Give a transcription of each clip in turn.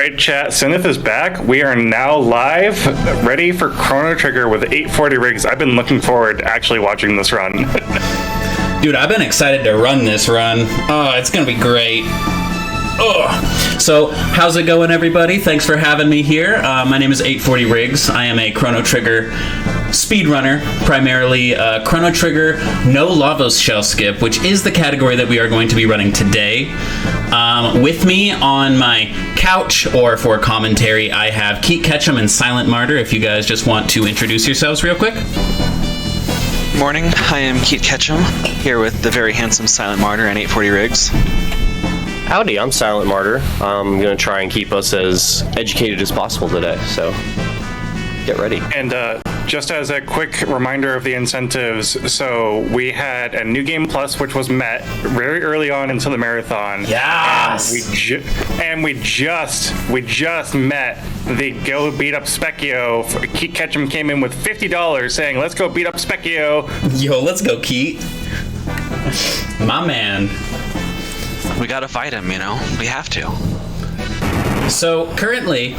Alright chat, Synth is back. We are now live, ready for Chrono Trigger with 840Riggz. I've been looking forward to actually watching this run. Dude, I've been excited to run this run. Oh, it's gonna be great. Oh. So, how's it going, everybody? Thanks for having me here. My name is 840Riggz. I am a Chrono Trigger speedrunner, primarily Chrono Trigger No Lavos Shell Skip, which is the category that we are going to be running today. With me on my couch, or for commentary, I have Keat Ketchum and Silent Martyr, if you guys just want to introduce yourselves real quick. Morning, I am Keat Ketchum, here with the very handsome Silent Martyr and 840Riggz. Howdy, I'm Silent Martyr. I'm going to try and keep us as educated as possible today, so get ready. And just as a quick reminder of the incentives, so we had a New Game Plus, which was met very early on into the marathon. Yes! And we just met the Go Beat Up Specchio. Keat Ketchum came in with $50 saying, let's go beat up Specchio. Yo, let's go, Keat. My man. We gotta fight him, you know? We have to. So, currently,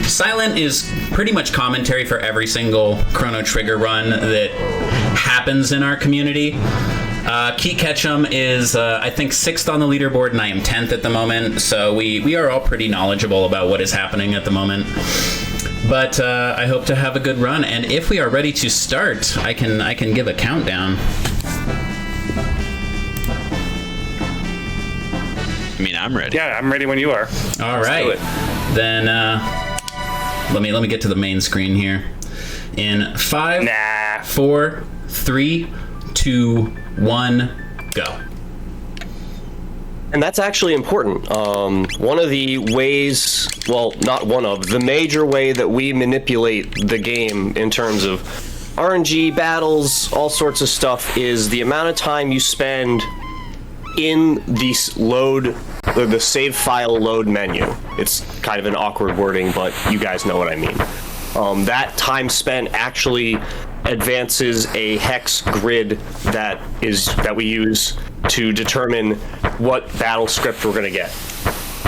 Silent is pretty much commentary for every single Chrono Trigger run that happens in our community. Keat Ketchum is, I think, 6th on the leaderboard, and I am 10th at the moment, so we are all pretty knowledgeable about what is happening at the moment. But I hope to have a good run, and if we are ready to start, I can give a countdown. I mean, I'm ready. Yeah, I'm ready when you are. All right. Then let me get to the main screen here. In 5, 4, 3, 2, 1, go. And that's actually important. One of the ways, well, not one of, the major way that we manipulate the game in terms of RNG, battles, all sorts of stuff, is the amount of time you spend in the save file load menu. It's kind of an awkward wording, but you guys know what I mean. That time spent actually advances a hex grid that we use to determine what battle script we're going to get.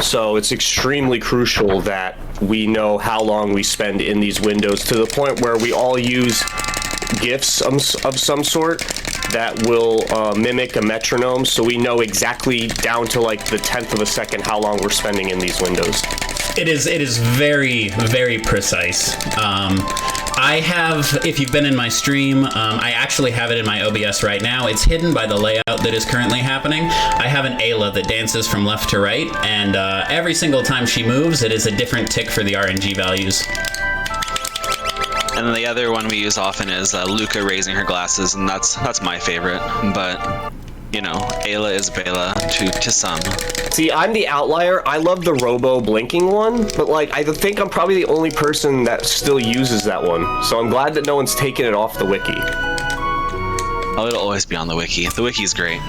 So it's extremely crucial that we know how long we spend in these windows, to the point where we all use GIFs of some sort that will mimic a metronome, so we know exactly down to like the 10th of a second how long we're spending in these windows. It is very, very precise. I have, if you've been in my stream, I actually have it in my OBS right now. It's hidden by the layout that is currently happening. I have an Ayla that dances from left to right, and every single time she moves, it is a different tick for the RNG values. And then the other one we use often is Luca raising her glasses, and that's my favorite. But, you know, Ayla is Bela to some. See, I'm the outlier. I love the Robo blinking one, but like I think I'm probably the only person that still uses that one. So I'm glad that no one's taken it off the wiki. Oh, it'll always be on the wiki. The wiki's great.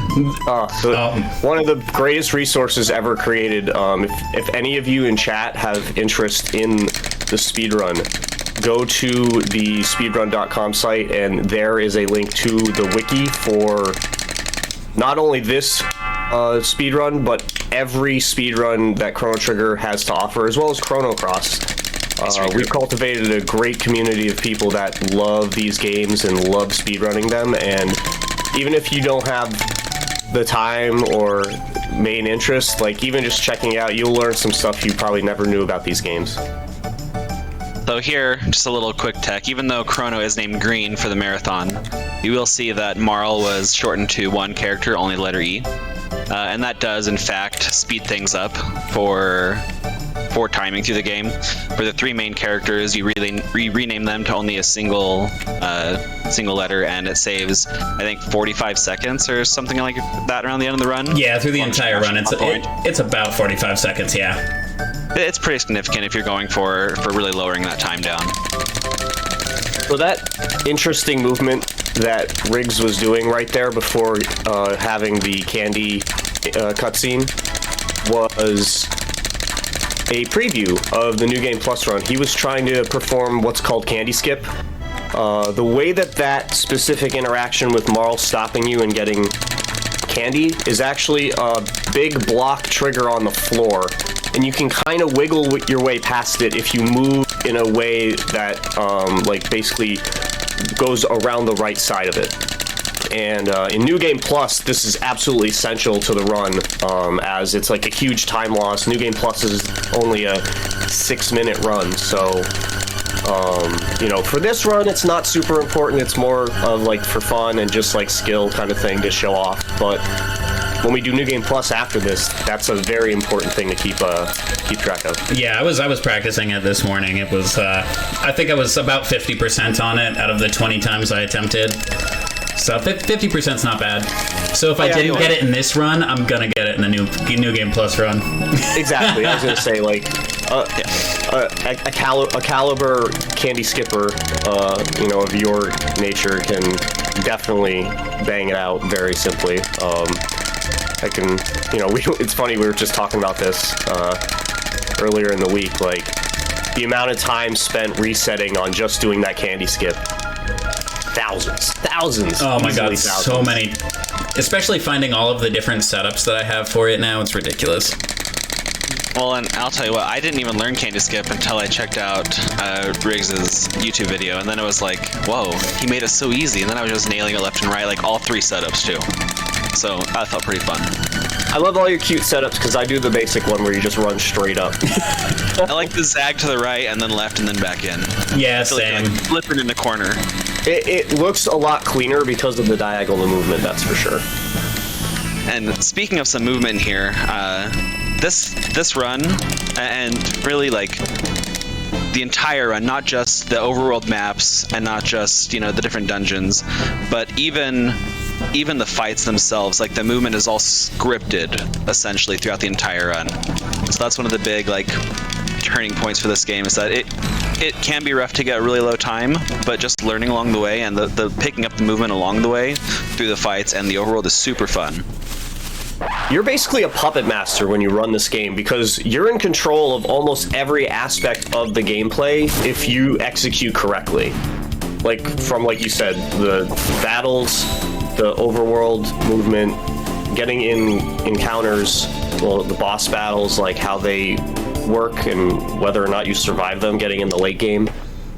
One of the greatest resources ever created. If any of you in chat have interest in the speedrun, go to the speedrun.com site, and there is a link to the wiki for not only this speedrun, but every speedrun that Chrono Trigger has to offer, as well as Chrono Cross. We've cultivated a great community of people that love these games and love speedrunning them, and even if you don't have the time or main interest, like even just checking out, you'll learn some stuff you probably never knew about these games. So here, just a little quick tech. Even though Chrono is named Green for the marathon, you will see that Marl was shortened to one character, only letter E. And that does, in fact, speed things up for timing through the game. For the 3 main characters, you rename them to only a single letter, and it saves, I think, 45 seconds or something like that around the end of the run. Yeah, through the entire run, it's about 45 seconds, yeah. It's pretty significant if you're going for really lowering that time down. So that interesting movement that Riggs was doing right there before having the candy cutscene was a preview of the New Game Plus run. He was trying to perform what's called candy skip. The way that specific interaction with Marl stopping you and getting candy is actually a big block trigger on the floor and you can kind of wiggle your way past it if you move in a way that like basically goes around the right side of it. And in New Game Plus, this is absolutely essential to the run, as it's like a huge time loss. New Game Plus is only a 6-minute run, so you know, for this run, it's not super important. It's more of like for fun and just like skill kind of thing to show off. But when we do New Game Plus after this, that's a very important thing to keep track of. Yeah, I was practicing it this morning. It was I think I was about 50% on it out of the 20 times I attempted. So 50% is not bad. So if I didn't get it in this run, I'm gonna get it in the new Game Plus run. Exactly. I was gonna say like a caliber candy skipper, you know, of your nature can definitely bang it out very simply. I can, you know, it's funny, we were just talking about this earlier in the week, like the amount of time spent resetting on just doing that candy skip. Thousands. Oh my god, thousands. so many. Especially finding all of the different setups that I have for it now, it's ridiculous. Well, and I'll tell you what, I didn't even learn Candy Skip until I checked out Riggs' YouTube video, and then it was like, whoa, he made it so easy, and then I was just nailing it left and right, like all 3 setups too. So I felt pretty fun. I love all your cute setups because I do the basic one where you just run straight up. I like the zag to the right and then left and then back in. Yeah, Like flipping in the corner. It looks a lot cleaner because of the diagonal movement, that's for sure. And speaking of some movement here, this run, and really like the entire run, not just the overworld maps and not just, you know, the different dungeons, but even the fights themselves, like the movement is all scripted essentially throughout the entire run. So that's one of the big like turning points for this game, is that it can be rough to get a really low time, but just learning along the way and the picking up the movement along the way through the fights and the overworld is super fun. You're basically a puppet master when you run this game because you're in control of almost every aspect of the gameplay if you execute correctly. Like from, like you said, the battles, the overworld movement, getting in encounters, well, the boss battles, like how they work and whether or not you survive them, getting in the late game.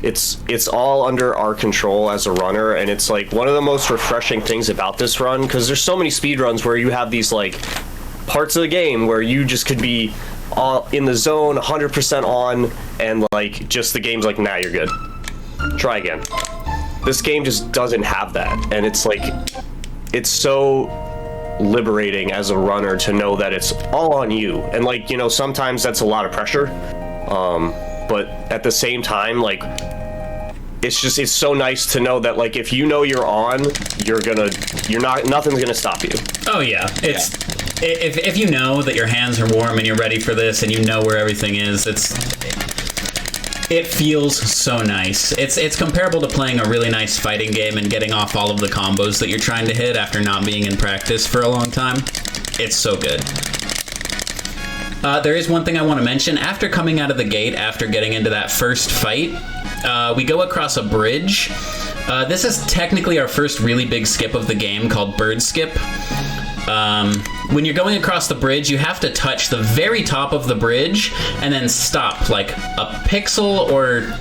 It's all under our control as a runner, and it's like one of the most refreshing things about this run, because there's so many speed runs where you have these like parts of the game where you just could be all in the zone 100% on, and like just the game's like, nah, you're good, try again. This game just doesn't have that, and it's like, it's so liberating as a runner to know that it's all on you. And like, you know, sometimes that's a lot of pressure, but at the same time, like, it's so nice to know that like if you know you're on, nothing's gonna stop you. Oh yeah, if you know that your hands are warm and you're ready for this and you know where everything is, it feels so nice. It's comparable to playing a really nice fighting game and getting off all of the combos that you're trying to hit after not being in practice for a long time. It's so good. There is one thing I want to mention. After coming out of the gate, after getting into that first fight, we go across a bridge. This is technically our first really big skip of the game, called Bird Skip. When you're going across the bridge, you have to touch the very top of the bridge and then stop like a pixel, or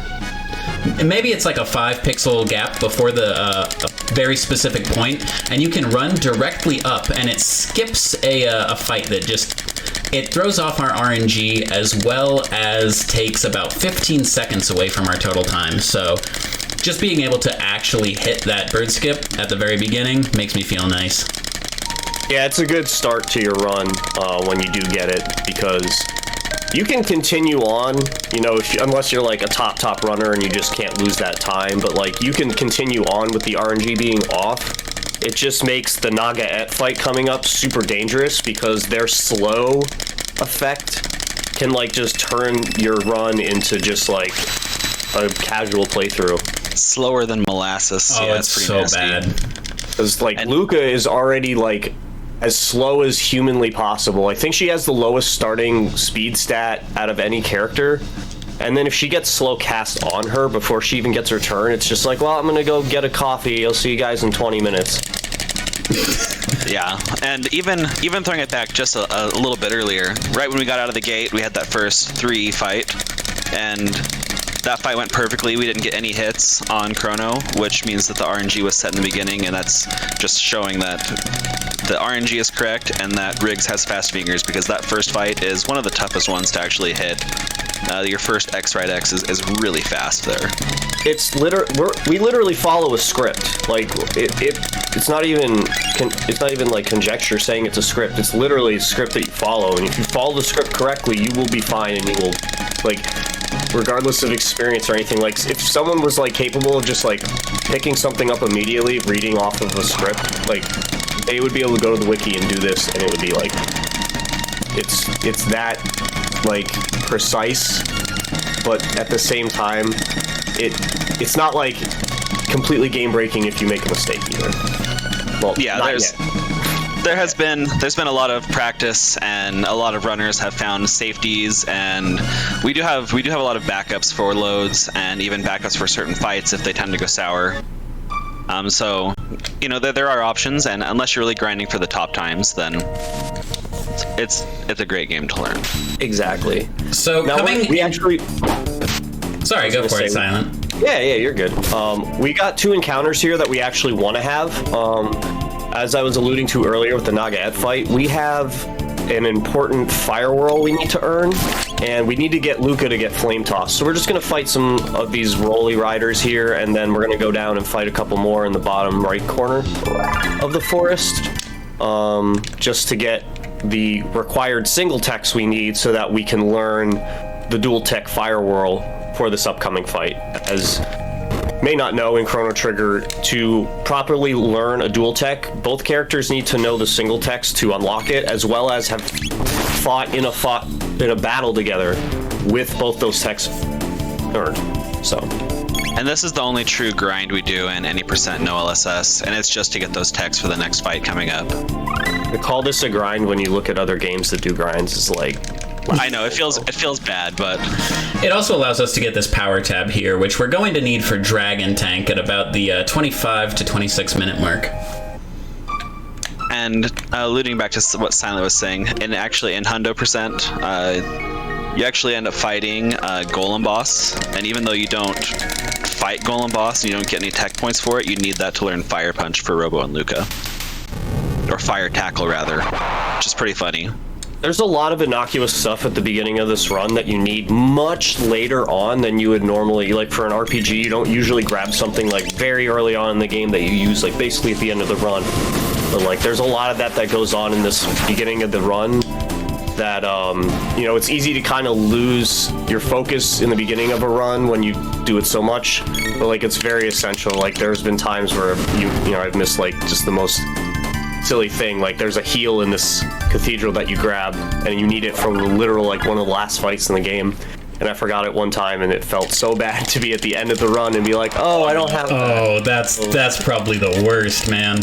maybe it's like a 5 pixel gap before a very specific point, and you can run directly up, and it skips a fight that it throws off our RNG as well as takes about 15 seconds away from our total time. So just being able to actually hit that bird skip at the very beginning makes me feel nice. Yeah, it's a good start to your run when you do get it, because you can continue on, you know, unless you're like a top runner and you just can't lose that time, but like you can continue on with the RNG being off. It just makes the Naga-et fight coming up super dangerous because their slow effect can like just turn your run into just like a casual playthrough. Slower than molasses. Oh, yeah, it's pretty so nasty. bad. Because like Luca is already like as slow as humanly possible. I think she has the lowest starting speed stat out of any character. And then if she gets slow cast on her before she even gets her turn, it's just like, well, I'm gonna go get a coffee. I'll see you guys in 20 minutes. Yeah, and even throwing it back just a little bit earlier, right when we got out of the gate, we had that first 3 fight, and that fight went perfectly. We didn't get any hits on Chrono, which means that the RNG was set in the beginning, and that's just showing that the RNG is correct and that Riggs has fast fingers, because that first fight is one of the toughest ones to actually hit. Your first X right X is really fast there. We literally follow a script. Like it's not even like conjecture saying it's a script. It's literally a script that you follow, and if you follow the script correctly, you will be fine, and you will, like, regardless of experience or anything. Like, if someone was like capable of just like picking something up immediately, reading off of a script, like, they would be able to go to the wiki and do this, and it would be like, it's that like precise, but at the same time, it's not like completely game breaking if you make a mistake either. Well, yeah, there's been a lot of practice, and a lot of runners have found safeties, and we do have a lot of backups for loads, and even backups for certain fights if they tend to go sour. So, you know, there are options, and unless you're really grinding for the top times, then it's a great game to learn. Exactly. So now we actually. Sorry, go for it, Silent. Yeah, you're good. We got 2 encounters here that we actually want to have. As I was alluding to earlier with the Nagaet fight, we have an important fire whirl we need to earn, and we need to get Luca to get flame tossed. So we're just going to fight some of these rolly riders here, and then we're going to go down and fight a couple more in the bottom right corner of the forest, just to get the required single techs we need so that we can learn the dual tech fire whirl for this upcoming fight. As may not know, in Chrono Trigger, to properly learn a dual tech, both characters need to know the single techs to unlock it, as well as have fought in a battle together with both those techs earned. So. And this is the only true grind we do in any percent no LSS, and it's just to get those techs for the next fight coming up. To call this a grind when you look at other games that do grinds is like... I know, it feels bad, but... It also allows us to get this power tab here, which we're going to need for Dragon Tank at about the 25 to 26 minute mark. And alluding back to what Silent was saying, and actually in Hundo percent, you actually end up fighting Golem Boss, and even though you don't fight Golem Boss and you don't get any tech points for it, you need that to learn Fire Punch for Robo and Luca. Or Fire Tackle, rather, which is pretty funny. There's a lot of innocuous stuff at the beginning of this run that you need much later on than you would normally. Like, for an RPG, you don't usually grab something like very early on in the game that you use like basically at the end of the run. But like, there's a lot of that goes on in this beginning of the run that, you know, it's easy to kind of lose your focus in the beginning of a run when you do it so much, but like, it's very essential. Like, there's been times where you know, I've missed like just the most silly thing. Like, there's a heal in this cathedral that you grab, and you need it for literal, like, one of the last fights in the game. And I forgot it one time, and it felt so bad to be at the end of the run and be like, oh, I don't have that. Oh, that's probably the worst, man.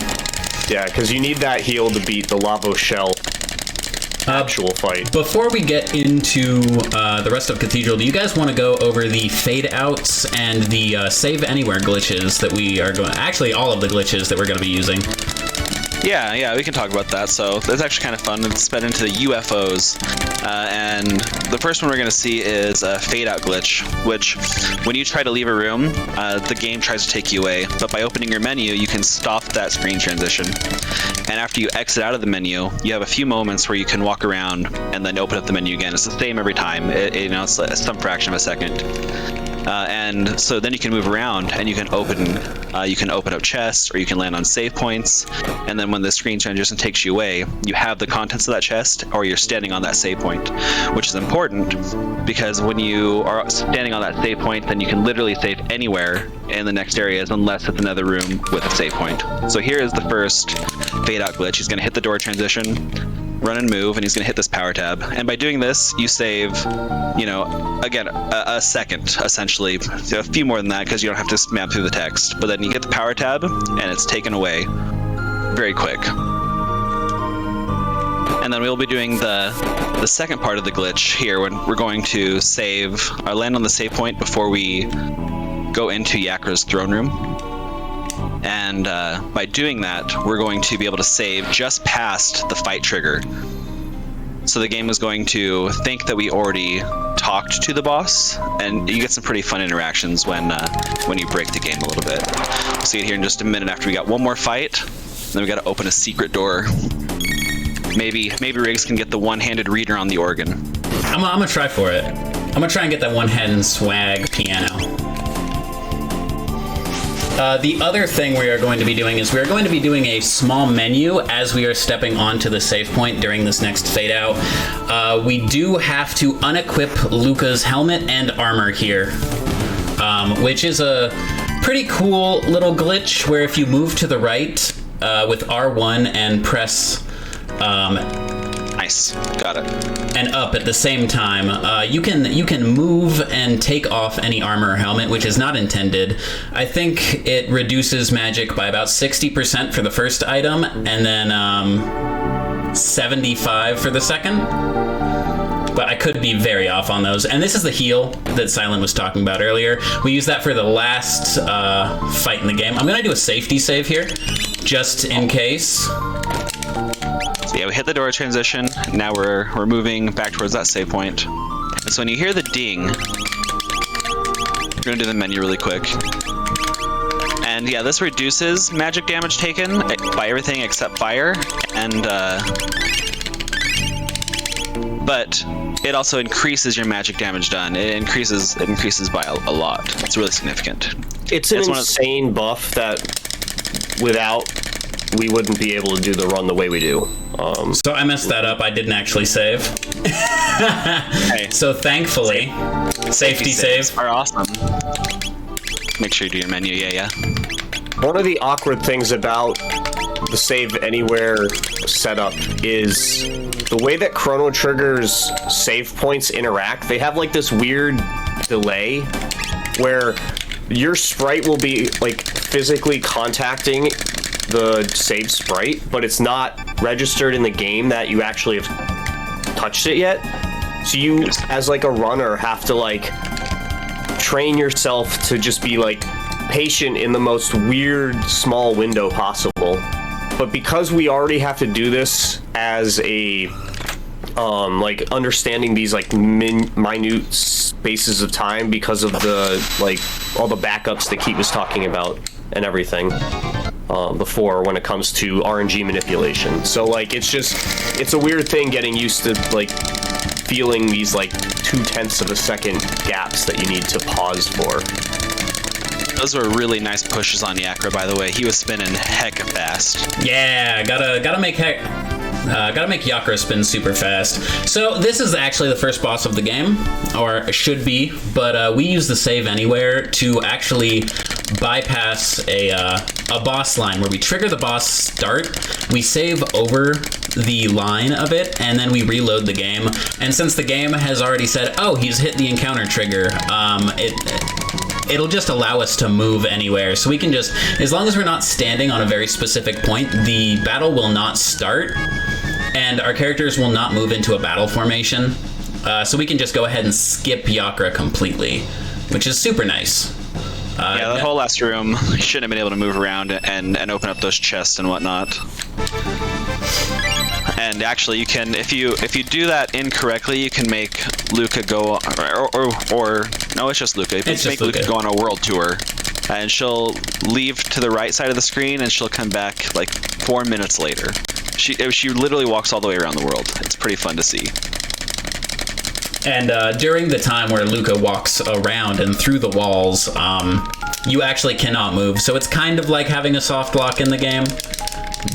Yeah, because you need that heal to beat the Lavo Shell actual fight. Before we get into the rest of Cathedral, do you guys want to go over the fade outs and the save anywhere glitches that we are going? Actually, all of the glitches that we're going to be using. Yeah, we can talk about that. So it's actually kind of fun. It's sped into the UFOs. And the first one we're going to see is a fade out glitch, which when you try to leave a room, the game tries to take you away. But by opening your menu, you can stop that screen transition. And after you exit out of the menu, you have a few moments where you can walk around and then open up the menu again. It's the same every time. It's like some fraction of a second. And so then you can move around and you can open up chests, or you can land on save points, and then when the screen transition takes you away, you have the contents of that chest, or you're standing on that save point, which is important because when you are standing on that save point, then you can literally save anywhere in the next areas unless it's another room with a save point. So here is the first fade out glitch. He's going to hit the door transition, run and move, and he's going to hit this power tab. And by doing this, you save, you know, again, a second, essentially. A few more than that, because you don't have to map through the text. But then you hit the power tab, and it's taken away very quick. And then we'll be doing the second part of the glitch here, when we're going to save, land on the save point before we go into Yakra's throne room. And by doing that, we're going to be able to save just past the fight trigger. So the game is going to think that we already talked to the boss, and you get some pretty fun interactions when you break the game a little bit. We'll see it here in just a minute after we got one more fight. Then we got to open a secret door. Maybe Riggs can get the one-handed reader on the organ. I'm gonna try for it. I'm gonna try and get that one-hand swag piano. The other thing we are going to be doing is we are going to be doing a small menu as we are stepping onto the save point during this next fade out. We do have to unequip Luca's helmet and armor here, which is a pretty cool little glitch where if you move to the right with R1 and press Nice, got it. and up at the same time, you can move and take off any armor or helmet, which is not intended. I think it reduces magic by about 60% for the first item, and then 75 for the second. But I could be very off on those. And this is the heal that Silent was talking about earlier. We use that for the last fight in the game. I'm gonna do a safety save here, just in case. So yeah, we hit the door transition. Now we're moving back towards that save point. And so when you hear the ding, we're gonna do the menu really quick. And yeah, this reduces magic damage taken by everything except fire, and but it also increases your magic damage done. It increases by a lot. It's really significant. It's an insane buff that without we wouldn't be able to do the run the way we do. So I messed that up. I didn't actually save. Hey. So thankfully, safety saves are awesome. Make sure you do your menu. Yeah. One of the awkward things about the save anywhere setup is the way that Chrono Trigger's save points interact. They have like this weird delay where your sprite will be like physically contacting the save sprite, but it's not registered in the game that you actually have touched it yet. So you, as like a runner, have to like train yourself to just be like patient in the most weird small window possible. But because we already have to do this as a like understanding these like minute spaces of time because of the like all the backups that Keith was talking about and everything before when it comes to RNG manipulation. So like it's a weird thing getting used to like feeling these like 0.2 of a second gaps that you need to pause for. Those were really nice pushes on Yakra, by the way. He was spinning hecka fast. Yeah, gotta make Yakra spin super fast. So this is actually the first boss of the game, or should be, but we use the save anywhere to actually bypass a boss line where we trigger the boss start, we save over the line of it, and then we reload the game. And since the game has already said, oh, he's hit the encounter trigger, it'll just allow us to move anywhere. So we can just, as long as we're not standing on a very specific point, the battle will not start, and our characters will not move into a battle formation. So we can just go ahead and skip Yakra completely, which is super nice. Yeah, the whole last room, you shouldn't have been able to move around and open up those chests and whatnot. And actually, you can, if you do that incorrectly, you can make Luca go, or no, it's just Luca. You can make Luca go on a world tour, and she'll leave to the right side of the screen, and she'll come back like 4 minutes later. She literally walks all the way around the world. It's pretty fun to see. And during the time where Luca walks around and through the walls, you actually cannot move. So it's kind of like having a soft lock in the game.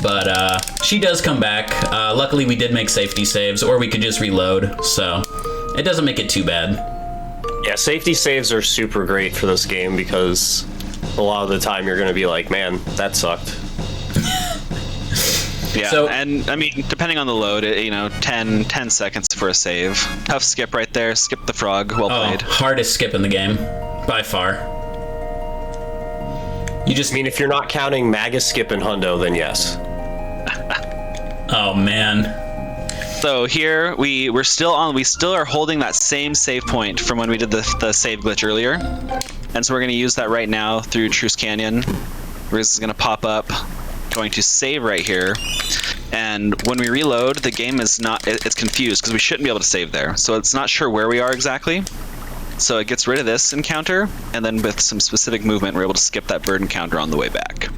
But she does come back. Luckily, we did make safety saves, or we could just reload. So it doesn't make it too bad. Yeah, safety saves are super great for this game because a lot of the time you're going to be like, man, that sucked. Yeah, so, and I mean, depending on the load, 10 seconds for a save. Tough skip right there. Skip the frog. Well played. Hardest skip in the game, by far. You just mean if you're not counting Maga skip and Hundo, then yes. Oh man. So here we still are holding that same save point from when we did the save glitch earlier, and so we're going to use that right now through Truce Canyon. Riggz is going to pop up, going to save right here. And when we reload, the game is not, it's confused because we shouldn't be able to save there. So it's not sure where we are exactly. So it gets rid of this encounter, and then with some specific movement, we're able to skip that bird encounter on the way back.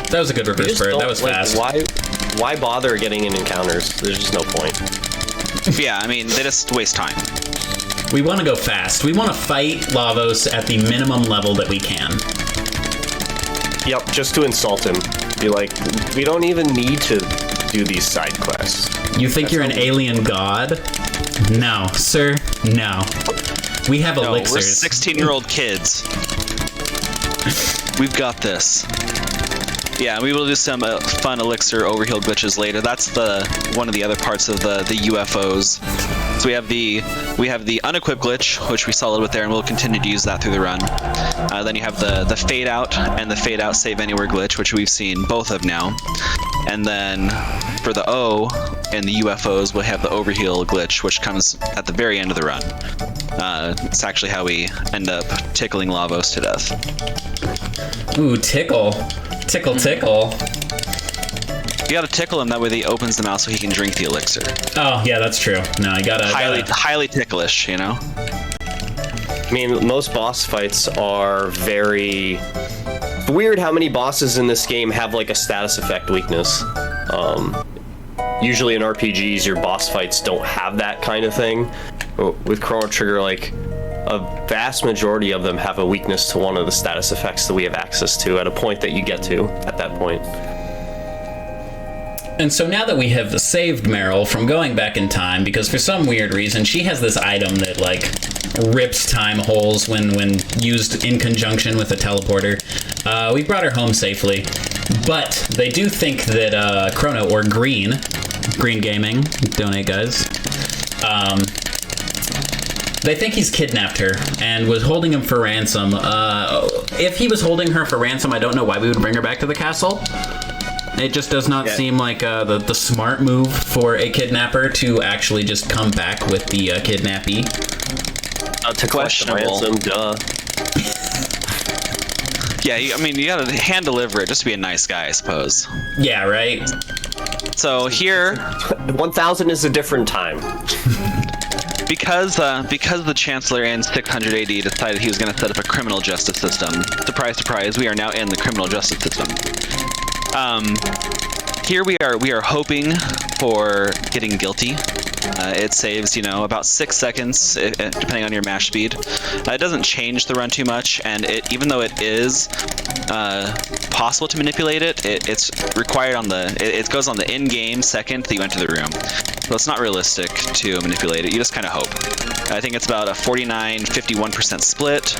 That was a good reverse bird. That was fast. Why bother getting in encounters? There's just no point. Yeah, I mean, they just waste time. We want to go fast. We want to fight Lavos at the minimum level that we can. Yep, just to insult him. Be like, we don't even need to do these side quests. You think you're an alien god? No, sir, no. We have elixirs. We're 16-year-old kids. We've got this. Yeah, we will do some fun elixir overheal glitches later. That's one of the other parts of the UFOs. So we have the unequipped glitch, which we saw a little bit there, and we'll continue to use that through the run. Then you have the fade out and the fade out save anywhere glitch, which we've seen both of now. And then for the O and the UFOs, we'll have the overheal glitch, which comes at the very end of the run. It's actually how we end up tickling Lavos to death. Ooh, tickle. Tickle, tickle. You gotta tickle him, that way he opens the mouth so he can drink the elixir. Oh, yeah, that's true. No, you gotta... Highly ticklish, you know? I mean, most boss fights are very... Weird how many bosses in this game have, like, a status effect weakness. Usually in RPGs, your boss fights don't have that kind of thing. With Chrono Trigger, like, a vast majority of them have a weakness to one of the status effects that we have access to at a point that you get to at that point. And so now that we have saved Meryl from going back in time, because for some weird reason she has this item that like rips time holes when used in conjunction with a teleporter, we brought her home safely. But they do think that Chrono, or Green Gaming, donate guys, they think he's kidnapped her and was holding him for ransom. If he was holding her for ransom, I don't know why we would bring her back to the castle. It just does not seem like the smart move for a kidnapper to actually just come back with the kidnappee. To questionable. Ransom, duh. Yeah, I mean, you gotta hand deliver it just to be a nice guy, I suppose. Yeah, right? So here... 1000 is a different time. Because the Chancellor in 600 AD decided he was going to set up a criminal justice system. Surprise, surprise, we are now in the criminal justice system. Here we are hoping for getting guilty. It saves, about 6 seconds, depending on your mash speed. It doesn't change the run too much, and even though it is possible to manipulate it, it's required on it goes on the in-game second that you enter the room. So it's not realistic to manipulate it. You just kind of hope. I think it's about a 49-51% split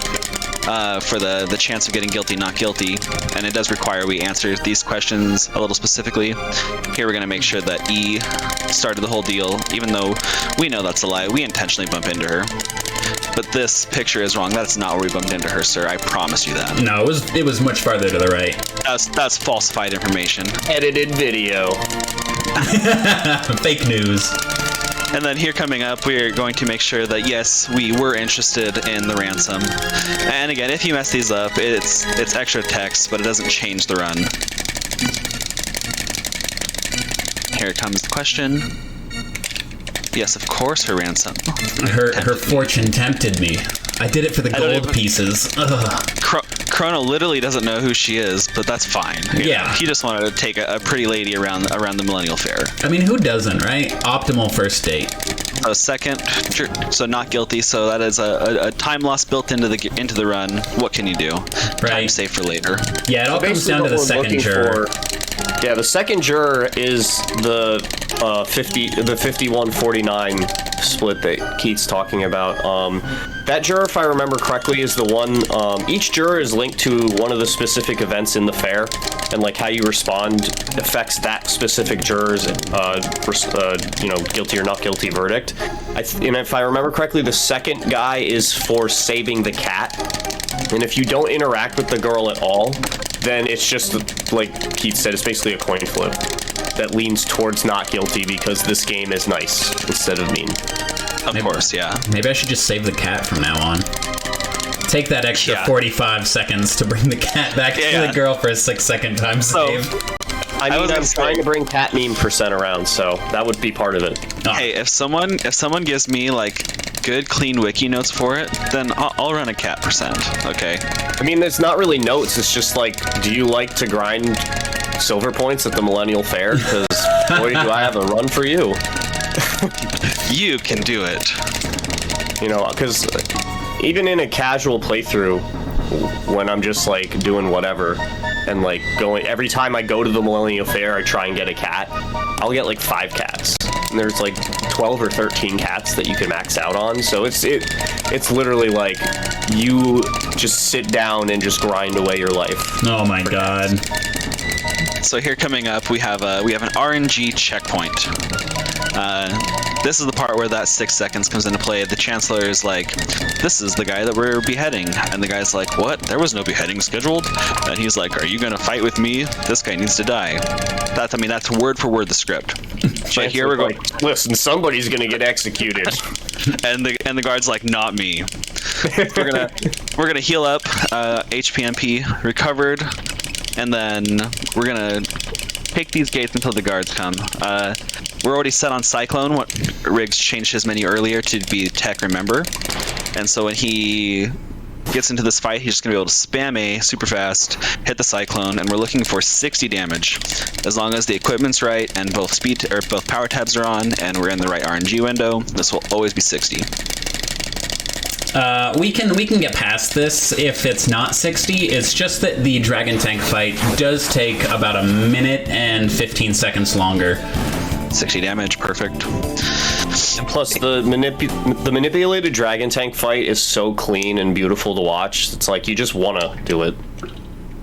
for the chance of getting guilty, not guilty, and it does require we answer these questions a little specifically. Here we're going to make sure that E started the whole deal, even though we know that's a lie. We intentionally bump into her. But this picture is wrong. That's not where we bumped into her, sir. I promise you that. No, it was much farther to the right. That's falsified information. Edited video. Fake news. And then here coming up, we are going to make sure that, yes, we were interested in the ransom. And again, if you mess these up, it's extra text, but it doesn't change the run. Here comes the question. Yes, of course, her ransom. Her fortune tempted me. I did it for the gold pieces. Chrono literally doesn't know who she is, but that's fine. Yeah. He just wanted to take a pretty lady around the Millennial Fair. I mean, who doesn't, right? Optimal first date. So second, so not guilty. So that is a time loss built into the run. What can you do? Right. Time safe for later. Yeah, it all comes down to the second juror. Yeah, the second juror is the 51-49 split that Keith's talking about. That juror, if I remember correctly, is the one. Each juror is linked to one of the specific events in the fair, and like how you respond affects that specific juror's, guilty or not guilty verdict. And if I remember correctly, the second guy is for saving the cat. And if you don't interact with the girl at all, then it's just, like Keith said, it's basically a coin flip that leans towards not guilty because this game is nice instead of mean. Of course, yeah. Maybe I should just save the cat from now on. Take that extra 45 seconds to bring the cat back to the girl for a 6-second time save. I mean, I'm trying to bring cat meme percent around, so that would be part of it. Hey, if someone gives me like good clean wiki notes for it, then I'll run a cat percent. Okay. I mean, it's not really notes. It's just like, do you like to grind silver points at the Millennial Fair? Because boy, do I have a run for you. You can do it. You know, because even in a casual playthrough, when I'm just like doing whatever and like going, every time I go to the Millennial Fair, I try and get a cat. I'll get like 5 cats, and there's like 12 or 13 cats that you can max out on. So it's literally like you just sit down and just grind away your life. Oh my god. So here coming up, we have an RNG checkpoint. This is the part where that 6 seconds comes into play. The Chancellor is like, this is the guy that we're beheading. And the guy's like, what? There was no beheading scheduled? And he's like, are you going to fight with me? This guy needs to die. That's word for word the script. But here we're going. Like, listen, somebody's going to get executed. and the guard's like, not me. we're gonna heal up, HPMP recovered, and then we're gonna take these gates until the guards come. We're already set on Cyclone. What Riggs changed his menu earlier to be Tech Remember, and so when he gets into this fight, he's just gonna be able to spam A super fast, hit the Cyclone, and we're looking for 60 damage. As long as the equipment's right and both power tabs are on, and we're in the right RNG window, this will always be 60. We can get past this if it's not 60. It's just that the Dragon Tank fight does take about a minute and 15 seconds longer. 60 damage, perfect. And plus, the manipulated Dragon Tank fight is so clean and beautiful to watch. It's like you just want to do it.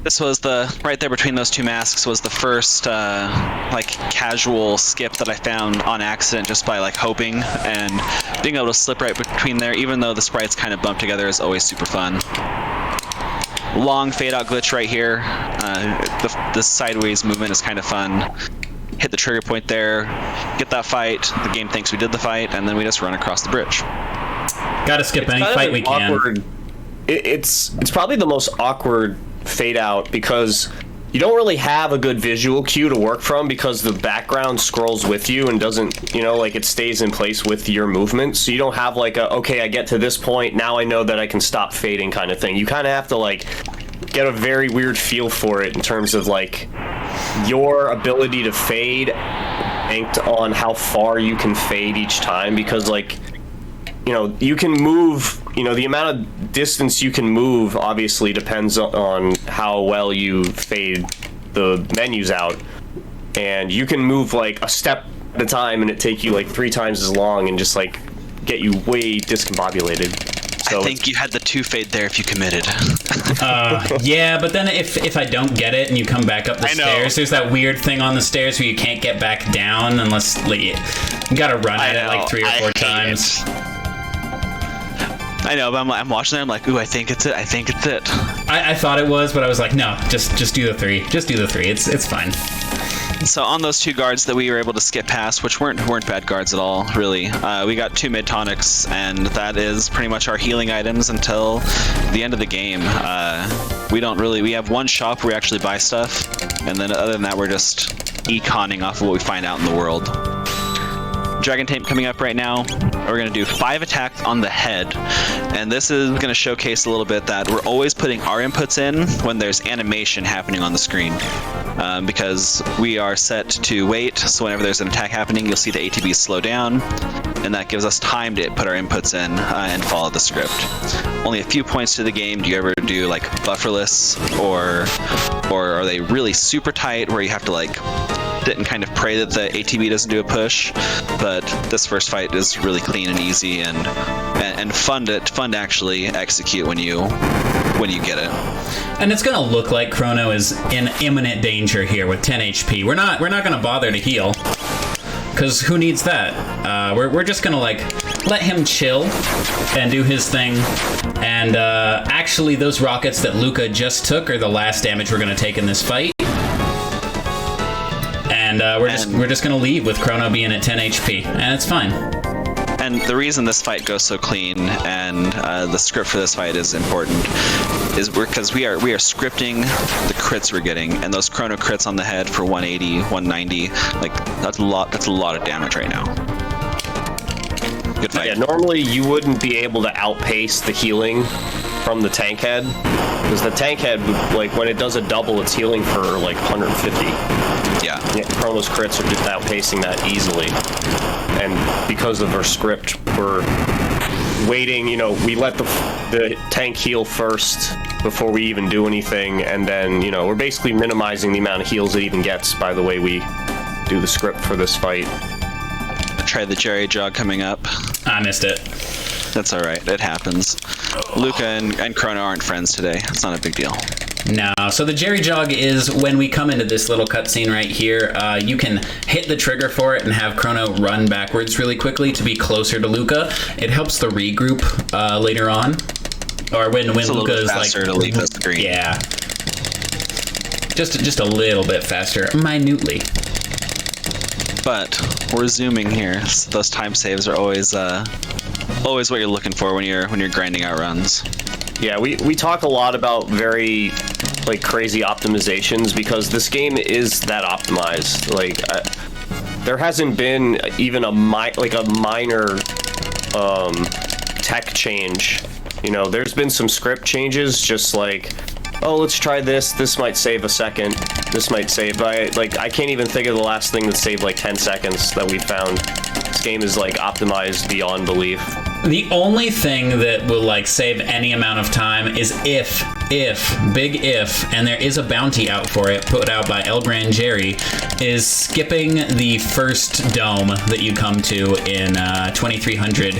This was right there between those two masks was the first like casual skip that I found on accident just by like hoping, and being able to slip right between there, even though the sprites kind of bump together, is always super fun. Long fade out glitch right here. The sideways movement is kind of fun. Hit the trigger point there, get that fight, the game thinks we did the fight, and then we just run across the bridge. Gotta skip any fight we can. It's probably the most awkward fade out because you don't really have a good visual cue to work from, because the background scrolls with you and doesn't, like it stays in place with your movement. So you don't have like okay, I get to this point, now I know that I can stop fading kind of thing. You kind of have to like get a very weird feel for it in terms of like your ability to fade banked on how far you can fade each time, because like you can move, the amount of distance you can move obviously depends on how well you fade the menus out, and you can move like a step at a time and it take you like 3 times as long and just like get you way discombobulated. So I think you had the 2 fade there if you committed. Yeah, but then if I don't get it and you come back up the stairs, there's that weird thing on the stairs where you can't get back down unless like, you gotta run at it like 3 or 4 times. I know, but I'm watching it, I'm like, ooh, I think it's it. I thought it was, but I was like, no, just do the 3. Just do the 3. It's fine. So on those 2 guards that we were able to skip past, which weren't bad guards at all, really, we got 2 mid tonics, and that is pretty much our healing items until the end of the game. We have 1 shop where we actually buy stuff, and then other than that, we're just econing off of what we find out in the world. Dragon Tape coming up right now. We're going to do 5 attacks on the head, and this is going to showcase a little bit that we're always putting our inputs in when there's animation happening on the screen, because we are set to wait, so whenever there's an attack happening, you'll see the ATB slow down, and that gives us time to put our inputs in and follow the script. Only a few points to the game do you ever do like bufferless, or are they really super tight where you have to like sit and kind of pray that the ATB doesn't do a push. But this first fight is really clean and easy and fun to actually execute when you get it. And it's gonna look like Chrono is in imminent danger here with 10 HP. We're not gonna bother to heal, because who needs that? We're just gonna like let him chill and do his thing. And actually, those rockets that Luca just took are the last damage we're gonna take in this fight. And we're just gonna leave with Chrono being at 10 HP, and it's fine. And the reason this fight goes so clean and the script for this fight is important is because we are scripting the crits we're getting, and those Chrono crits on the head for 180, 190, like that's a lot of damage right now. Good fight. Yeah, normally you wouldn't be able to outpace the healing from the tank head, because the tank head, like when it does a double, it's healing for like 150. Yeah. Chrono's crits are just outpacing that easily, and because of our script, we're waiting. You know, we let the tank heal first before we even do anything, and then we're basically minimizing the amount of heals it even gets by the way we do the script for this fight. Try the Jerry Jog coming up. I missed it. That's all right. It happens. Luca and Chrono aren't friends today. It's not a big deal. No, so the Jerry Jog is when we come into this little cutscene right here, you can hit the trigger for it and have Chrono run backwards really quickly to be closer to Luca. It helps the regroup later on, or when Luca is like faster to leave the screen. Yeah, just a little bit faster, minutely. But we're zooming here, so those time saves are always what you're looking for when you're grinding out runs. Yeah, we talk a lot about very crazy optimizations because this game is that optimized. There hasn't been even a minor tech change. There's been some script changes, just oh, let's try this. This might save a second. This might save. I can't even think of the last thing that saved 10 seconds that we found. This game is optimized beyond belief. The only thing that will save any amount of time is if, big if, and there is a bounty out for it, put out by El Gran Jerry, is skipping the first dome that you come to in 2300.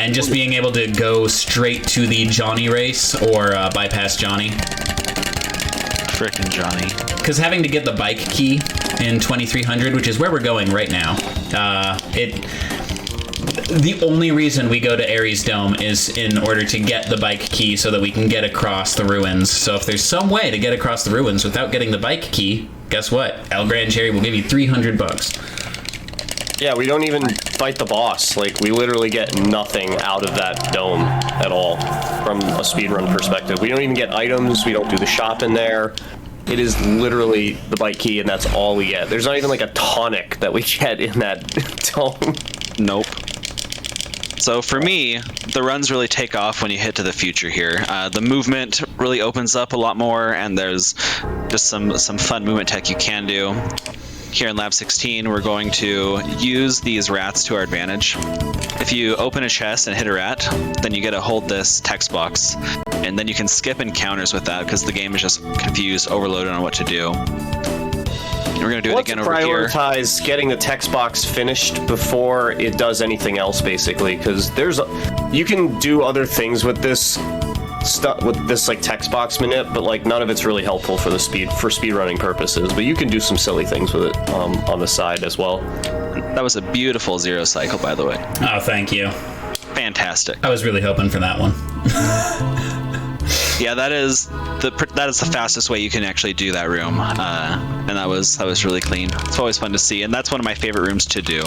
And just being able to go straight to the Johnny race or bypass Johnny. Frickin' Johnny. Because having to get the bike key in 2300, which is where we're going right now, the only reason we go to Ares Dome is in order to get the bike key so that we can get across the ruins. So if there's some way to get across the ruins without getting the bike key, guess what? El Gran Jerry will give you $300. Yeah, we don't even fight the boss. We literally get nothing out of that dome at all from a speedrun perspective. We don't even get items. We don't do the shop in there. It is literally the bike key, and that's all we get. There's not even a tonic that we get in that dome. Nope. So for me, the runs really take off when you hit to the future here. The movement really opens up a lot more, and there's just some fun movement tech you can do. Here in Lab 16, we're going to use these rats to our advantage. If you open a chest and hit a rat, then you get to hold this text box, and then you can skip encounters with that because the game is just confused, overloaded on what to do. We're going to do it again over here. Let's prioritize getting the text box finished before it does anything else, basically, because you can do other things with this stuff, with this text box manip, but none of it's really helpful for speed running purposes. But you can do some silly things with it on the side as well. That was a beautiful zero cycle, by the way. Oh, thank you. Fantastic. I was really hoping for that one. Yeah, that is the fastest way you can actually do that room, and that was really clean. It's always fun to see, and that's one of my favorite rooms to do.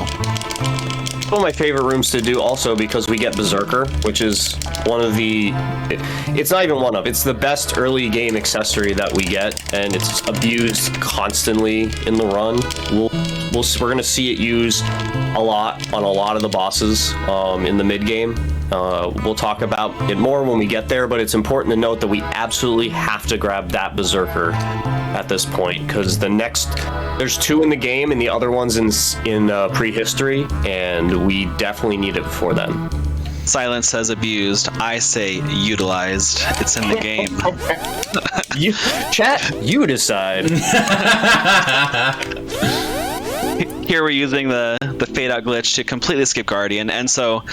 One of my favorite rooms to do also because we get Berserker, which is it's not even it's the best early game accessory that we get, and it's abused constantly in the run. We're going to see it used a lot on a lot of the bosses in the mid game. We'll talk about it more when we get there, but it's important to note that we absolutely have to grab that Berserker at this point, because there's 2 in the game and the other one's in prehistory, and we definitely need it before then. Silence says abused. I say utilized. It's in the game. Chat, you decide. Here we're using the fade out glitch to completely skip Guardian, and so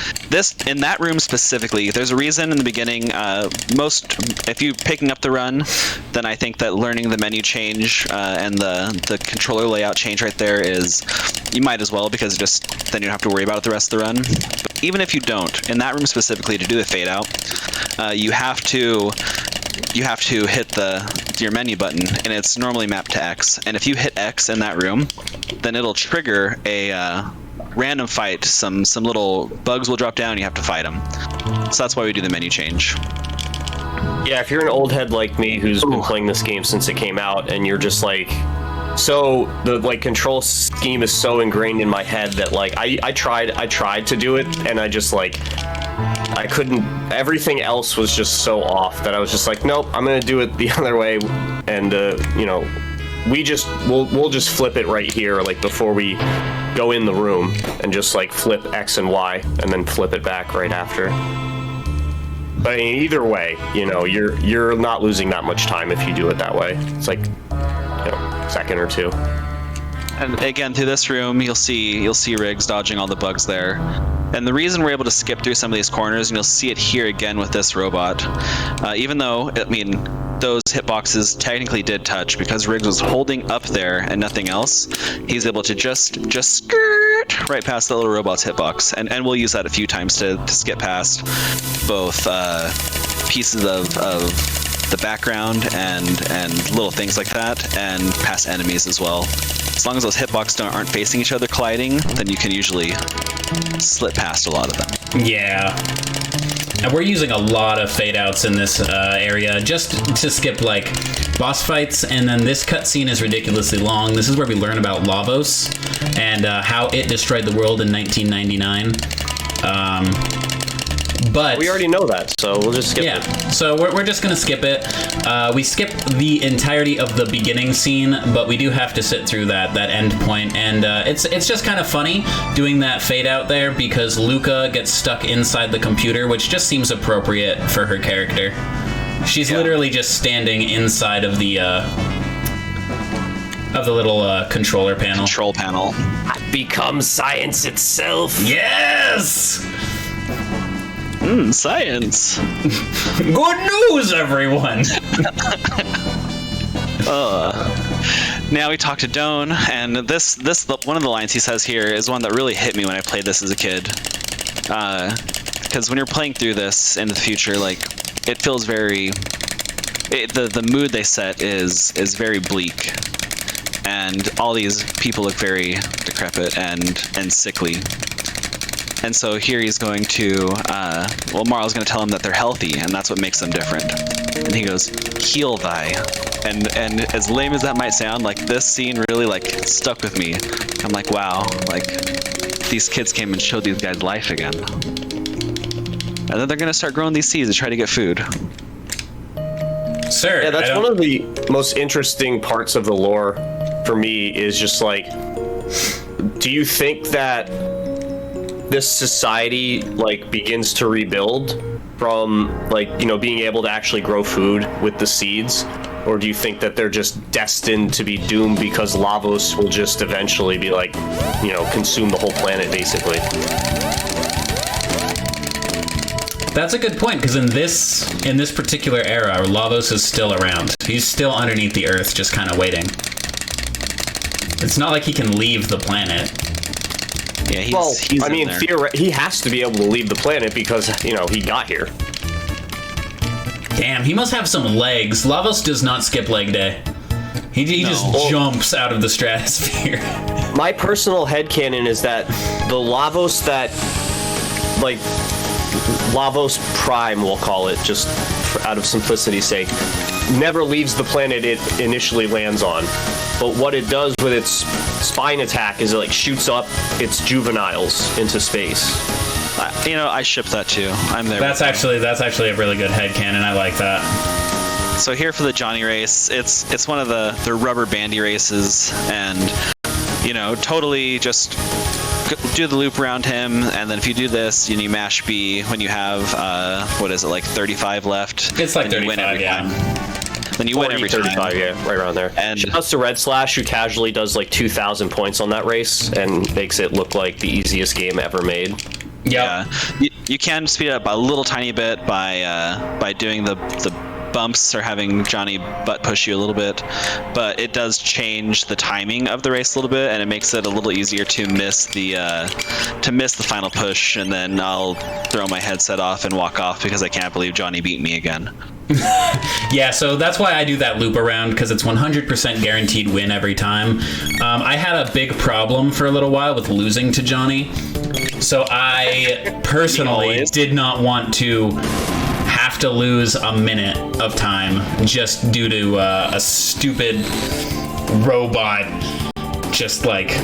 in that room specifically, there's a reason in the beginning. If you're picking up the run, then I think that learning the menu change and the controller layout change right there you might as well, because then you don't have to worry about it the rest of the run. But even if you don't, in that room specifically, to do the fade out, you have to hit your menu button, and it's normally mapped to X. And if you hit X in that room, then it'll trigger a random fight. Some little bugs will drop down. You have to fight them. So that's why we do the menu change. Yeah, if you're an old head like me who's been playing this game since it came out, and you're just like, so the like control scheme is so ingrained in my head that like I tried to do it, and I just like I couldn't. Everything else was just so off that I was just like, nope, I'm gonna do it the other way, and you know, we'll just flip it right here, like before we go in the room, and just like flip X and Y, and then flip it back right after. But I mean, either way, you know, you're not losing that much time if you do it that way. It's like, you know, second or two. And again, through this room, you'll see Riggz dodging all the bugs there. And the reason we're able to skip through some of these corners, and you'll see it here again with this robot, even though, I mean, those hitboxes technically did touch, because Riggz was holding up there and nothing else, he's able to just skirt right past the little robot's hitbox. And we'll use that a few times to skip past both pieces of the background and little things like that, and past enemies as well. As long as those hitboxes aren't facing each other colliding, then you can usually slip past a lot of them. Yeah. And we're using a lot of fade outs in this area just to skip like boss fights, and then this cutscene is ridiculously long. This is where we learn about Lavos and how it destroyed the world in 1999. But we already know that, so we'll just skip it. Yeah, so we're just gonna skip it. We skip the entirety of the beginning scene, but we do have to sit through that end point, and it's just kind of funny doing that fade out there, because Luca gets stuck inside the computer, which just seems appropriate for her character. She's literally just standing inside of the little controller panel. Control panel. I've become science itself. Yes! Science. Good news, everyone! Now we talk to Doan, and this one of the lines he says here is one that really hit me when I played this as a kid. Because when you're playing through this in the future, like, it feels very... the mood they set is very bleak. And all these people look very decrepit and sickly. And so here he's going to, Marl's going to tell him that they're healthy, and that's what makes them different. And he goes, heal thy. And as lame as that might sound, like, this scene really, like, stuck with me. I'm like, wow, like, these kids came and showed these guys life again. And then they're going to start growing these seeds to try to get food. Sir, Yeah, that's one of the most interesting parts of the lore for me, is just like, do you think that this society like begins to rebuild from like, you know, being able to actually grow food with the seeds, or do you think that they're just destined to be doomed because Lavos will just eventually be like, you know, consume the whole planet basically? That's a good point, because in this particular era, Lavos is still around. He's still underneath the earth, just kind of waiting. It's not like he can leave the planet. Yeah, he's I mean, in there. he has to be able to leave the planet because, you know, he got here. Damn, he must have some legs. Lavos does not skip leg day. He just jumps out of the stratosphere. My personal headcanon is that the Lavos that, like, Lavos Prime, we'll call it, just out of simplicity's sake, never leaves the planet it initially lands on. But what it does with its spine attack is it like shoots up its juveniles into space. I ship that too. I'm there. That's actually a really good headcanon. I like that. So here for the Johnny race, it's one of the rubber bandy races, and you know, totally just do the loop around him, and then if you do this, you mash B when you have what is it, like 35 left? It's like 35, you win every yeah. time. Then you win every 35, time. yeah, right around there. And shouts to Red Slash, who casually does like 2,000 points on that race and makes it look like the easiest game ever made. Yep. Yeah, you can speed it up a little tiny bit by doing the bumps or having Johnny butt push you a little bit, but it does change the timing of the race a little bit, and it makes it a little easier to miss the final push, and then I'll throw my headset off and walk off because I can't believe Johnny beat me again. Yeah, so that's why I do that loop around, because it's 100% guaranteed win every time. I had a big problem for a little while with losing to Johnny, so I personally did not want to have to lose a minute of time just due to a stupid robot just like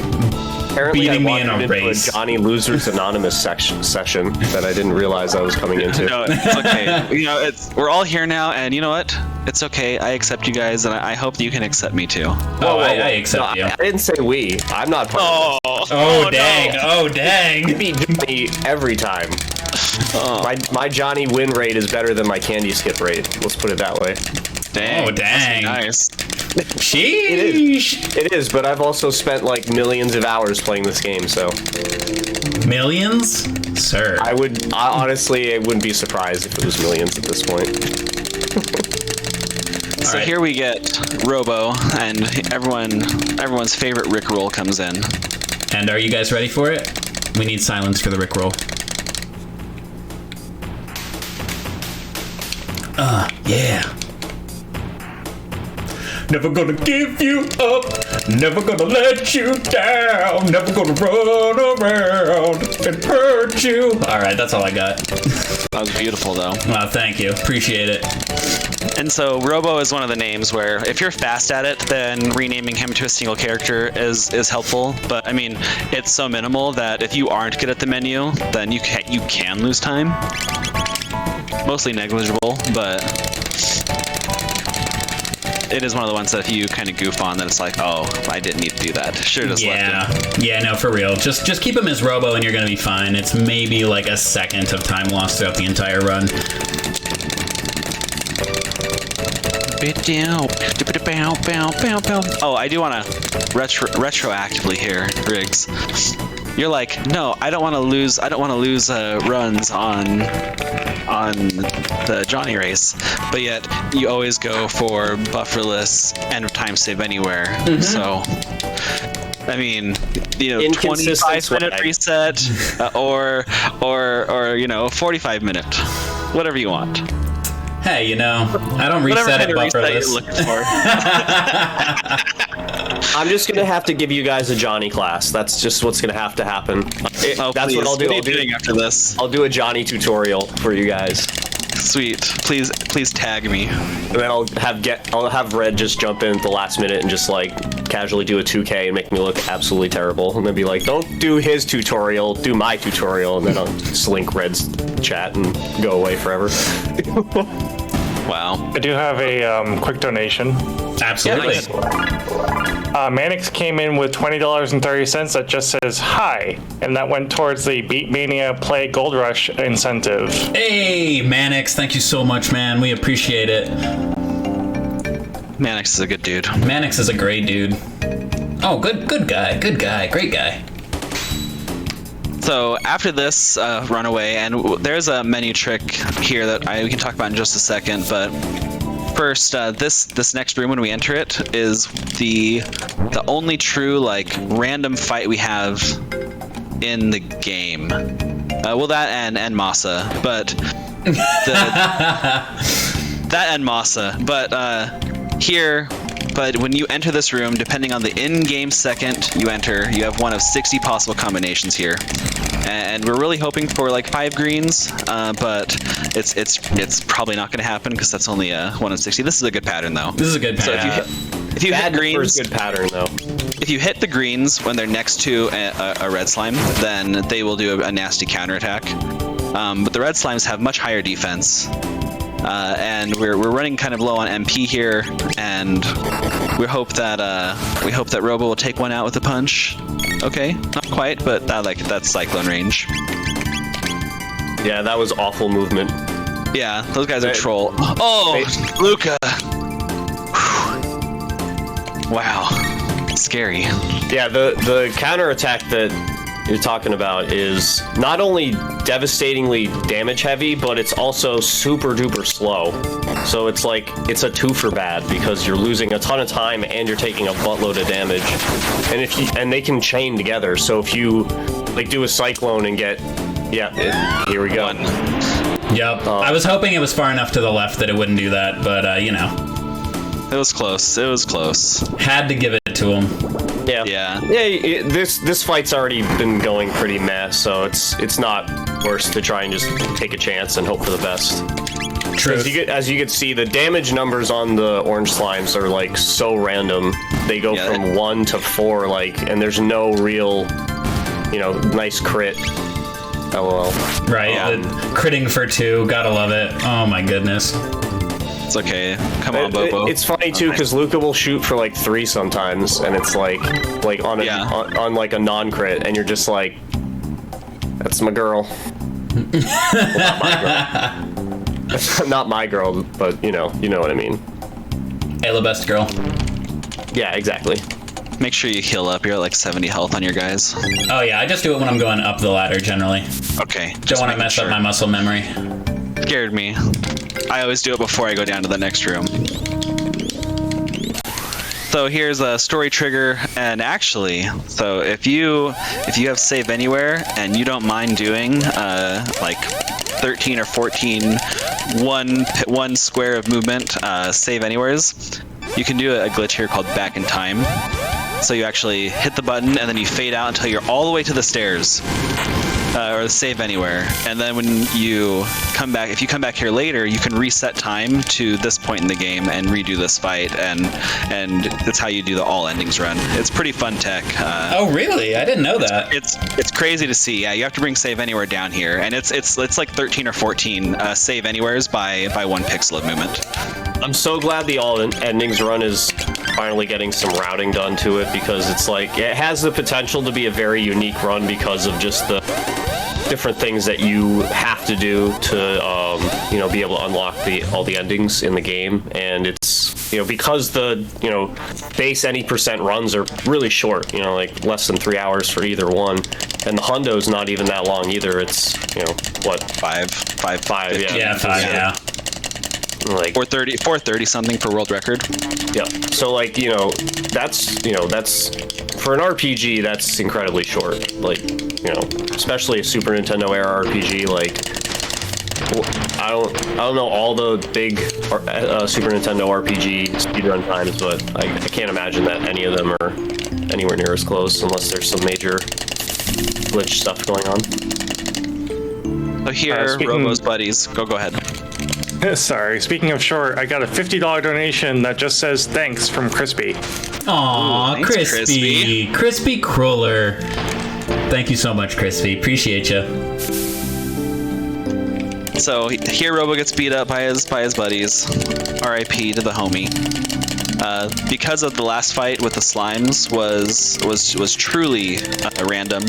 Apparently beating me I in a wandered into race. a Johnny Losers Anonymous session that I didn't realize I was coming into. No, it's okay. You know, we're all here now, and you know what? It's okay. I accept you guys, and I hope that you can accept me too. I accept you. I didn't say we. I'm not part of Oh, dang. No. Oh, dang. You beat Johnny every time. My Johnny win rate is better than my candy skip rate. Let's put it that way. Dang. Oh, dang. Nice. Sheesh. It is, but I've also spent like millions of hours playing this game, so Millions? Sir. honestly, I wouldn't be surprised if it was millions at this point. So here we get Robo, and everyone's favorite Rickroll comes in. And are you guys ready for it? We need silence for the Rickroll. Yeah. Never gonna give you up, never gonna let you down, never gonna run around and hurt you. All right, that's all I got. That was beautiful, though. Wow, thank you. Appreciate it. And so Robo is one of the names where if you're fast at it, then renaming him to a single character is helpful. But I mean, it's so minimal that if you aren't good at the menu, then you can lose time. Mostly negligible, but it is one of the ones that if you kind of goof on, then it's like, oh, I didn't need to do that. Should have just left him. Yeah, no, for real. Just keep him as Robo and you're gonna be fine. It's maybe like a second of time lost throughout the entire run. Oh, I do want to retroactively here, Riggs. You're like, no, I don't want to lose runs on the Johnny race, but yet you always go for bufferless end of time save anywhere. So, I mean, 25-minute reset, or 45-minute, whatever you want. Hey, I don't reset it bufferless. I'm just gonna have to give you guys a Johnny class. That's just what's gonna have to happen. That's what I'll do. What are you doing after this? I'll do a Johnny tutorial for you guys. Sweet. Please tag me. And then I'll have Red just jump in at the last minute and just like casually do a 2K and make me look absolutely terrible. And then be like, don't do his tutorial, do my tutorial, and then I'll just link Red's chat and go away forever. Wow. I do have a quick donation. Absolutely. Mannix came in with $20.30 that just says hi, and that went towards the Beat Mania Play Gold Rush incentive. Hey, Mannix, thank you so much, man. We appreciate it. Mannix is a good dude. Mannix is a great dude. Oh, good guy, great guy. So after this runaway, and there's a menu trick here that we can talk about in just a second, but first, this next room when we enter it is the only true like random fight we have in the game. Well, that and Masa, but that and Masa, but here. But when you enter this room, depending on the in-game second you enter, you have one of 60 possible combinations here. And we're really hoping for like 5 greens, but it's probably not going to happen because that's only a 1 in 60. This is a good pattern though. This is a good pattern. So if you hit greens, good pattern though. If you hit the greens when they're next to a red slime, then they will do a nasty counterattack. But the red slimes have much higher defense. And we're running kind of low on MP here, and we hope that Robo will take one out with a punch. Okay, not quite, but that's Cyclone range. Yeah, that was awful movement. Yeah, those guys are troll. Oh, Luca! Wow, scary. Yeah, the counterattack that you're talking about is not only devastatingly damage heavy, but it's also super duper slow. So it's like, it's a two for bad because you're losing a ton of time and you're taking a buttload of damage. And they can chain together. So if you like do a cyclone and get, here we go. Yep. I was hoping it was far enough to the left that it wouldn't do that, but you know. It was close. It was close. Had to give it to him. Yeah. This fight's already been going pretty meh, so it's not worse to try and just take a chance and hope for the best. True. As you can see, the damage numbers on the orange slimes are like so random. They go from 1 to 4, like, and there's no real, nice crit. LOL. Right. Critting for 2, gotta love it. Oh my goodness. It's okay. Come on, Bobo. It's funny too because Luca will shoot for like 3 sometimes, and it's like on like a non-crit, and you're just like, that's my girl. Well, not my girl. Not my girl, but you know what I mean. Ayla best girl. Yeah, exactly. Make sure you heal up. You're at like 70 health on your guys. Oh yeah, I just do it when I'm going up the ladder generally. Okay. Don't want to mess up my muscle memory. Scared me. I always do it before I go down to the next room. So here's a story trigger, and actually, so if you have save anywhere and you don't mind doing like 13 or 14 one square of movement save anywheres, you can do a glitch here called back in time. So you actually hit the button and then you fade out until you're all the way to the stairs. Or save anywhere, and then when you come back, if you come back here later, you can reset time to this point in the game and redo this fight, and that's how you do the all endings run. It's pretty fun tech. Oh really? I didn't know that. It's crazy to see. Yeah, you have to bring save anywhere down here, and it's like 13 or 14 save anywheres by 1 pixel of movement. I'm so glad the all endings run is finally getting some routing done to it, because it's like, it has the potential to be a very unique run because of just the different things that you have to do to be able to unlock all the endings in the game. And it's because the base any percent runs are really short, like less than 3 hours for either one, and the hundo's not even that long either. It's what, 5 Yeah, 5, yeah. Like 430 something for world record. Yeah. So like, that's for an RPG, that's incredibly short. Like, especially a Super Nintendo era RPG, like, I don't know all the big Super Nintendo RPG speedrun times, but I can't imagine that any of them are anywhere near as close unless there's some major glitch stuff going on. So here, Robo's buddies. Go ahead. Sorry, speaking of short, I got a $50 donation that just says thanks from Crispy. Aw, Crispy. Crispy Cruller. Thank you so much, Crispy. Appreciate you. So here Robo gets beat up by his buddies. R.I.P. to the homie. Because of the last fight with the slimes was truly random.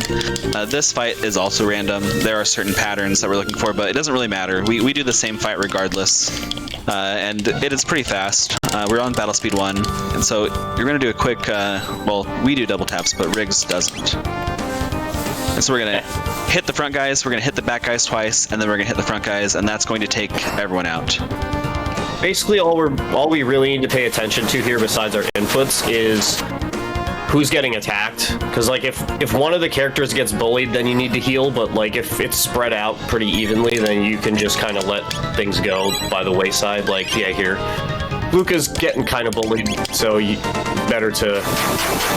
This fight is also random. There are certain patterns that we're looking for, but it doesn't really matter. We do the same fight regardless, and it is pretty fast. We're on battle speed 1, and so you're gonna do a quick. We do double taps, but Riggz doesn't. And so we're gonna hit the front guys, we're gonna hit the back guys twice, and then we're gonna hit the front guys, and that's going to take everyone out. Basically, all we really need to pay attention to here, besides our inputs, is who's getting attacked. Because like, if one of the characters gets bullied, then you need to heal. But like, if it's spread out pretty evenly, then you can just kind of let things go by the wayside. Like, yeah, here, Luca's getting kind of bullied, so you better to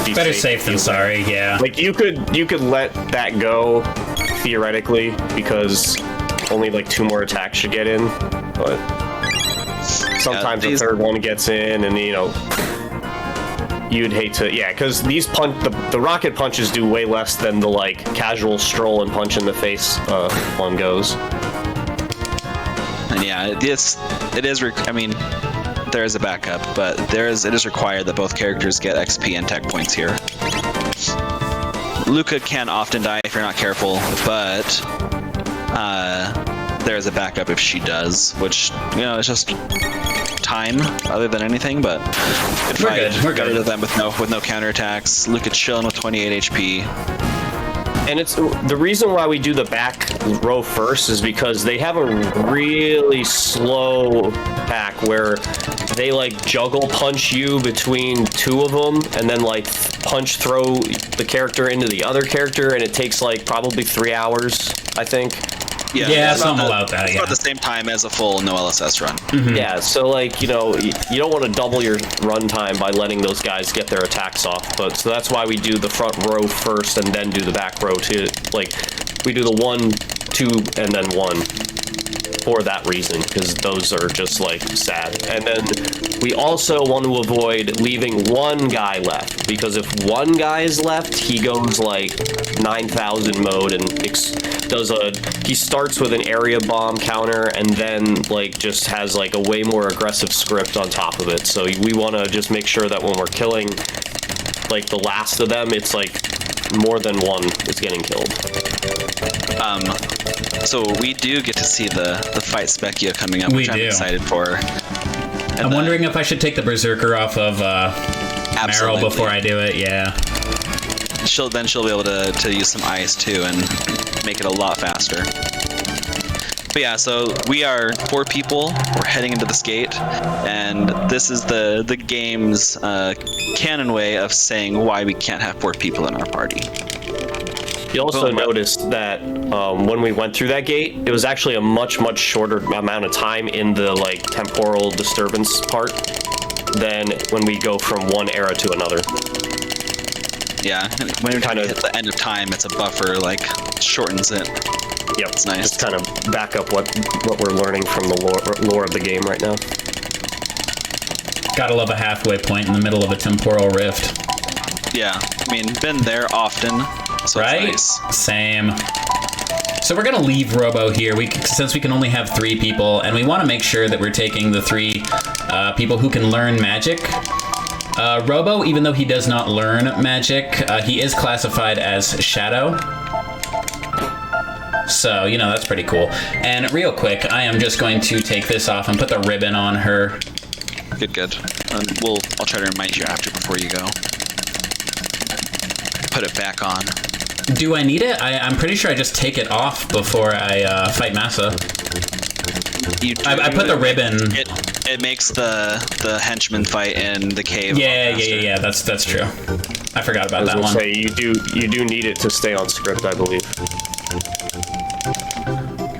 be better safe than sorry. Yeah. Like you could let that go theoretically, because only like 2 more attacks should get in, but. Sometimes the third one gets in, and you'd hate to, because these the rocket punches do way less than the like casual stroll and punch in the face one goes. And yeah, it is. I mean, there is a backup, but it is required that both characters get XP and tech points here. Luca can often die if you're not careful, but there is a backup if she does, which it's just time other than anything, but we're good. Got rid of them with no counterattacks. Luca chilling with 28 HP. And it's the reason why we do the back row first is because they have a really slow pack where they like juggle punch you between two of them and then like punch throw the character into the other character, and it takes like probably 3 hours, I think. Yeah, something about that. It's Yeah. about the same time as a full no LSS run. Yeah, so like, you know, you don't want to double your run time by letting those guys get their attacks off, but so that's why we do the front row first and then do the back row too. Like, we do the 1, 2, and then 1 for that reason, because those are just like sad. And then we also want to avoid leaving one guy left, because if one guy is left, he goes like 9,000 mode and he starts with an area bomb counter and then like just has like a way more aggressive script on top of it. So we want to just make sure that when we're killing like the last of them, it's like more than one is getting killed. So we do get to see the fight Specchio coming up, which I'm excited for. And I'm wondering if I should take the Berserker off of Meryl before I do it. Yeah. She'll be able to use some ice too and make it a lot faster. But yeah, so we are 4 people. We're heading into this gate, and this is the game's canon way of saying why we can't have 4 people in our party. You also noticed that when we went through that gate, it was actually a much shorter amount of time in the like temporal disturbance part than when we go from one era to another. Yeah, when we kind of hit the end of time, it's a buffer, like shortens it. Yep, it's nice. Just kind of back up what we're learning from the lore of the game right now. Gotta love a halfway point in the middle of a temporal rift. Yeah, I mean, been there often, so right? It's nice. Same. So we're gonna leave Robo here, since we can only have 3 people, and we want to make sure that we're taking the 3 people who can learn magic. Robo, even though he does not learn magic, he is classified as Shadow. So, you know, that's pretty cool. And real quick, I am just going to take this off and put the ribbon on her. Good. I'll try to remind you after before you go. Put it back on. Do I need it? I'm pretty sure I just take it off before I fight Massa. I put the ribbon. It makes the henchman fight in the cave. Yeah. That's true. I forgot about that one. Say, you do need it to stay on script, I believe.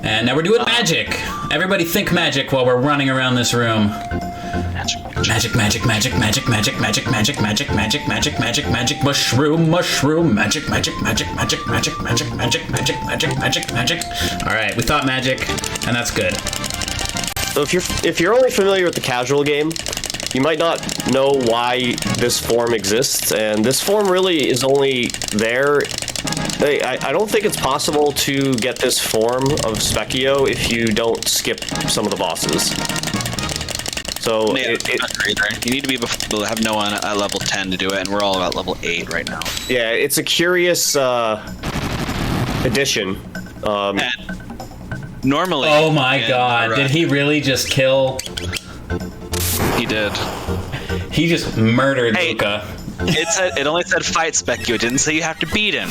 And now we're doing magic. Everybody think magic while we're running around this room. Magic, mushroom, magic. All right, we thought magic, and that's good. So if you're only familiar with the casual game, you might not know why this form exists, and this form really is only there. I don't think it's possible to get this form of Specchio if you don't skip some of the bosses. So you need to be able to have no one at level 10 to do it, and we're all about level 8 right now. Yeah, it's a curious addition. And normally... Oh my god, did he really just kill? He did. He just murdered Luca. It only said fight Specchio. It didn't say you have to beat him.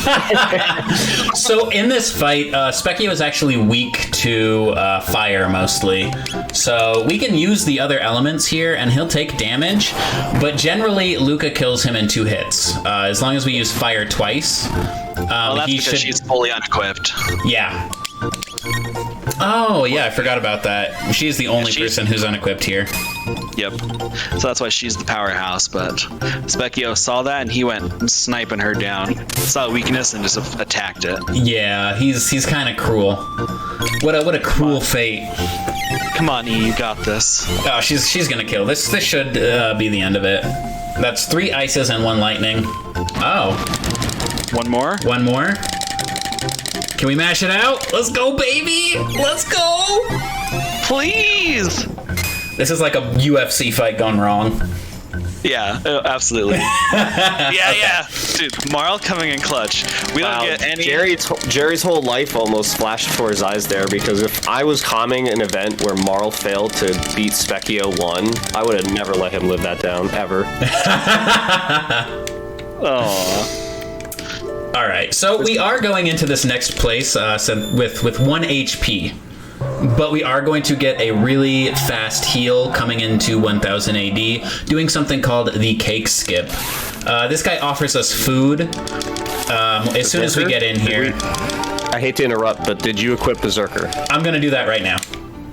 So in this fight, Specchio is actually weak to fire mostly. So we can use the other elements here, and he'll take damage. But generally, Luca kills him in 2 hits. As long as we use fire twice. Well, that's because she's fully unequipped. Yeah. Oh, yeah, I forgot about that. She's the only person who's unequipped here. Yep. So that's why she's the powerhouse, but Specchio saw that and he went sniping her down. Saw a weakness and just attacked it. Yeah, he's kind of cruel. What a cruel fate. Come on, E, you got this. Oh, she's gonna kill. This should be the end of it. That's 3 ices and 1 lightning. Oh. One more? One more? Can we mash it out? Let's go, baby! Let's go! Please! This is like a UFC fight gone wrong. Yeah, absolutely. Yeah. Dude, Marl coming in clutch. We don't get any... Jerry's whole life almost flashed before his eyes there, because if I was calming an event where Marl failed to beat Specchio 1, I would have never let him live that down, ever. Aww. All right, so we are going into this next place with 1 HP, but we are going to get a really fast heal coming into 1000 AD, doing something called the cake skip. This guy offers us food as soon as we get in here. I hate to interrupt, but did you equip Berserker? I'm going to do that right now.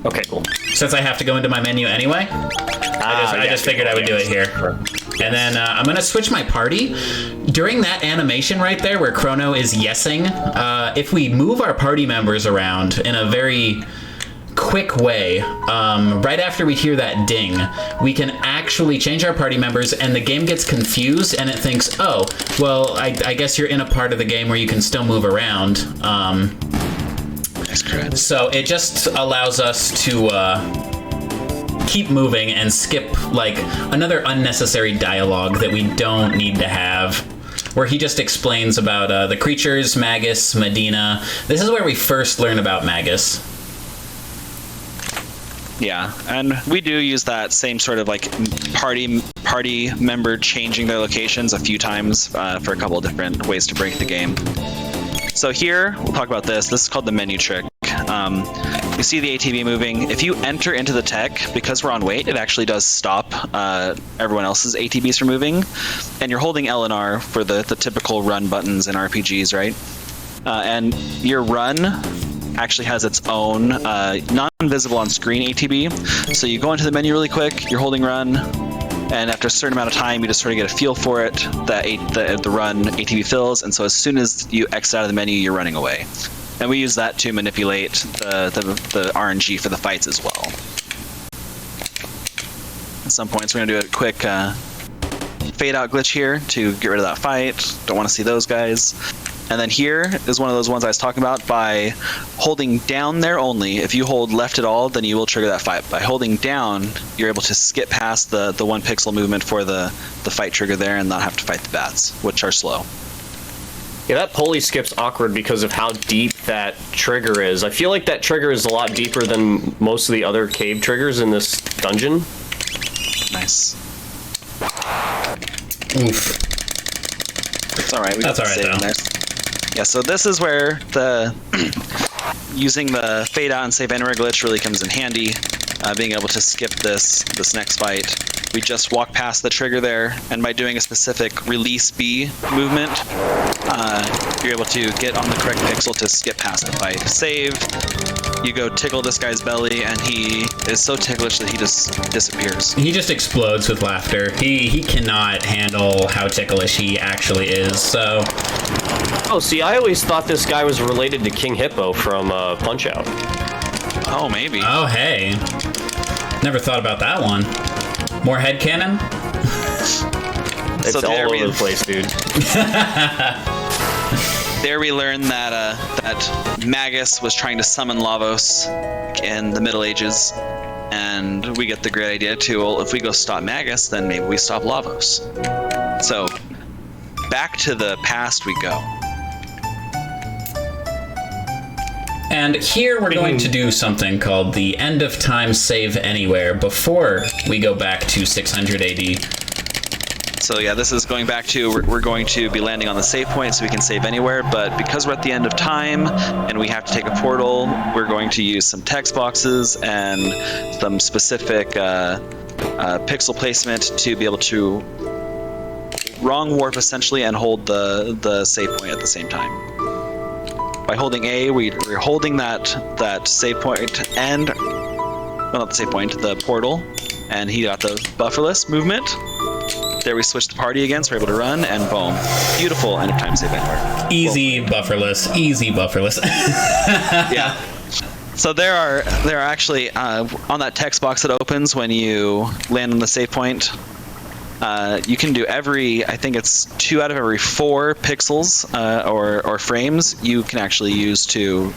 Okay, cool. Since I have to go into my menu anyway, I just figured I would do it here. And then I'm going to switch my party. During that animation right there where Chrono is yesing, if we move our party members around in a very quick way, right after we hear that ding, we can actually change our party members, and the game gets confused and it thinks, oh, well, I guess you're in a part of the game where you can still move around. So it just allows us to keep moving and skip like another unnecessary dialogue that we don't need to have, where he just explains about the creatures, Magus, Medina. This is where we first learn about Magus. Yeah, and we do use that same sort of like party member changing their locations a few times for a couple of different ways to break the game. So here, we'll talk about this. This is called the menu trick. You see the ATB moving. If you enter into the tech, because we're on wait, it actually does stop everyone else's ATBs from moving. And you're holding L and R for the typical run buttons in RPGs, right? And your run actually has its own non-visible on screen ATB. So you go into the menu really quick, you're holding run, and after a certain amount of time, you just sort of get a feel for it. The run ATB fills, and so as soon as you exit out of the menu, you're running away. And we use that to manipulate the RNG for the fights as well. At some points, we're going to do a quick fade out glitch here to get rid of that fight. Don't want to see those guys. And then here is one of those ones I was talking about. By holding down there only, if you hold left at all, then you will trigger that fight. By holding down, you're able to skip past the 1 pixel movement for the fight trigger there and not have to fight the bats, which are slow. Yeah, that pulley skip's awkward because of how deep that trigger is. I feel like that trigger is a lot deeper than most of the other cave triggers in this dungeon. Nice. Oof. It's all right. That's all right, though. Yeah, so this is where the using the fade out and save anywhere glitch really comes in handy. Being able to skip this next fight. We just walk past the trigger there, and by doing a specific release B movement, you're able to get on the correct pixel to skip past the fight. Save, you go tickle this guy's belly, and he is so ticklish that he just disappears. He just explodes with laughter. He cannot handle how ticklish he actually is, so... Oh, see, I always thought this guy was related to King Hippo from Punch-Out. Oh, maybe. Oh, hey. Never thought about that one. More headcanon? It's So all over the place, dude. There we learn that Magus was trying to summon Lavos in the Middle Ages, and we get the great idea too, well, if we go stop Magus, then maybe we stop Lavos. So, back to the past we go. And here we're going to do something called the End of Time Save Anywhere before we go back to 600 AD. So yeah, this is going back to, we're going to be landing on the save point so we can save anywhere, but because we're at the end of time and we have to take a portal, we're going to use some text boxes and some specific pixel placement to be able to wrong warp essentially and hold the save point at the same time. By holding A, we're holding that save point and, well, not the save point, the portal, and he got the bufferless movement. There we switch the party again, so we're able to run, and boom. Beautiful end of time save anywhere. Easy bufferless, easy bufferless. Yeah. So there are actually, on that text box that opens when you land on the save point, you can do I think it's 2 out of every 4 pixels or frames you can actually use to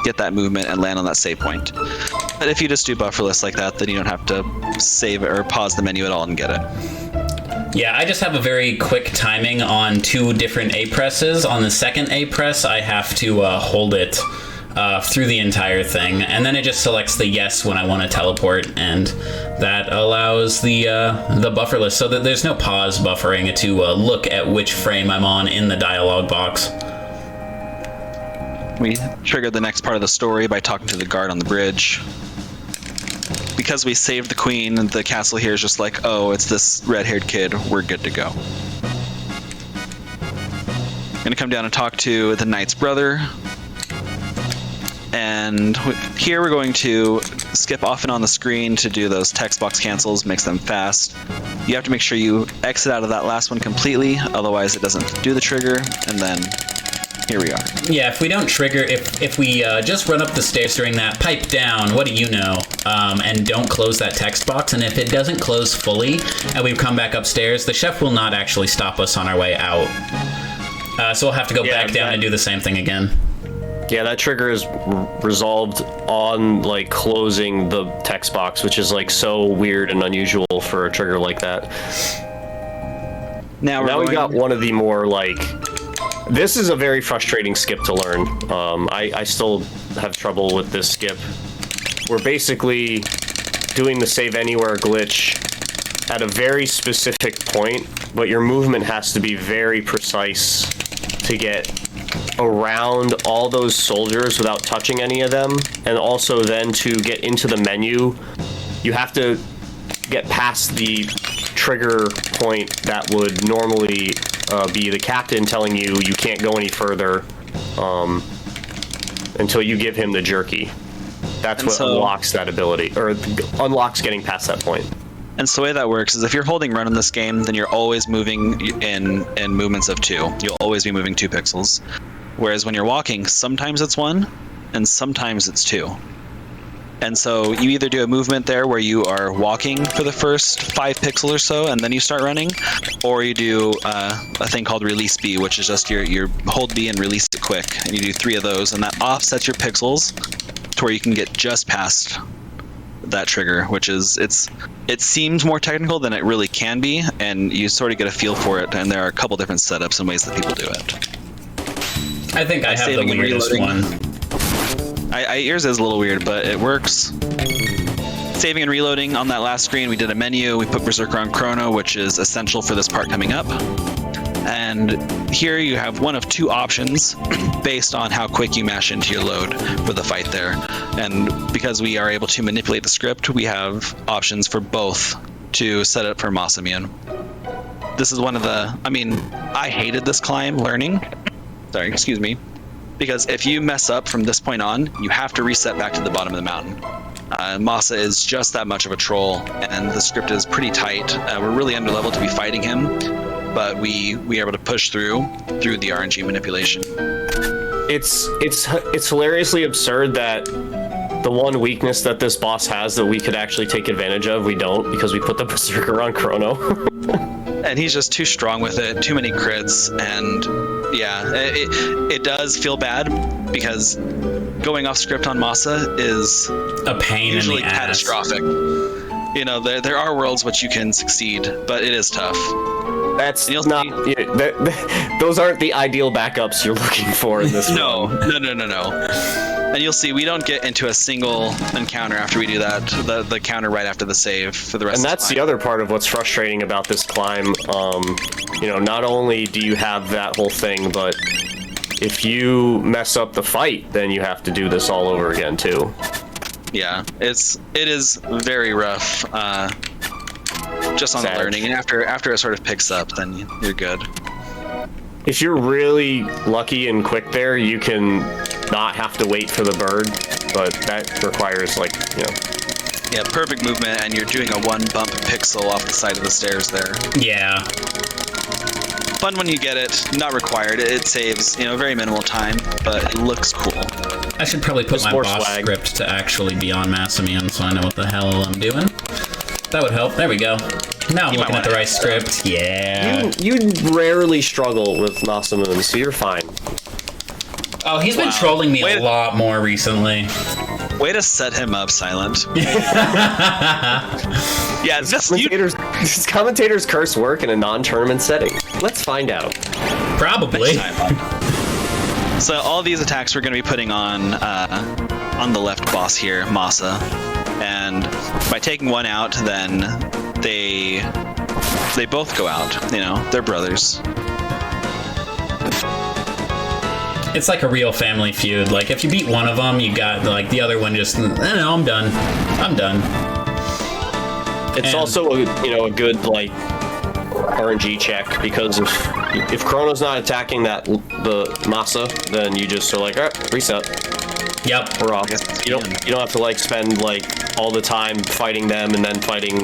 get that movement and land on that save point. But if you just do bufferless like that, then you don't have to save it or pause the menu at all and get it. Yeah, I just have a very quick timing on 2 different A presses. On the second A press, I have to hold it through the entire thing, and then it just selects the yes when I want to teleport, and that allows the buffer list so that there's no pause buffering to look at which frame I'm on in the dialog box. We triggered the next part of the story by talking to the guard on the bridge. Because we saved the queen, the castle here is just like, oh, it's this red-haired kid, we're good to go. Gonna come down and talk to the knight's brother. And here we're going to skip off and on the screen to do those text box cancels, makes them fast. You have to make sure you exit out of that last one completely, otherwise it doesn't do the trigger, and then here we are. Yeah, if we don't trigger, if we just run up the stairs during that, pipe down, what do you know, and don't close that text box, and if it doesn't close fully, and we come back upstairs, the chef will not actually stop us on our way out. So we'll have to go back down and do the same thing again. Yeah, that trigger is resolved on, like, closing the text box, which is, like, so weird and unusual for a trigger like that. Now we got one of the more, like... This is a very frustrating skip to learn. I still have trouble with this skip. We're basically doing the save anywhere glitch at a very specific point, but your movement has to be very precise to get around all those soldiers without touching any of them, and also then to get into the menu, you have to get past the trigger point that would normally be the captain telling you you can't go any further until you give him the jerky. That's what unlocks that ability, or unlocks getting past that point. And so the way that works is if you're holding run in this game, then you're always moving in movements of 2. You'll always be moving 2 pixels. Whereas when you're walking, sometimes it's 1, and sometimes it's 2. And so you either do a movement there where you are walking for the first 5 pixels or so, and then you start running, or you do a thing called release B, which is just your hold B and release it quick, and you do 3 of those, and that offsets your pixels to where you can get just past that trigger, which is it seems more technical than it really can be, and you sort of get a feel for it, and there are a couple different setups and ways that people do it. I think I have the weirdest one. Yours is a little weird, but it works. Saving and reloading on that last screen, we did a menu, we put Berserker on Chrono, which is essential for this part coming up. And here you have one of 2 options based on how quick you mash into your load for the fight there. And because we are able to manipulate the script, we have options for both to set up for Masamune. This is one of the, I hated this climb learning. Sorry, excuse me. Because if you mess up from this point on, you have to reset back to the bottom of the mountain. Masa is just that much of a troll, and the script is pretty tight. We're really under level to be fighting him, but we are able to push through the RNG manipulation. It's hilariously absurd that the one weakness that this boss has that we could actually take advantage of, we don't, because we put the Berserker on Chrono. And he's just too strong with it, too many crits, and yeah, it does feel bad because going off script on Masa is a pain usually in the catastrophic. You know, there are worlds which you can succeed, but it is tough. That's not. Those aren't the ideal backups you're looking for in this. No. And you'll see we don't get into a single encounter after we do that. The counter right after the save for the rest. And that's the other part of what's frustrating about this climb. Not only do you have that whole thing, but if you mess up the fight, then you have to do this all over again too. Yeah, it is very rough. Just on the learning, and after it sort of picks up, then you're good. If you're really lucky and quick there, you can not have to wait for the bird, but that requires Yeah, perfect movement, and you're doing a 1 bump pixel off the side of the stairs there. Yeah. Fun when you get it, not required. It saves, very minimal time, but it looks cool. I should probably put my boss script to actually be on Masamune so I know what the hell I'm doing. That would help. There we go. Now I'm looking at the right script. Yeah. You rarely struggle with Masamune, so you're fine. Oh, he's been trolling me a lot more recently. Way to set him up, Silent. Yeah, does commentators curse work in a non-tournament setting? Let's find out. Probably. So all these attacks we're going to be putting on the left boss here, Masa, and by taking one out, then they both go out. You know, they're brothers. It's like a real family feud. Like, if you beat one of them, you got, like, the other one just, no, I'm done. I'm done. It's also a good, like, RNG check, because if Chrono's not attacking the Masa, then you just are like, all right, reset. Yep. We're off. You don't have to, like, spend, like, all the time fighting them and then fighting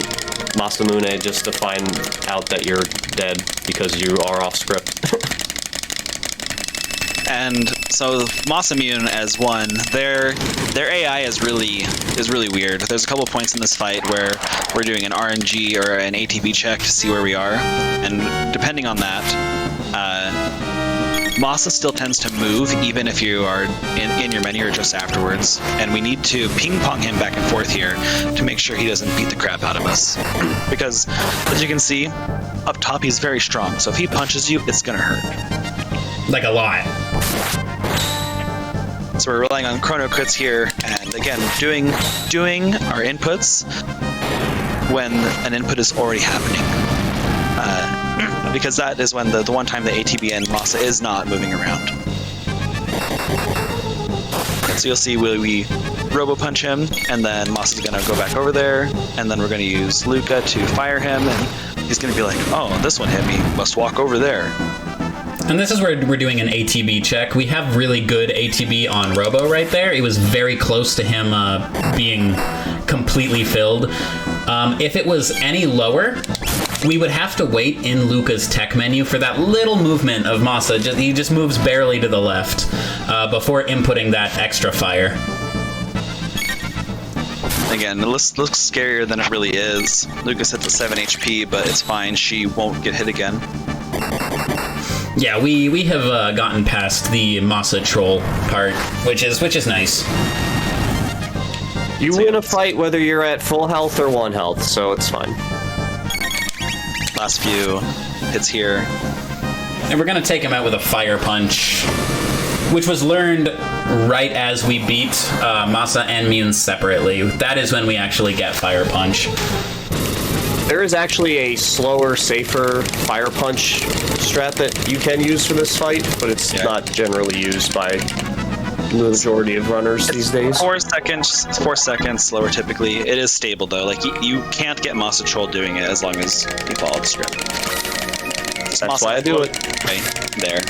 Masamune just to find out that you're dead because you are off script. And so Masamune as one, their AI is really weird. There's a couple points in this fight where we're doing an RNG or an ATB check to see where we are, and depending on that, Masa still tends to move even if you are in your menu or just afterwards, and we need to ping pong him back and forth here to make sure he doesn't beat the crap out of us. Because as you can see, up top he's very strong, so if he punches you, it's gonna hurt. Like a lot. So we're relying on chrono crits here, and again, doing our inputs when an input is already happening. Because that is when the one time the ATB and Masa is not moving around. And so you'll see we robo punch him, and then Masa's gonna go back over there, and then we're gonna use Luca to fire him, and he's gonna be like, oh, this one hit me, must walk over there. And this is where we're doing an ATB check. We have really good ATB on Robo right there. It was very close to him being completely filled. If it was any lower, we would have to wait in Luca's tech menu for that little movement of Masa. He just moves barely to the left before inputting that extra fire. Again, it looks scarier than it really is. Lucas hits a 7 HP, but it's fine. She won't get hit again. Yeah, we have gotten past the Masa troll part, which is nice. You win a fight whether you're at full health or 1 health, so it's fine. Last few hits here. And we're gonna take him out with a fire punch, which was learned right as we beat Masa and Mune separately. That is when we actually get fire punch. There is actually a slower, safer fire punch strat that you can use for this fight, but it's not generally used by the majority of runners these days. 4 seconds slower typically. It is stable though. Like you can't get Masa Troll doing it as long as you follow the script. That's why I do it. Right there.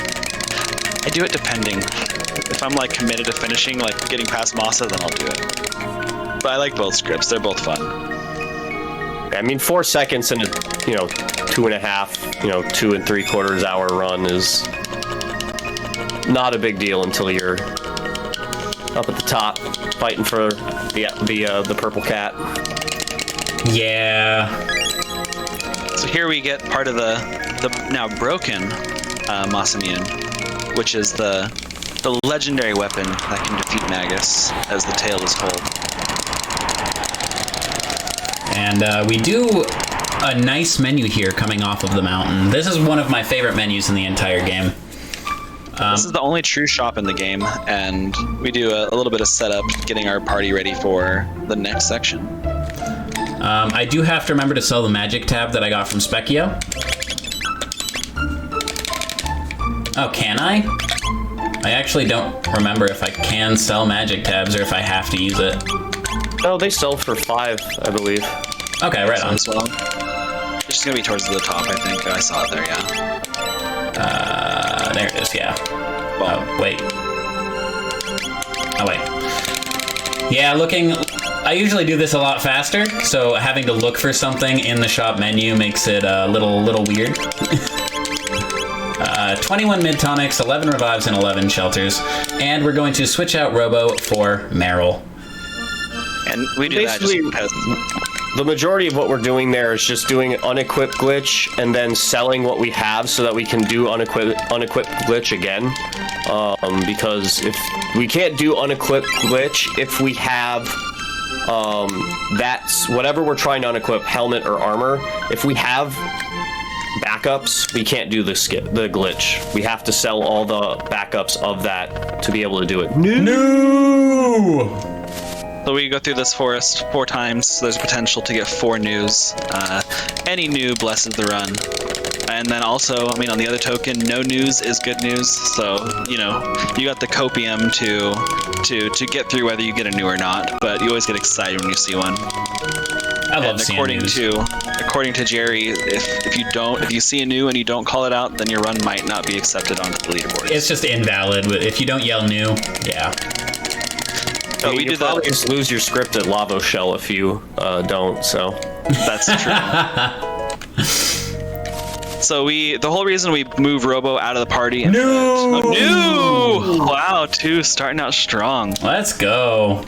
I do it depending. If I'm like committed to finishing, like getting past Masa, then I'll do it. But I like both scripts. They're both fun. I mean, 4 seconds in a 2.5, 2 3/4 hour run is not a big deal until you're up at the top fighting for the purple cat. Yeah. So here we get part of the now broken Masamune, which is the legendary weapon that can defeat Magus, as the tale is told. And we do a nice menu here coming off of the mountain. This is one of my favorite menus in the entire game. This is the only true shop in the game, and we do a little bit of setup, getting our party ready for the next section. I do have to remember to sell the magic tab that I got from Specchio. Oh, can I? I actually don't remember if I can sell magic tabs or if I have to use it. Oh, they sell for 5, I believe. Okay, right on. As well. It's just gonna be towards the top, I think. I saw it there, yeah. There it is, yeah. Oh, wait. Oh, wait. Yeah, I usually do this a lot faster, so having to look for something in the shop menu makes it a little weird. 21 mid-tonics, 11 revives, and 11 shelters. And we're going to switch out Robo for Meryl. And we do that just because... The majority of what we're doing there is just doing unequipped glitch and then selling what we have so that we can do unequipped glitch again. Because if we can't do unequipped glitch if we have that's whatever we're trying to unequip, helmet or armor. If we have backups, we can't do the glitch. We have to sell all the backups of that to be able to do it. No! So we go through this forest 4 times. So there's potential to get 4 news. Any new blesses the run. And then also, I mean, on the other token, no news is good news. So, you know, you got the copium to get through whether you get a new or not. But you always get excited when you see one. I love seeing news. According to Jerry, if you see a new and you don't call it out, then your run might not be accepted onto the leaderboard. It's just invalid. If you don't yell new, yeah. I mean, you probably just lose your scripted lava shell if you don't. So that's true. So the whole reason we move Robo out of the party. No! Wow, 2 starting out strong. Let's go.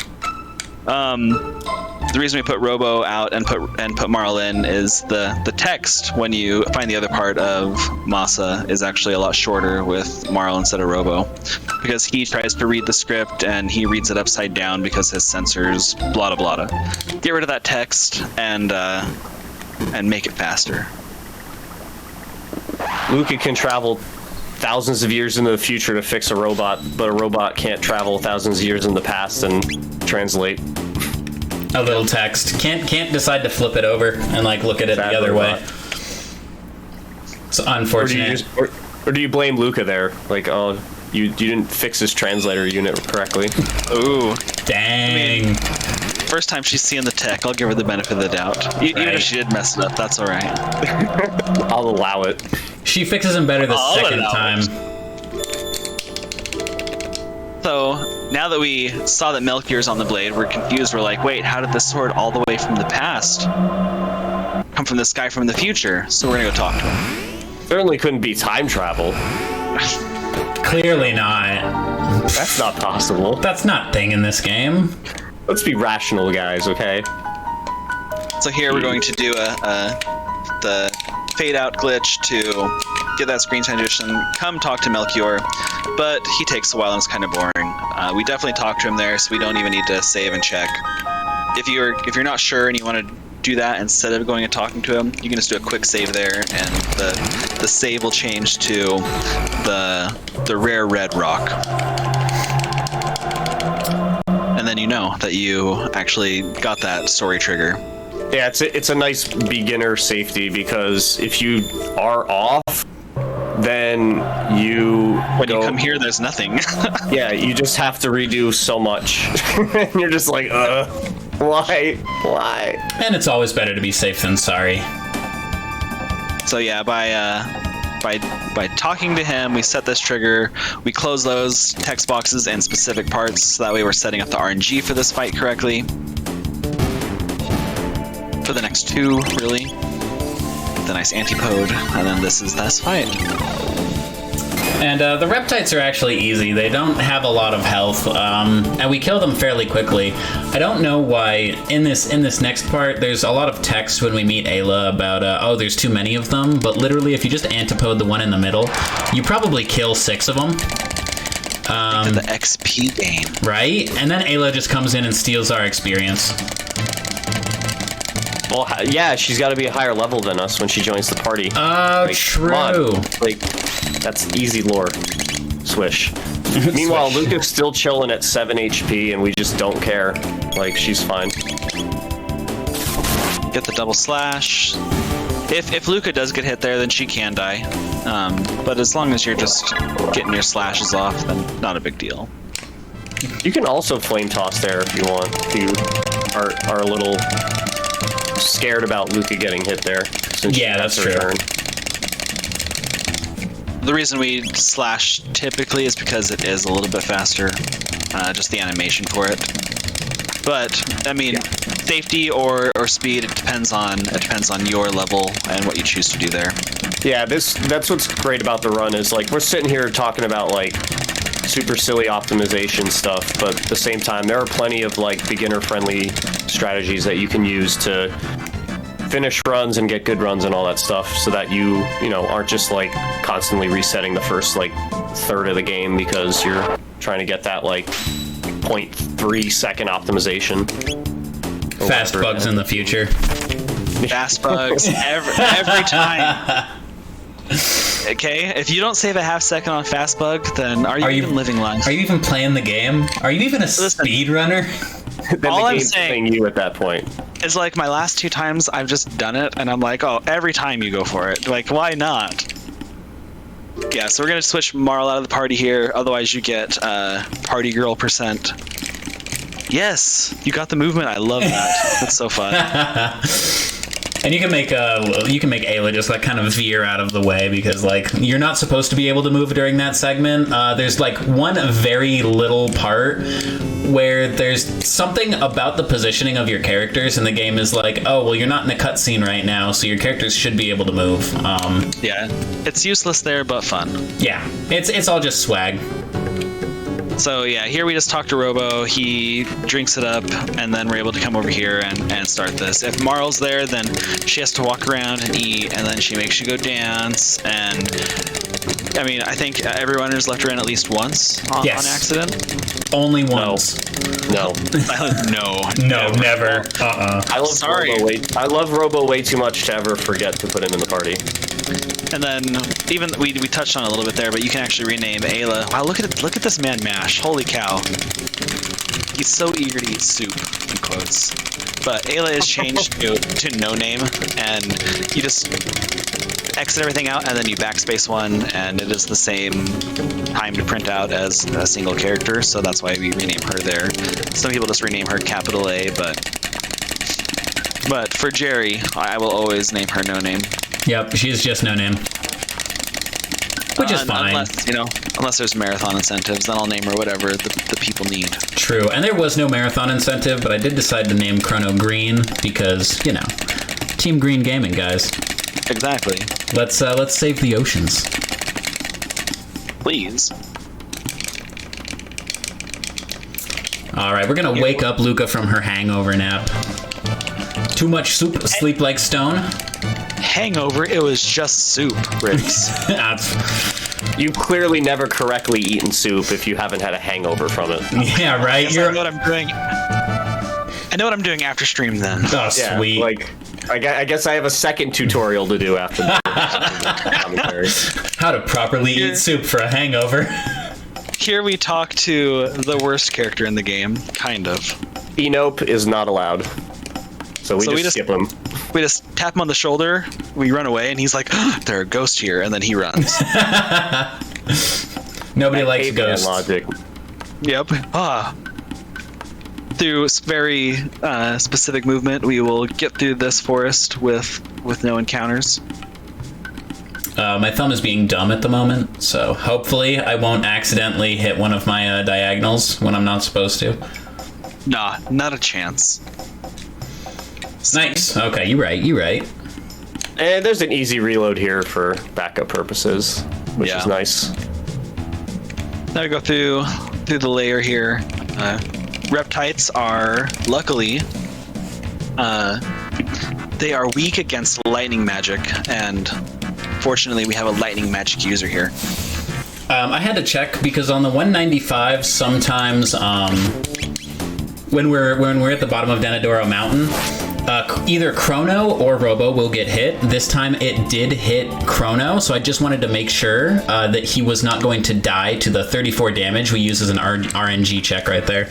The reason we put Robo out and put Marl in is the text when you find the other part of Masa is actually a lot shorter with Marl instead of Robo, because he tries to read the script and he reads it upside down because his sensors blah blah blah. Get rid of that text and make it faster. Luca can travel thousands of years into the future to fix a robot, but a robot can't travel thousands of years in the past and translate. A little text. Can't decide to flip it over and like look at it the other way. It's unfortunate. Or do you blame Luca there? Like, oh, you didn't fix his translator unit correctly. Ooh. Dang. I mean, first time she's seeing the tech, I'll give her the benefit of the doubt. Even if she did mess it up, that's all right. I'll allow it. She fixes him better the second time. So, now that we saw that Melchior's on the blade, we're confused. We're like, wait, how did this sword all the way from the past come from this guy from the future? So we're gonna go talk to him. Certainly couldn't be time travel. Clearly not. That's not possible. That's not a thing in this game. Let's be rational, guys, okay? So here we're going to do the fade out glitch to get that screen transition, come talk to Melchior, but he takes a while and it's kind of boring. We definitely talk to him there, so we don't even need to save and check. If you're not sure and you want to do that instead of going and talking to him, you can just do a quick save there, and the save will change to the rare red rock. And then you know that you actually got that story trigger. Yeah, it's a nice beginner safety, because if you are off, then when you come here, there's nothing. Yeah, you just have to redo so much. And you're just like, why? And it's always better to be safe than sorry. So yeah, by talking to him, we set this trigger, we close those text boxes and specific parts, so that way we're setting up the RNG for this fight correctly. For the next 2, really. The nice antipode, and then this is this fight. And the reptites are actually easy. They don't have a lot of health, and we kill them fairly quickly. I don't know why in this next part there's a lot of text when we meet Ayla about oh, there's too many of them. But literally, if you just antipode the one in the middle, you probably kill 6 of them. The XP game, right? And then Ayla just comes in and steals our experience. Well, yeah, she's got to be a higher level than us when she joins the party. True. Like, that's easy lore. Swish. Meanwhile, Luca's still chilling at 7 HP, and we just don't care. Like, she's fine. Get the double slash. If Luca does get hit there, then she can die. But as long as you're just getting your slashes off, then not a big deal. You can also flame toss there if you want. If you are a little scared about Luca getting hit there. Since yeah, that's true. The reason we slash typically is because it is a little bit faster. Just the animation for it. But I mean, safety or speed, it depends on your level and what you choose to do there. Yeah, that's what's great about the run is like we're sitting here talking about like super silly optimization stuff, but at the same time there are plenty of like beginner friendly strategies that you can use to finish runs and get good runs and all that stuff, so that you aren't just like constantly resetting the first like third of the game because you're trying to get that like 0.3 second optimization. Fast bugs in the future. Fast bugs every time. Okay, if you don't save a half second on fast bug, then are you even living life? Are you even playing the game? Are you even a speedrunner? Then All the I'm game's saying- playing you at that point. It's like my last 2 times I've just done it, and I'm like, oh, every time you go for it. Like, why not? Yeah, so we're gonna switch Marl out of the party here. Otherwise, you get party girl %. Yes, you got the movement. I love that. That's so fun. And you can make Ayla just like kind of veer out of the way because like you're not supposed to be able to move during that segment. There's like one very little part where there's something about the positioning of your characters, and the game is like, oh well, you're not in a cutscene right now, so your characters should be able to move. Yeah, it's useless there, but fun. Yeah, it's all just swag. So yeah, here we just talk to Robo, he drinks it up, and then we're able to come over here and start this. If Marl's there, then she has to walk around and eat, and then she makes you go dance, and I mean, I think every runner's left her in at least once on accident. Only once. No. No, never. I love Sorry. I love Robo way too much to ever forget to put him in the party. And then even we touched on it a little bit there, but you can actually rename Ayla. Wow, look at this man mash. Holy cow. He's so eager to eat soup, in quotes. But Ayla is changed to no name, and you just exit everything out, and then you backspace 1, and it is the same time to print out as a single character, so that's why we rename her there. Some people just rename her capital A, but for Jerry, I will always name her no name. Yep, she's just no name. Which is fine. Unless there's marathon incentives, then I'll name her whatever the people need. True, and there was no marathon incentive, but I did decide to name Chrono Green because, Team Green Gaming, guys. Exactly. Let's save the oceans. Please. All right, we're gonna wake up Luca from her hangover nap. Too much soup, sleep like stone. Hangover, it was just soup, Riggs. You've clearly never correctly eaten soup if you haven't had a hangover from it. Yeah, right. I know what I'm doing. I know what I'm doing after stream then. Oh, Yeah, sweet. like, I guess I have a second tutorial to do after the commentary. How to properly eat soup for a hangover. Here we talk to the worst character in the game, kind of. Enope is not allowed. So we just skip him. We just tap him on the shoulder, we run away, and he's like, oh, there are ghosts here, and then he runs. Nobody likes ghosts. Logic. Yep. Through very specific movement, we will get through this forest with no encounters. My thumb is being dumb at the moment, so hopefully I won't accidentally hit one of my diagonals when I'm not supposed to. Nah, not a chance. Nice. Okay, you're right. And there's an easy reload here for backup purposes, which is nice. Now we go through the layer here. Reptites are, luckily, they are weak against lightning magic, and fortunately we have a lightning magic user here. I had to check because on the 195 sometimes when we're at the bottom of Denadoro Mountain, either Chrono or Robo will get hit. This time it did hit Chrono, so I just wanted to make sure that he was not going to die to the 34 damage we use as an RNG check right there.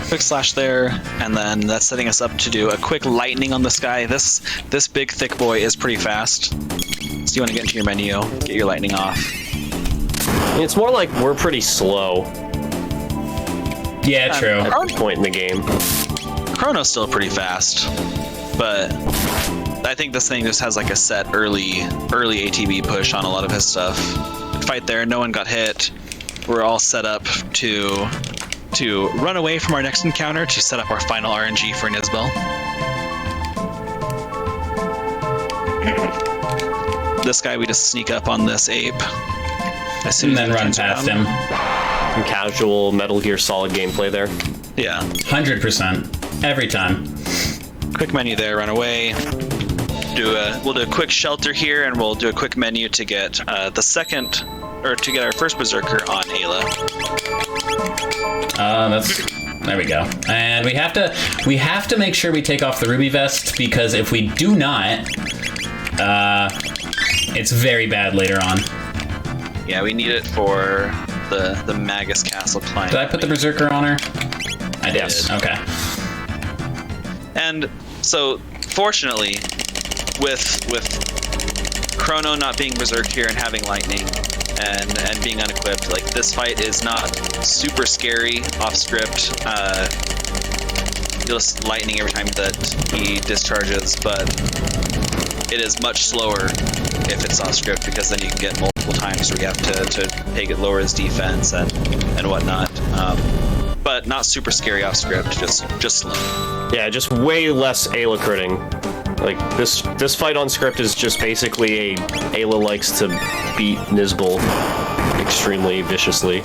Quick slash there, and then that's setting us up to do a quick lightning on this guy. This big thick boy is pretty fast. So you want to get into your menu, get your lightning off. It's more like we're pretty slow. Yeah, true. At this point in the game. Chrono's still pretty fast, but I think this thing just has like a set early ATB push on a lot of his stuff. Fight there, no one got hit. We're all set up to run away from our next encounter to set up our final RNG for Nizbel. This guy, we just sneak up on this ape. As soon And as then run past him. Some casual Metal Gear Solid gameplay there. Yeah. 100%. Every time. Quick menu there, run away. We'll do a quick shelter here, and we'll do a quick menu to get to get our first Berserker on Ayla. There we go. And we have to make sure we take off the ruby vest, because if we do not, It's very bad later on. Yeah, we need it for the Magus Castle climb. Did I put the Berserker on her? I did. Yes. Okay. And so, fortunately, with Chrono not being berserked here and having lightning and being unequipped, like this fight is not super scary off script. Just lightning every time that he discharges, but it is much slower if it's off script, because then you can get multiple times where you have to make it lower his defense and whatnot. But not super scary off script, just slow. Yeah, just way less Ayla critting. Like this fight on script is just basically Ayla likes to beat Nizbal extremely viciously.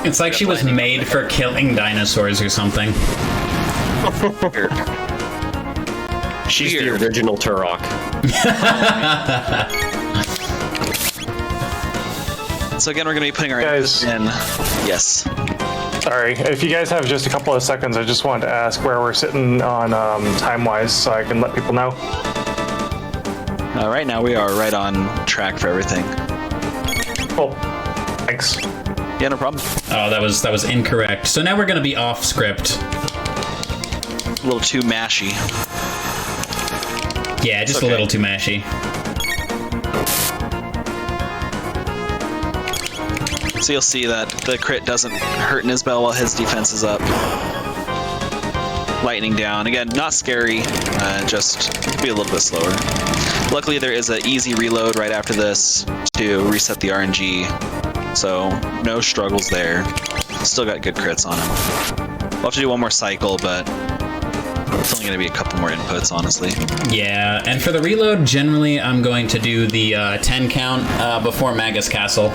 It's like she was made for killing dinosaurs or something. She's the original Turok. So again, we're going to be putting our Guys. inputs in. Yes. Sorry, if you guys have just a couple of seconds, I just wanted to ask where we're sitting on time-wise, so I can let people know. Right now we are right on track for everything. Cool. Thanks. Yeah, no problem. Oh, that was incorrect. So now we're gonna be off script. A little too mashy. Yeah, just Okay. a little too mashy. So you'll see that the crit doesn't hurt Nizbel while his defense is up. Lightning down. Again, not scary, just be a little bit slower. Luckily, there is an easy reload right after this to reset the RNG, so no struggles there. Still got good crits on him. We'll have to do one more cycle, but it's only going to be a couple more inputs, honestly. Yeah, and for the reload, generally I'm going to do the 10 count before Magus Castle.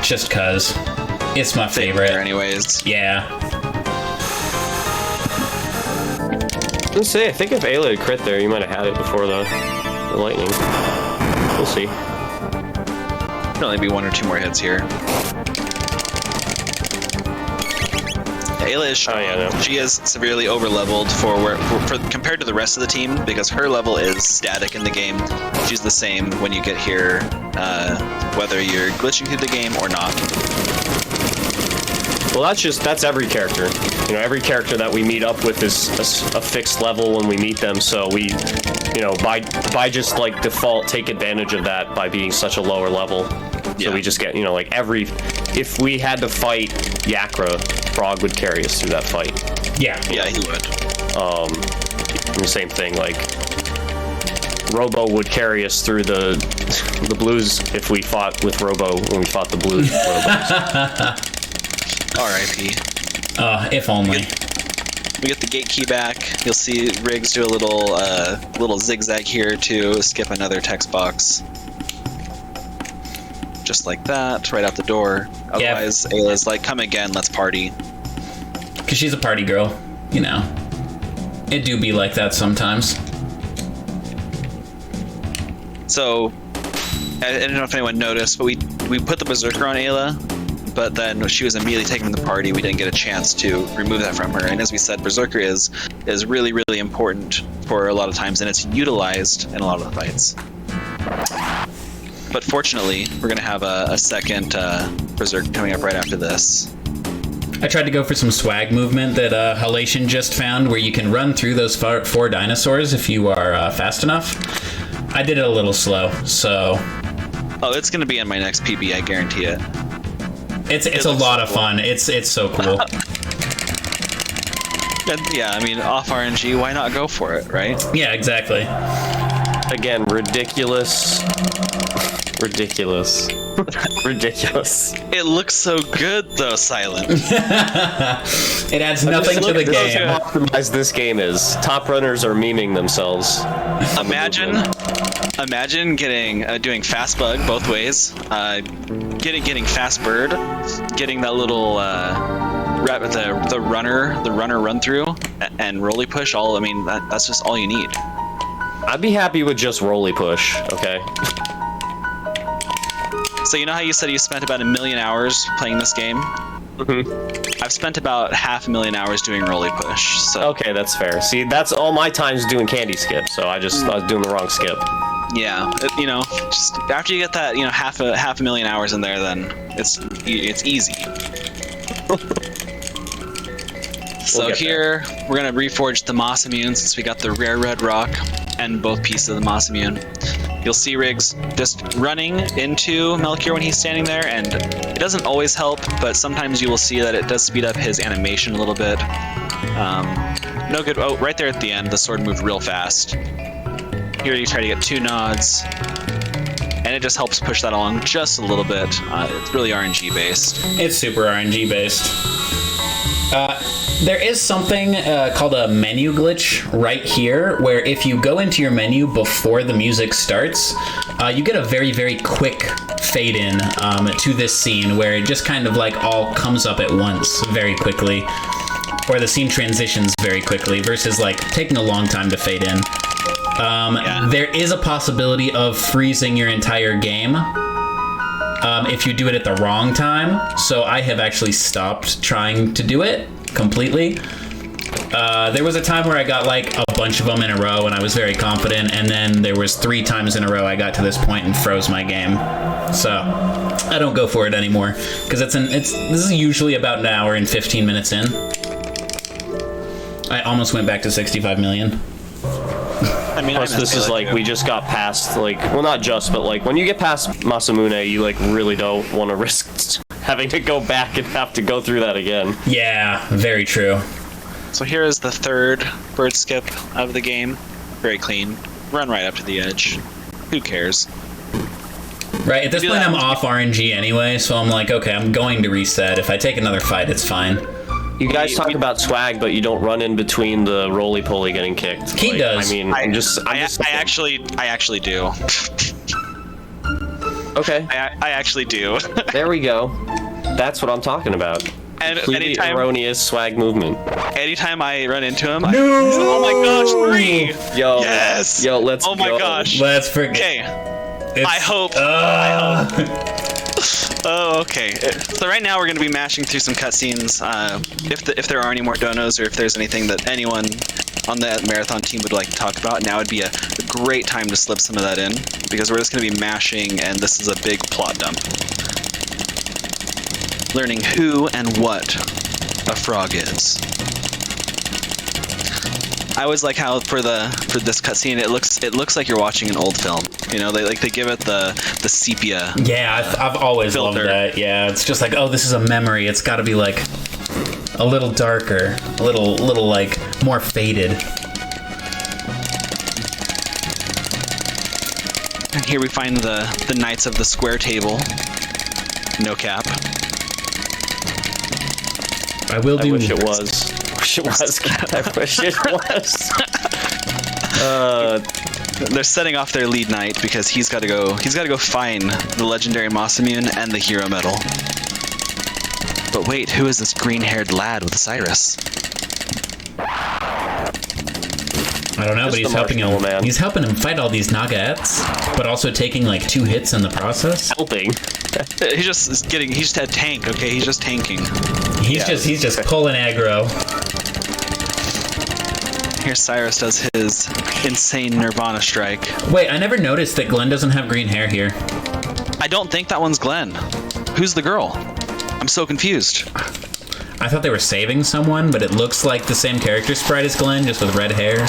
Just cause. It's my favorite. Anyways. Yeah. I was gonna say, I think if Ayla had crit there, you might have had it before the lightning. We'll see. There'll only be one or two more hits here. Ayla is strong. Oh, yeah, no. She is severely overleveled for compared to the rest of the team, because her level is static in the game. She's the same when you get here, whether you're glitching through the game or not. Well, that's every character. You know, every character that we meet up with is a fixed level when we meet them. So we, you know, by just like default take advantage of that by being such a lower level. Yeah. So we just get, you know, like if we had to fight Yakra, Frog would carry us through that fight. Yeah. Yeah, he would. And the same thing, like Robo would carry us through the blues if we fought with Robo when we fought the blues with Robos. R.I.P. If only. We get the gate key back. You'll see Riggs do a little zigzag here to skip another text box. Just like that, right out the door. Otherwise, Ayla's like, come again, let's party. Because she's a party girl, you know. It do be like that sometimes. So, I don't know if anyone noticed, but we put the Berserker on Ayla, but then she was immediately taken from the party. We didn't get a chance to remove that from her. And as we said, Berserker is really, really important for a lot of times, and it's utilized in a lot of the fights. But fortunately, we're going to have a second Berserker coming up right after this. I tried to go for some swag movement that Halation just found, where you can run through those four dinosaurs if you are fast enough. I did it a little slow, so... Oh, it's going to be in my next PB, I guarantee it. It's a lot of fun. It's so cool. And yeah, I mean, off RNG, why not go for it, right? Yeah, exactly. Again, ridiculous. Ridiculous. Ridiculous. It looks so good, though, Silent. It adds nothing to the This is game. how optimized this game is. Top runners are memeing themselves. Imagine getting doing fast bug both ways, getting fast bird, getting that little the runner run through, and rolly push. That's just all you need. I'd be happy with just rolly push. Okay. So you know how you said you spent about 1 million hours playing this game? I've spent about 500,000 hours doing Roly Push. So Okay, that's fair. See, that's all my times doing candy skip, so I was doing the wrong skip. yeah, just after you get that, half a million hours in there, then it's easy. So get here we're gonna reforge the Moss Immune since we got the rare red rock and both pieces of the Moss Immune. You'll see Riggs just running into Melchior when he's standing there, and it doesn't always help, but sometimes you will see that it does speed up his animation a little bit. No good. Oh, right there at the end, the sword moved real fast. Here you try to get 2 nods, and it just helps push that along just a little bit. It's really RNG based. It's super RNG based. There is something called a menu glitch right here, where if you go into your menu before the music starts, you get a very, very quick fade in to this scene where it just kind of like all comes up at once very quickly, or the scene transitions very quickly versus like taking a long time to fade in. There is a possibility of freezing your entire game if you do it at the wrong time, so I have actually stopped trying to do it completely. There was a time where I got like a bunch of them in a row and I was very confident, and then there was 3 times in a row I got to this point and froze my game. So I don't go for it anymore because this is usually about an hour and 15 minutes in. I almost went back to 65 million. I mean, Plus, this is like, we just got past, like, well, not just, but like, when you get past Masamune, you like really don't want to risk having to go back and have to go through that again. Yeah, very true. So here is the 3rd bird skip of the game. Very clean. Run right up to the edge. Who cares? Right, at this Do point that. I'm off RNG anyway, so I'm like, okay, I'm going to reset. If I take another fight, it's fine. You guys talk about swag, but you don't run in between the roly-poly getting kicked. He does. I mean, I actually do. Okay, I actually do. there we go. That's what I'm talking about. And Completely erroneous swag movement. anytime I run into him, oh my gosh, 3! Yo, Yes! Yo, let's go. Oh my gosh. Let's forget. Okay. I hope. Oh, okay. So right now we're going to be mashing through some cutscenes. If there are any more donos, or if there's anything that anyone on the marathon team would like to talk about, now would be a great time to slip some of that in, because we're just going to be mashing, and this is a big plot dump. Learning who and what a frog is. I always like how for this cutscene it looks like you're watching an old film. They give it the sepia. Yeah, I've always filter. loved that. Yeah, it's just like, oh, this is a memory. It's got to be like a little darker, a little like more faded. And here we find the Knights of the Square Table. No cap. I will do. I wish it was. I wish it was. They're setting off their lead knight because he's got to go find the legendary Masamune and the hero medal. But wait, who is this green-haired lad with Cyrus? I don't know, but he's helping him. Man. He's helping him fight all these Nagaets, but also taking like 2 hits in the process. Helping. He just had tank. Okay, he's just tanking. He's just pulling aggro. Here Cyrus does his insane Nirvana strike. Wait, I never noticed that Glenn doesn't have green hair here. I don't think that one's Glenn. Who's the girl? I'm so confused. I thought they were saving someone, but it looks like the same character sprite as Glenn, just with red hair.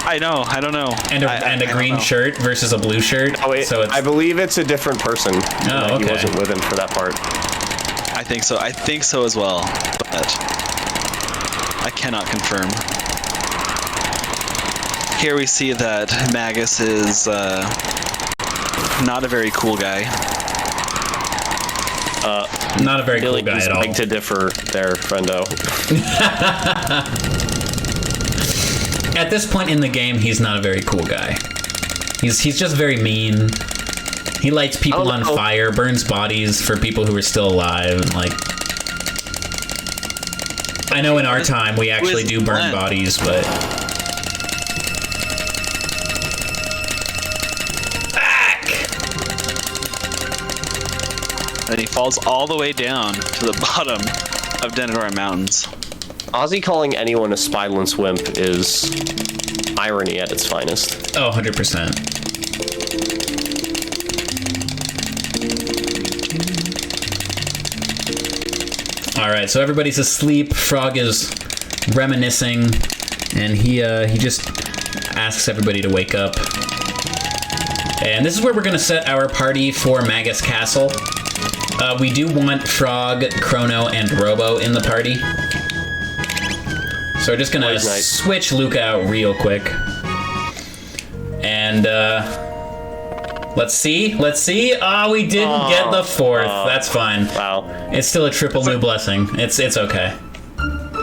I don't know. And a green shirt versus a blue shirt. Oh, wait, so it's, I believe it's a different person. Oh, okay. He wasn't with him for that part. I think so. I think so as well, but I cannot confirm. Here we see that Magus is not a very cool guy. not a very cool guy at all. Beg to differ there, friendo. At this point in the game, he's not a very cool guy. He's just very mean. He lights people on fire, burns bodies for people who are still alive. Like, I know in our time we actually do burn bodies, but And he falls all the way down to the bottom. of Denadora Mountains. Ozzy calling anyone a spineless wimp is irony at its finest. Oh, 100%. All right, so everybody's asleep. Frog is reminiscing, and he just asks everybody to wake up. And this is where we're going to set our party for Magus Castle. We do want Frog, Chrono, and Robo in the party. So we're just going to switch Luca out real quick. And let's see. Oh, we didn't get the fourth. That's fine. Wow. It's still a triple new blessing. It's okay.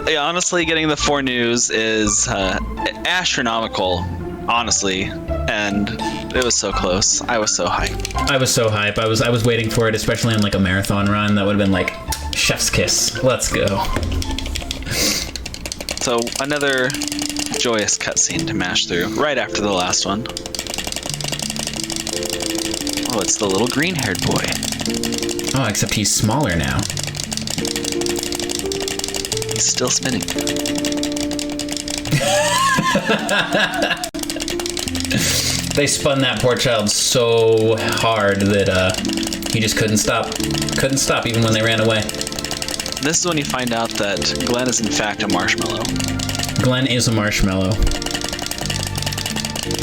Yeah, honestly, getting the 4 news is astronomical, honestly, and it was so close. I was so hyped. I was so hype. I was waiting for it, especially on like a marathon run. That would have been like chef's kiss. Let's go. So another joyous cutscene to mash through right after the last one. Oh, it's the little green-haired boy. Oh, except he's smaller now. He's still spinning. They spun that poor child so hard that he just couldn't stop. Couldn't stop even when they ran away. This is when you find out that Glenn is in fact a marshmallow. Glenn is a marshmallow.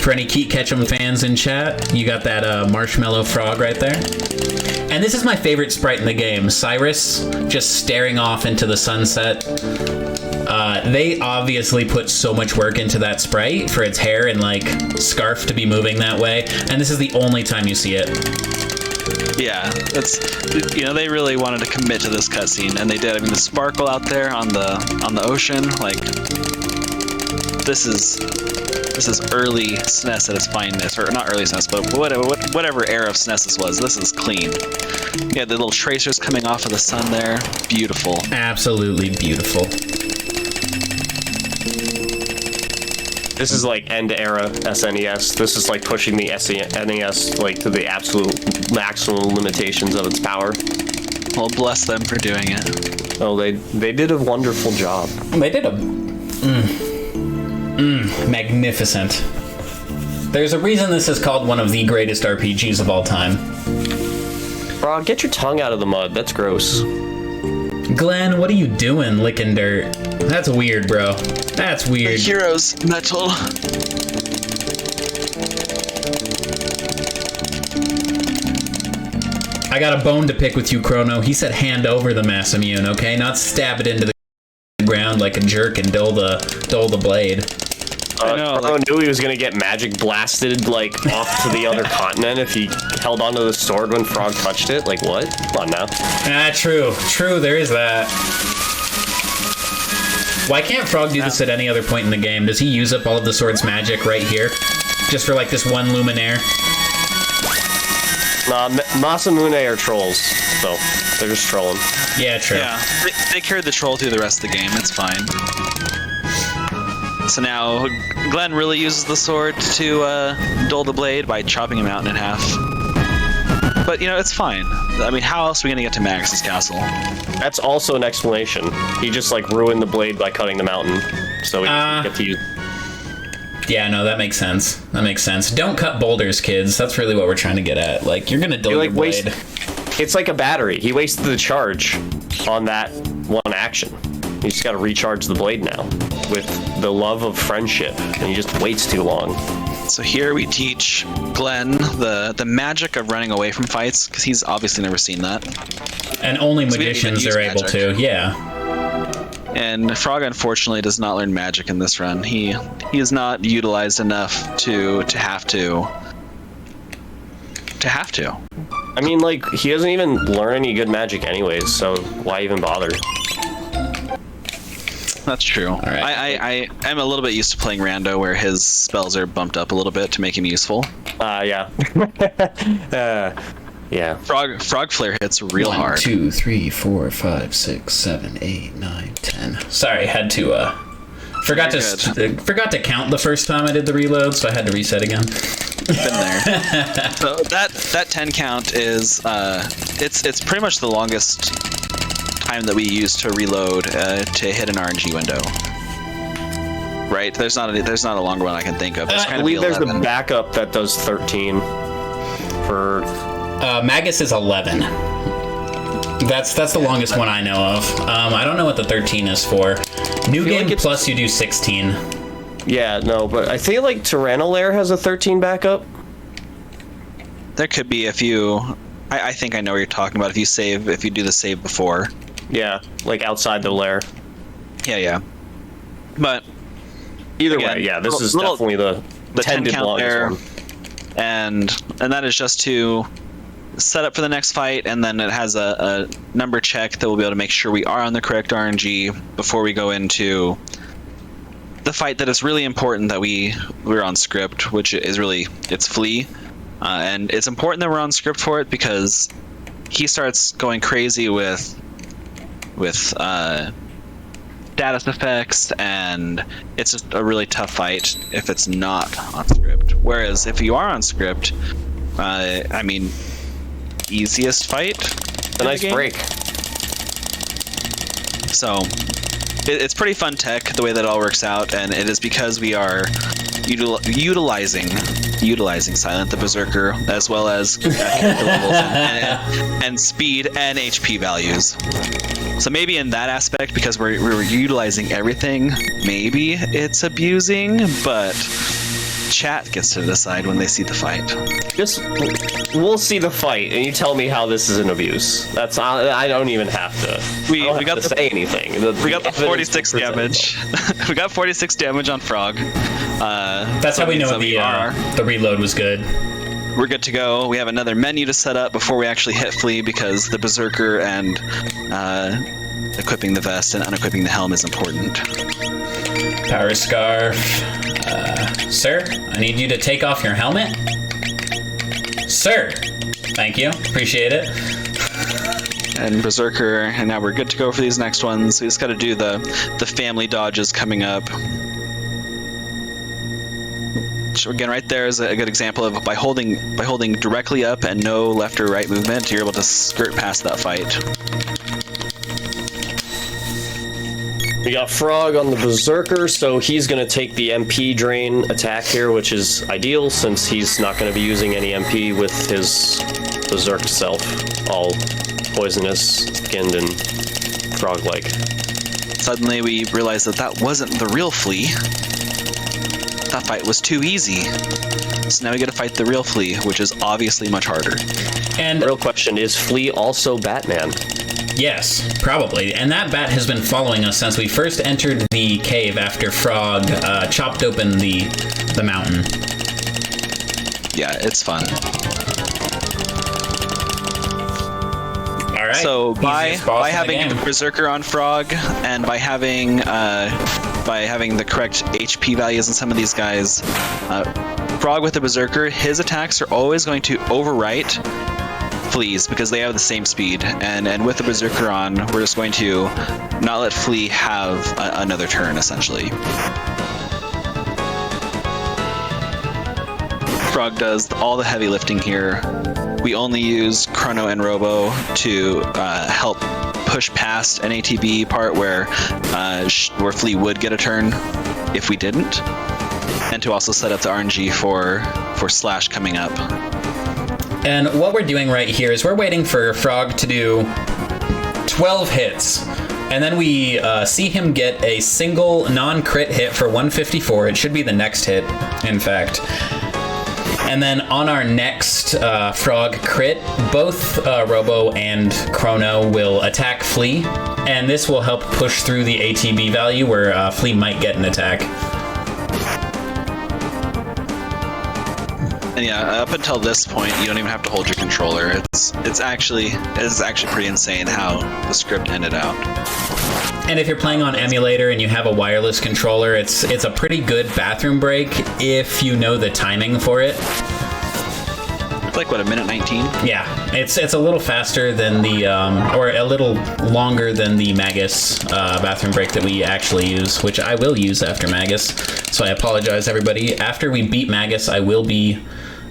For any Keat Ketchum fans in chat, you got that marshmallow frog right there. And this is my favorite sprite in the game, Cyrus, just staring off into the sunset. They obviously put so much work into that sprite for its hair and like scarf to be moving that way, and this is the only time you see it. Yeah, it's, you know, they really wanted to commit to this cutscene, and they did. I mean, the sparkle out there on the ocean, like, this is early SNES at its finest, or not early SNES, but whatever era of SNES this was. This is clean. Yeah, the little tracers coming off of the sun there, beautiful. Absolutely beautiful. This is like end era SNES. This is like pushing the SNES like to the absolute maximum limitations of its power. Well, bless them for doing it. Oh, they did a wonderful job. They did a magnificent. There's a reason this is called one of the greatest RPGs of all time. Frog, get your tongue out of the mud. That's gross. Glenn, what are you doing licking dirt? That's weird, bro. That's weird. Heroes metal. I got a bone to pick with you, Chrono. He said hand over the mass immune, okay? Not stab it into the ground like a jerk and dull the blade. Chrono knew he was gonna get magic blasted like off to the other continent if he held onto the sword when Frog touched it. Like what? Come on now. Ah, true. There is that. Why can't Frog do this at any other point in the game? Does he use up all of the sword's magic right here? Just for like this one Luminaire? Nah, Masamune are trolls, so they're just trolling. Yeah, true. Yeah, they carried the troll through the rest of the game. It's fine. So now Glenn really uses the sword to dull the blade by chopping him out in half. But, you know, it's fine. I mean, how else are we going to get to Magus's castle? That's also an explanation. He just like ruined the blade by cutting the mountain, so he doesn't get to use. Yeah, no, that makes sense. Don't cut boulders, kids. That's really what we're trying to get at. Like, you're gonna dull your blade. It's like a battery. He wasted the charge on that one action. You just gotta recharge the blade now with the love of friendship, and he just waits too long. So here we teach Glenn the magic of running away from fights, because he's obviously never seen that. And only magicians are able to, yeah. And Frog, unfortunately, does not learn magic in this run. He is not utilized enough to have to. I mean, like, he doesn't even learn any good magic anyways, so why even bother? That's true. All right. I'm a little bit used to playing Rando, where his spells are bumped up a little bit to make him useful. Yeah. Yeah. Frog Flare hits real hard. 1, 2, 3, 4, 5, 6, 7, 8, 9, 10. Sorry, had to forgot to count the first time I did the reload, so I had to reset again. Been there. So that 10 count is it's pretty much the longest time that we use to reload to hit an RNG window. Right? There's not a longer one I can think of. I believe there's the backup that does 13 for... Magus is 11. That's the longest one I know of. I don't know what the 13 is for. New Game like Plus, you do 16. Yeah, no, but I feel like Tyrannolair has a 13 backup. There could be a few. I think I know what you're talking about. If you do the save before. Yeah, like outside the lair. Yeah. But either again, way, yeah, this is definitely the 10 count longest there, one. and that is just to set up for the next fight, and then it has a number check that will be able to make sure we are on the correct RNG before we go into the fight that is really important that we're on script, which is really it's Flea. And it's important that we're on script for it because he starts going crazy with status effects, and it's just a really tough fight if it's not on script. Whereas if you are on script, I mean, easiest fight. A nice break. So it's pretty fun tech the way that it all works out, and it is because we are utilizing Silent the Berserker as well as character levels and speed and HP values. So maybe in that aspect, because we're utilizing everything, maybe it's abusing, but chat gets to decide when they see the fight. Just we'll see the fight, and you tell me how this is an abuse. That's I don't even have to. We got to say anything. We got the 46 damage. We got 46 damage on Frog. That's how we know the reload was good. We're good to go. We have another menu to set up before we actually hit Flea, because the Berserker and equipping the vest and unequipping the helm is important. Power Scarf. Sir, I need you to take off your helmet. Sir! Thank you. Appreciate it. And Berserker, and now we're good to go for these next ones. We just got to do the family dodges coming up. So again, right there is a good example of by holding directly up and no left or right movement, you're able to skirt past that fight. We got Frog on the Berserker, so he's going to take the MP drain attack here, which is ideal since he's not going to be using any MP with his Berserk self, all poisonous, skinned, and frog-like. Suddenly we realized that wasn't the real Flea. That fight was too easy. So now we get to fight the real Flea, which is obviously much harder. And the real question, is Flea also Batman? Yes, probably. And that bat has been following us since we first entered the cave after Frog chopped open the mountain. Yeah, it's fun. All right. So by having the Berserker on Frog and by having the correct HP values in some of these guys, Frog with the Berserker, his attacks are always going to overwrite Flea's because they have the same speed, and with the Berserker on, we're just going to not let Flea have another turn, essentially. Frog does all the heavy lifting here. We only use Chrono and Robo to help push past an ATB part where Flea would get a turn if we didn't, and to also set up the RNG for Slash coming up. And what we're doing right here is we're waiting for Frog to do 12 hits. And then we see him get a single non-crit hit for 154. It should be the next hit, in fact. And then on our next Frog crit, both Robo and Chrono will attack Flea. And this will help push through the ATB value where Flea might get an attack. And yeah, up until this point, you don't even have to hold your controller. It's actually pretty insane how the script ended out. And if you're playing on emulator and you have a wireless controller, it's a pretty good bathroom break if you know the timing for it. It's like, what, a minute 19? Yeah, it's a little faster than the, or a little longer than the Magus bathroom break that we actually use, which I will use after Magus. So I apologize, everybody. After we beat Magus, I will be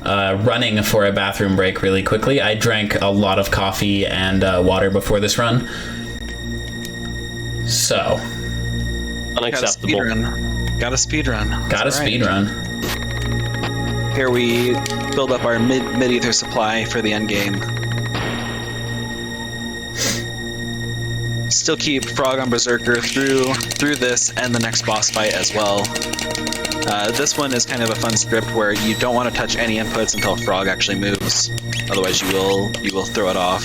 running for a bathroom break really quickly. I drank a lot of coffee and water before this run. So, Unacceptable. Got a speed run. got a speed run. Here we build up our mid-ether supply for the end game. Still keep Frog on Berserker through this and the next boss fight as well. This one is kind of a fun script where you don't want to touch any inputs until Frog actually moves. Otherwise, you will throw it off.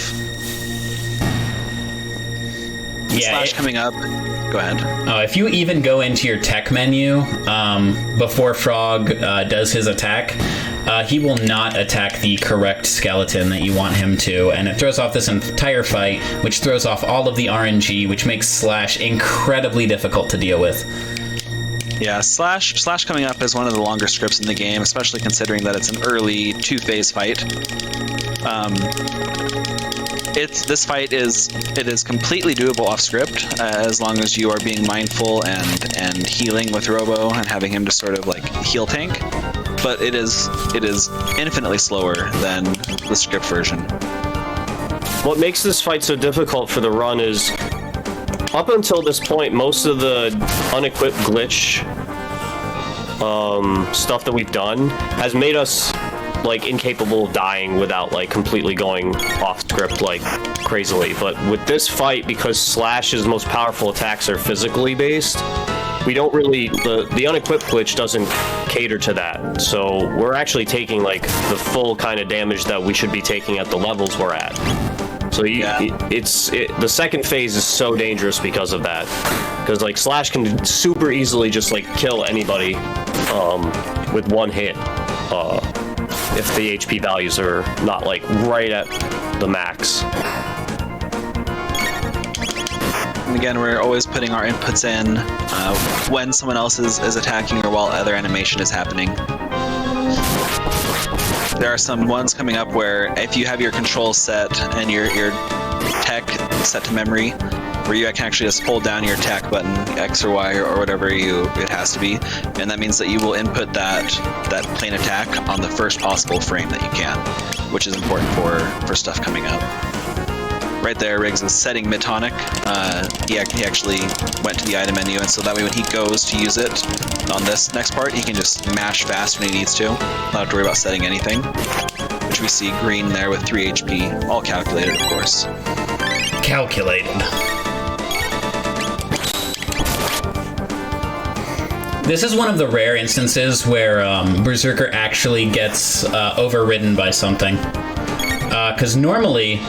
Slash coming up. Go ahead. If you even go into your tech menu before Frog does his attack, he will not attack the correct skeleton that you want him to, and it throws off this entire fight, which throws off all of the RNG, which makes Slash incredibly difficult to deal with. Yeah, Slash coming up is one of the longer scripts in the game, especially considering that it's an early 2-phase fight. This fight is completely doable off script as long as you are being mindful and healing with Robo and having him just sort of like heal tank. But it is infinitely slower than the script version. What makes this fight so difficult for the run is, up until this point, most of the unequipped glitch stuff that we've done has made us like incapable of dying without like completely going off script like crazily. But with this fight, because Slash's most powerful attacks are physically based, we don't really, the unequipped glitch doesn't cater to that. So we're actually taking like the full kind of damage that we should be taking at the levels we're at. So the second phase is so dangerous because of that. Because like Slash can super easily just like kill anybody with one hit if the HP values are not like right at the max. And again, we're always putting our inputs in when someone else is attacking or while other animation is happening. There are some ones coming up where if you have your controls set and your tech set to memory, where you can actually just hold down your attack button, X or Y or whatever it has to be, and that means that you will input that plane attack on the first possible frame that you can, which is important for stuff coming up. Right there, Riggs is setting mid-tonic. He actually went to the item menu, and so that way when he goes to use it on this next part, he can just mash fast when he needs to. Not have to worry about setting anything. Which we see green there with 3 HP, all calculated, of course. Calculated. This is one of the rare instances where Berserker actually gets overridden by something. Because normally,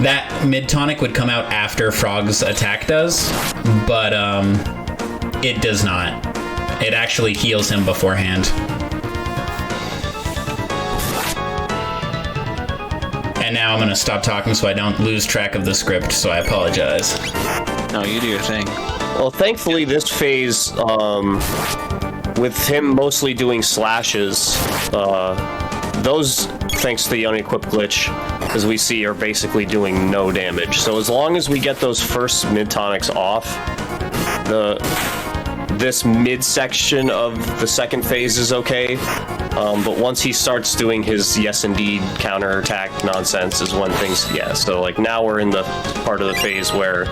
that mid-tonic would come out after Frog's attack does, but it does not. It actually heals him beforehand. And now I'm going to stop talking so I don't lose track of the script, so I apologize. No, you do your thing. Well, thankfully this phase, with him mostly doing slashes, those, thanks to the unequipped glitch, as we see, are basically doing no damage. So as long as we get those first mid-tonics off, this mid-section of the second phase is okay. But once he starts doing his yes indeed counterattack nonsense is when things, so like now we're in the part of the phase where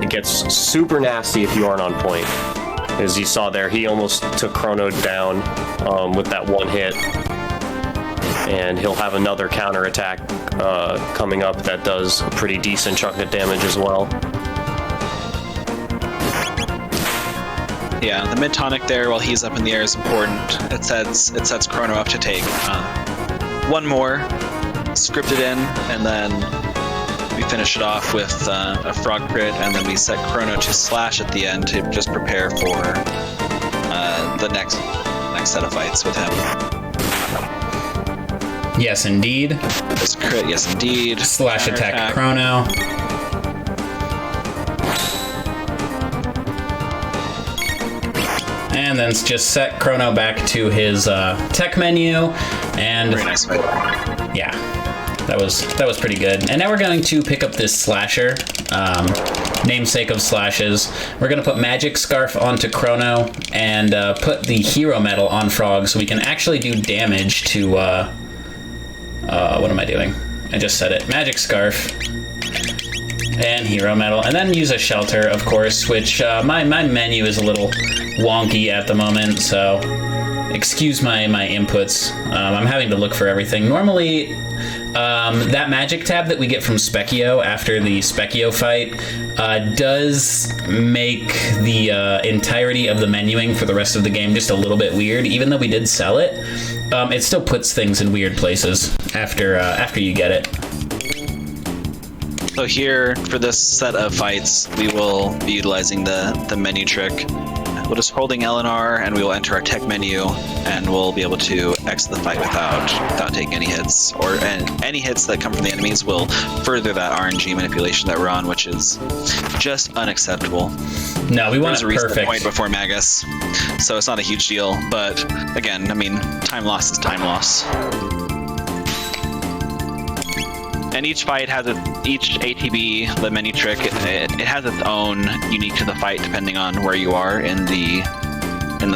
it gets super nasty if you aren't on point. As you saw there, he almost took Chrono down with that one hit. And he'll have another counterattack coming up that does a pretty decent chunk of damage as well. Yeah, the mid-tonic there while he's up in the air is important. It sets Chrono up to take one more, scripted in, and then we finish it off with a frog crit, and then we set Chrono to slash at the end to just prepare for the next set of fights with him. Yes, indeed. This crit, yes, indeed. Slash attack Chrono. And then just set Chrono back to his tech menu, and very nice fight. Yeah, that was pretty good. And now we're going to pick up this slasher, namesake of slashes. We're going to put Magic Scarf onto Chrono and put the Hero Medal on Frog, so we can actually do damage to. What am I doing? I just said it. Magic Scarf. and hero medal, and then use a shelter, of course, which my menu is a little wonky at the moment, so excuse my inputs. I'm having to look for everything. Normally, that magic tab that we get from Specchio after the Specchio fight does make the entirety of the menuing for the rest of the game just a little bit weird. Even though we did sell it, it still puts things in weird places after you get it. So here, for this set of fights, we will be utilizing the menu trick. We'll just holding L and R, and we will enter our tech menu, and we'll be able to exit the fight without taking any hits. And any hits that come from the enemies will further that RNG manipulation that we're on, which is just unacceptable. No, we want it There's a perfect. point before Magus, so it's not a huge deal. But again, I mean, time loss is time loss. And each fight has each ATB, the menu trick, it has its own unique to the fight depending on where you are in the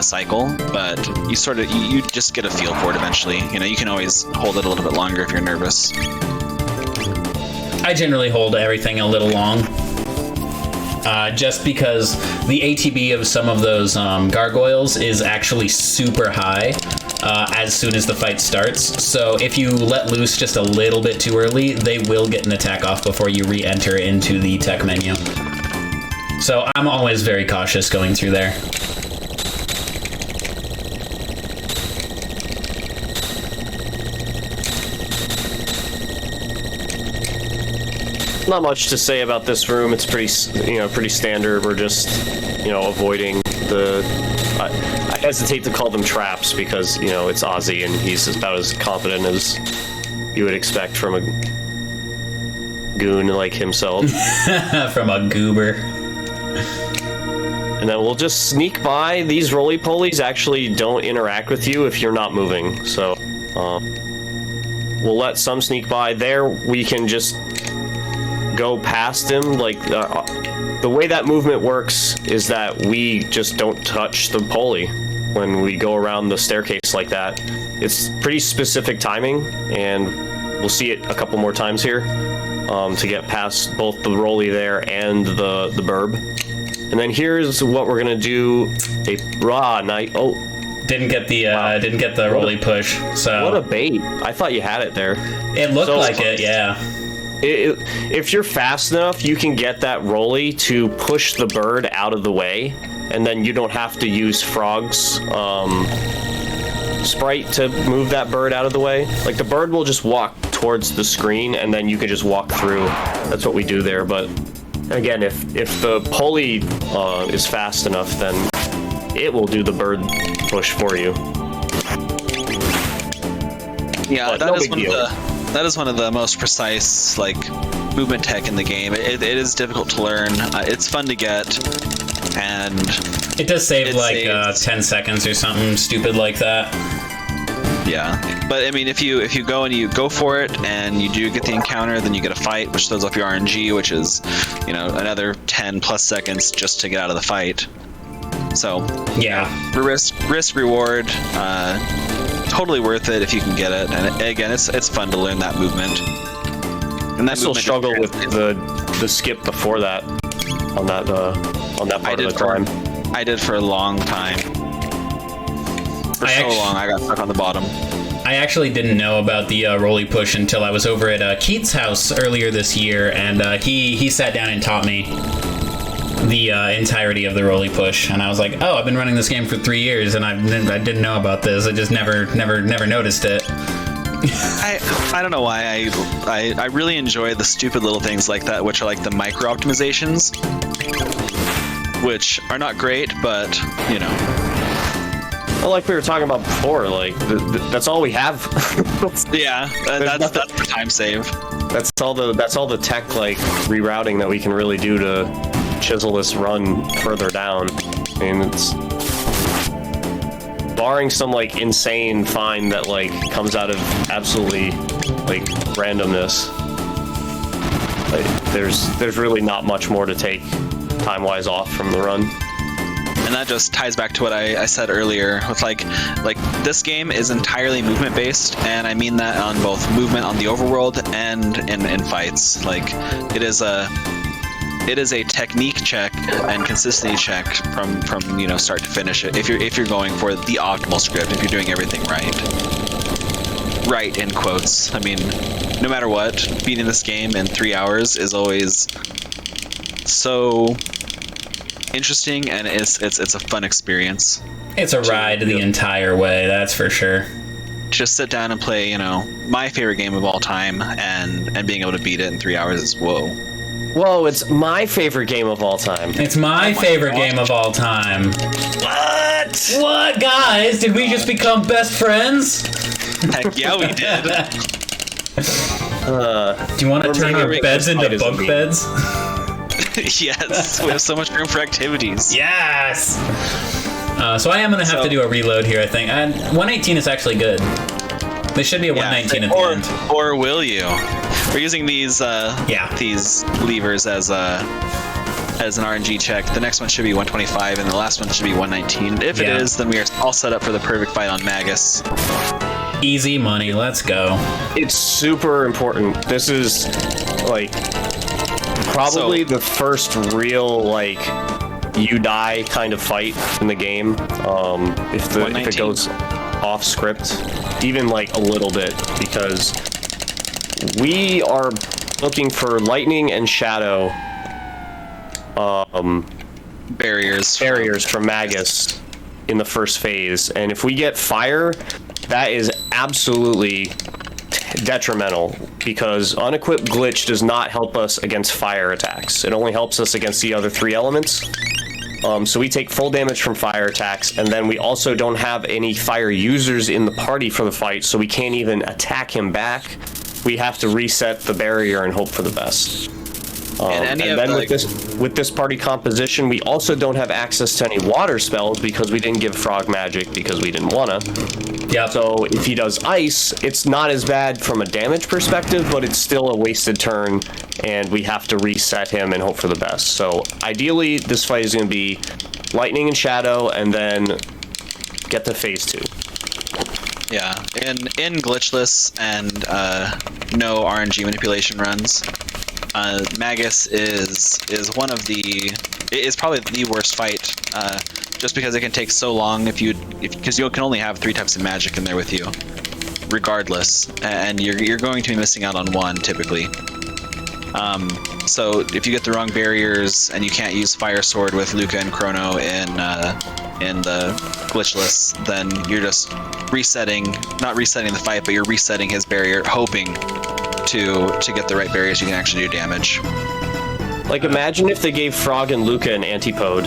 cycle. But you just get a feel for it eventually. You know, you can always hold it a little bit longer if you're nervous. I generally hold everything a little long. Just because the ATB of some of those gargoyles is actually super high as soon as the fight starts. So if you let loose just a little bit too early, they will get an attack off before you re-enter into the tech menu. So I'm always very cautious going through there. Not much to say about this room. It's pretty standard. We're just, avoiding the. I hesitate to call them traps because it's Ozzy and he's about as confident as you would expect from a goon like himself. From a goober. And then we'll just sneak by. These roly-polies actually don't interact with you if you're not moving. So we'll let some sneak by. There we can just go past him. Like the way that movement works is that we just don't touch the pulley when we go around the staircase like that. It's pretty specific timing, and we'll see it a couple more times here to get past both the rolly there and the burb. And then here's what we're gonna do. Didn't get the rolly push. So what a bait! I thought you had it there. It looked like it, yeah. If you're fast enough, you can get that rolly to push the bird out of the way, and then you don't have to use Frog's sprite to move that bird out of the way. Like, the bird will just walk towards the screen, and then you can just walk through. That's what we do there. But again, if the pulley is fast enough, then it will do the bird push for you. Yeah, But no big deal. That is one of the most precise movement tech in the game. It is difficult to learn. It's fun to get, and it does save 10 seconds or something stupid like that. Yeah, but I mean, if you go and you go for it and you do get the encounter, then you get a fight, which throws up your RNG, which is another 10 plus seconds just to get out of the fight. So yeah, risk reward. Totally worth it if you can get it, and again, it's fun to learn that movement. And I still struggle with the skip before that on that part of the climb. I did for a long time. For so long, I got stuck on the bottom. I actually didn't know about the rolly push until I was over at Keith's house earlier this year, and he sat down and taught me the entirety of the rolly push, and I was like, oh, I've been running this game for 3 years, and I didn't know about this. I just never noticed it. I don't know why I really enjoy the stupid little things like that, which are like the micro optimizations, which are not great, but Well, like we were talking about before, that's all we have. Yeah, that's the time save. That's all the tech rerouting that we can really do to chisel this run further down. I mean, it's barring some insane find that comes out of absolutely randomness. There's really not much more to take time-wise off from the run. And that just ties back to what I said earlier with this game is entirely movement based, and I mean that on both movement on the overworld and in fights. It is it is a technique check and consistency check from start to finish. If you're going for the optimal script, if you're doing everything right in quotes. I mean, no matter what, beating this game in 3 hours is always so interesting, and it's a fun experience. It's a ride the entire way, that's for sure. Just sit down and play, my favorite game of all time, and being able to beat it in 3 hours is whoa. Whoa, it's my favorite game of all time. It's my favorite game of all time. What? What, guys? Did we just become best friends? Heck yeah, we did. Do you want to turn our beds into bunk beds? Yes, we have so much room for activities. Yes! So I am going to have to do a reload here, I think. And 118 is actually good. There should be a 119 at the end. Or will you? We're using these these levers as an RNG check. The next one should be 125, and the last one should be 119. If it is, then we are all set up for the perfect fight on Magus. Easy money, let's go. It's super important. This is, probably the first real, you die kind of fight in the game. If it goes off script, even a little bit, because we are looking for lightning and shadow barriers from Magus in the first phase, and if we get fire, that is absolutely detrimental, because unequipped glitch does not help us against fire attacks. It only helps us against the other 3 elements. So we take full damage from fire attacks, and then we also don't have any fire users in the party for the fight, so we can't even attack him back. We have to reset the barrier and hope for the best. And then with this party composition, we also don't have access to any water spells because we didn't give Frog magic because we didn't wanna. Yeah. So if he does ice, it's not as bad from a damage perspective, but it's still a wasted turn, and we have to reset him and hope for the best. So ideally, this fight is gonna be lightning and shadow, and then get to phase 2. Yeah, in glitchless and no RNG manipulation runs, Magus is probably the worst fight, just because it can take so long because you can only have 3 types of magic in there with you, regardless, and you're going to be missing out on one typically. So if you get the wrong barriers and you can't use Fire Sword with Luca and Chrono in the glitchless, then you're just not resetting the fight, but you're resetting his barrier, hoping to get the right barriers you can actually do damage. Imagine if they gave Frog and Luca an antipode.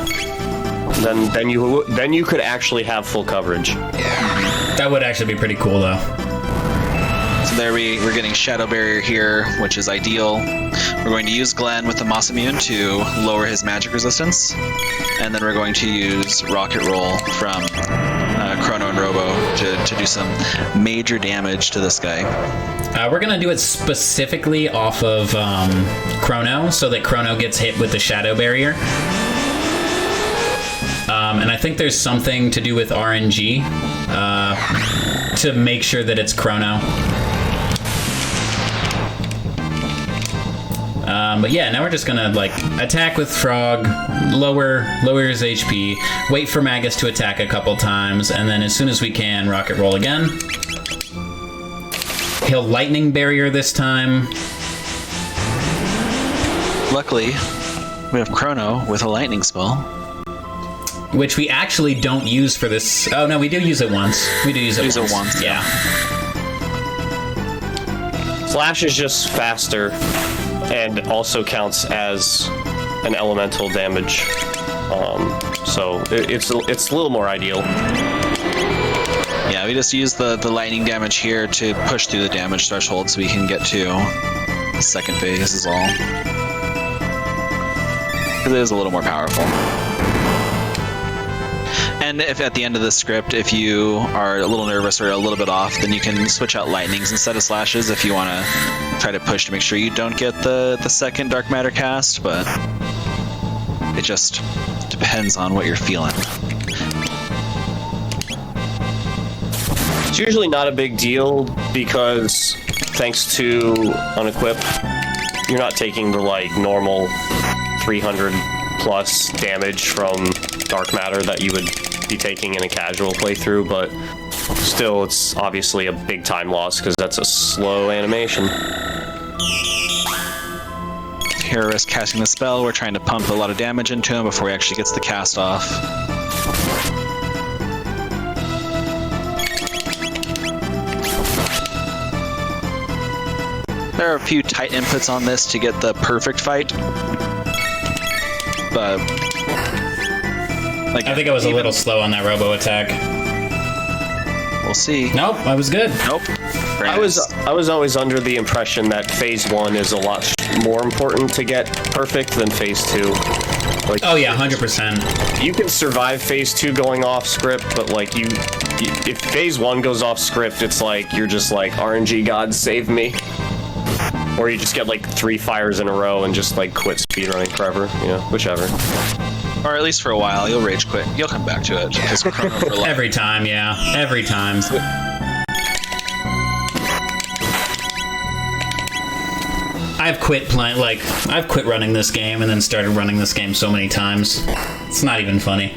Then you could actually have full coverage. That would actually be pretty cool, though. So there we're getting Shadow Barrier here, which is ideal. We're going to use Glenn with the Moss Immune to lower his magic resistance. And then we're going to use Rocket Roll from Chrono and Robo to do some major damage to this guy. We're going to do it specifically off of Chrono, so that Chrono gets hit with the Shadow Barrier. And I think there's something to do with RNG to make sure that it's Chrono. But yeah, now we're just gonna attack with Frog, lower his HP, wait for Magus to attack a couple times, and then as soon as we can, Rocket Roll again. He'll Lightning Barrier this time. Luckily, we have Chrono with a lightning spell, which we actually don't use for this. Oh no, we do use it once. We do use it once. Yeah. Flash is just faster, and also counts as an elemental damage. So it's a little more ideal. Yeah, we just use the lightning damage here to push through the damage threshold so we can get to the second phase is all. Because it is a little more powerful. And if at the end of the script, if you are a little nervous or a little bit off, then you can switch out lightnings instead of slashes if you want to try to push to make sure you don't get the second dark matter cast, but it just depends on what you're feeling. It's usually not a big deal because thanks to unequip, you're not taking the normal 300 plus damage from dark matter that you would be taking in a casual playthrough, but still, it's obviously a big time loss because that's a slow animation. Here is casting the spell. We're trying to pump a lot of damage into him before he actually gets the cast off. There are a few tight inputs on this to get the perfect fight, but like I think I was a little slow on that robo attack. We'll see. Nope, I was good. Nope. Very I nice. was always under the impression that phase 1 is a lot more important to get perfect than phase 2. Like, Oh yeah, 100%. you can survive phase 2 going off script, but like if phase 1 goes off script, it's like you're just like RNG God save me, or you just get like 3 fires in a row and just like quit speedrunning forever. You know, whichever. Or at least for a while, you'll rage quit. You'll come back to it. Because Chrono for life. Every time, yeah. Every time. I've quit playing, like, I've quit running this game and then started running this game so many times. It's not even funny.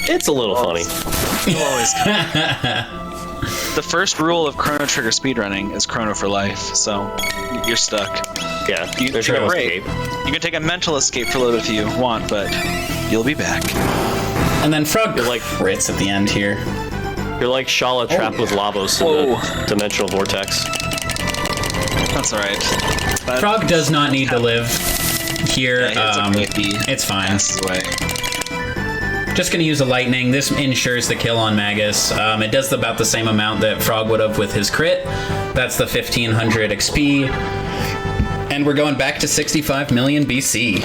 It's a little funny. You'll always The first rule of Chrono Trigger speedrunning is Chrono for life, so you're stuck. Yeah, You there's take a no break. escape. You can take a mental escape for a little bit if you want, but you'll be back. And then Frog You're like- crits at the end here. You're like Shala trapped with Lavos in the dimensional vortex. That's alright. Frog does not need to live here. It's fine. passes away. Just gonna use a lightning. This ensures the kill on Magus. It does about the same amount that Frog would have with his crit. That's the 1500 XP. And we're going back to 65 million BC.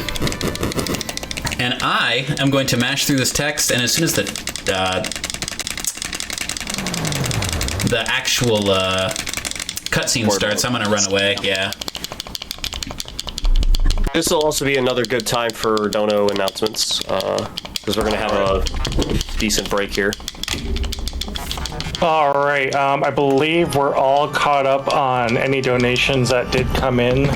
And I am going to mash through this text, and as soon as the actual cutscene starts, I'm gonna run away. Yeah. This will also be another good time for dono announcements, because we're going to have a decent break here. All right, I believe we're all caught up on any donations that did come in.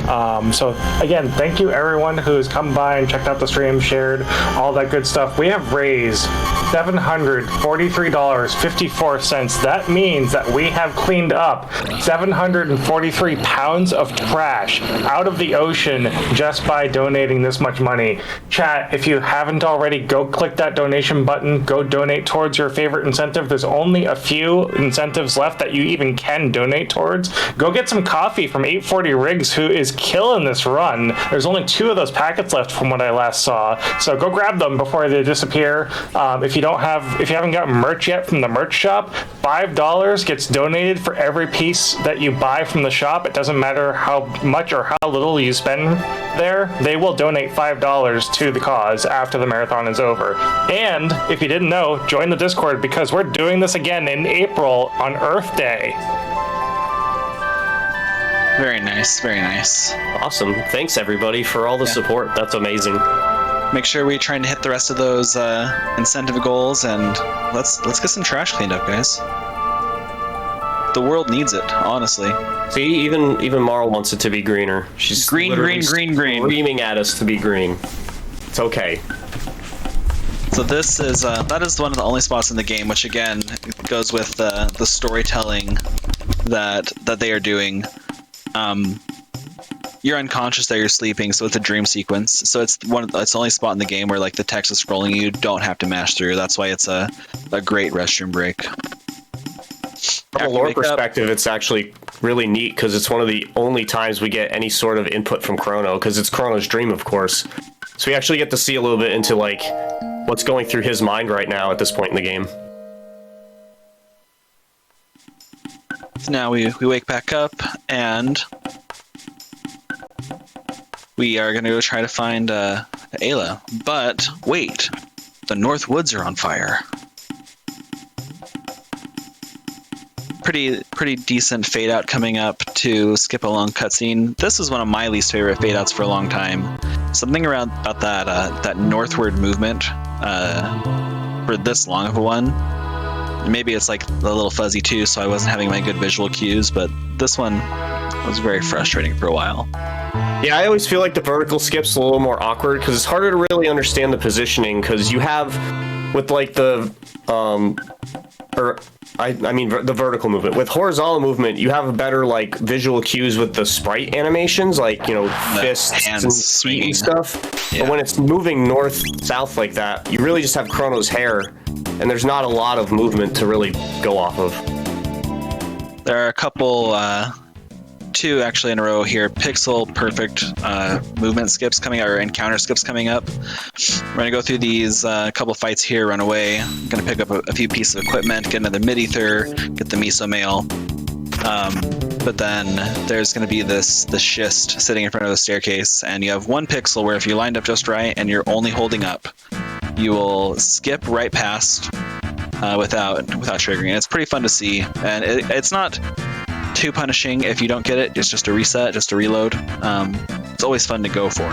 So again, thank you everyone who's come by and checked out the stream, shared all that good stuff. We have raised $743.54. That means that we have cleaned up 743 pounds of trash out of the ocean just by donating this much money. Chat, if you haven't already, go click that donation button, go donate towards your favorite incentive. There's only a few incentives left that you even can donate towards. Go get some coffee from 840Riggz, who is killing this run. There's only 2 of those packets left from what I last saw, so go grab them before they disappear. If you haven't gotten merch yet from the merch shop, $5 gets donated for every piece that you buy from the shop. It doesn't matter how much or how little you spend there, they will donate $5 to the cause after the marathon is over. And if you didn't know, join the Discord, because we're doing this again in April on Earth Day. Very nice, very nice. Awesome. Thanks, everybody, for all the support. That's amazing. Make sure we're trying to hit the rest of those incentive goals, and let's get some trash cleaned up, guys. The world needs it, honestly. See, even Marl wants it to be greener. She's Green, literally green, green, green. screaming at us to be green. It's okay. So this is that is one of the only spots in the game, which again goes with the storytelling that they are doing. You're unconscious that you're sleeping, so it's a dream sequence. So it's the only spot in the game where like the text is scrolling. You don't have to mash through. That's why it's a great restroom break. From a lore perspective, it's actually really neat because it's one of the only times we get any sort of input from Chrono, because it's Chrono's dream, of course. So we actually get to see a little bit into like what's going through his mind right now at this point in the game. So now we wake back up, and we are gonna go try to find Ayla. But wait, the North Woods are on fire. Pretty decent fade out coming up to skip a long cutscene. This is one of my least favorite fade outs for a long time. Something about that northward movement for this long of a one. Maybe it's like a little fuzzy too, so I wasn't having my good visual cues, but this one was very frustrating for a while. Yeah, I always feel like the vertical skip's a little more awkward because it's harder to really understand the positioning because you have with like the the vertical movement. With horizontal movement, you have a better like visual cues with the sprite animations, like, you know, fists hands and swinging feet and stuff. Yeah. But when it's moving north south like that, you really just have Chrono's hair, and there's not a lot of movement to really go off of. There are a couple, two actually in a row here, pixel perfect movement skips coming up, or encounter skips coming up. We're gonna go through these couple fights here, run away. I'm gonna pick up a few pieces of equipment, get another mid-ether, get the miso mail. But then there's gonna be the schist sitting in front of the staircase, and you have one pixel where if you're lined up just right and you're only holding up, you will skip right past without triggering. It's pretty fun to see, and it's not too punishing if you don't get it. It's just a reset, just a reload. It's always fun to go for.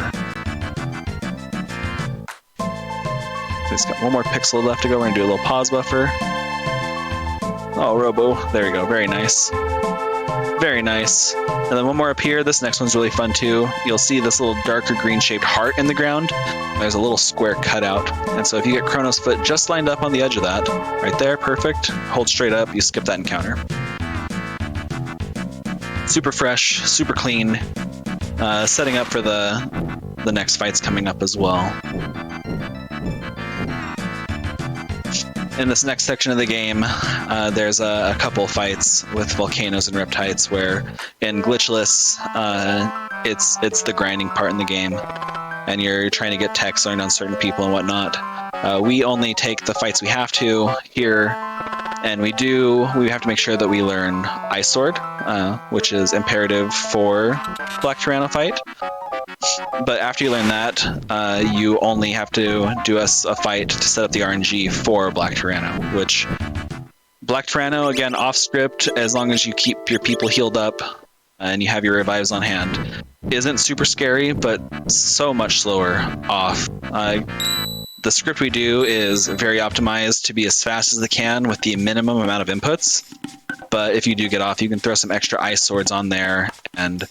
It's got one more pixel left to go. We're gonna do a little pause buffer. Oh, Robo, there we go. Very nice. Very nice. And then one more up here. This next one's really fun too. You'll see this little darker green shaped heart in the ground. There's a little square cutout. And so if you get Chrono's foot just lined up on the edge of that, right there, perfect. Hold straight up, you skip that encounter. Super fresh, super clean. Setting up for the next fights coming up as well. In this next section of the game, there's a couple fights with volcanoes and riptides where in glitchless, it's the grinding part in the game, and you're trying to get techs learned on certain people and whatnot. We only take the fights we have to here, and we have to make sure that we learn Ice Sword, which is imperative for Black Tyranno fight. But after you learn that, you only have to do a fight to set up the RNG for Black Tyranno, which Black Tyranno, again, off script, as long as you keep your people healed up and you have your revives on hand, isn't super scary, but so much slower off. The script we do is very optimized to be as fast as it can with the minimum amount of inputs. But if you do get off, you can throw some extra ice swords on there, and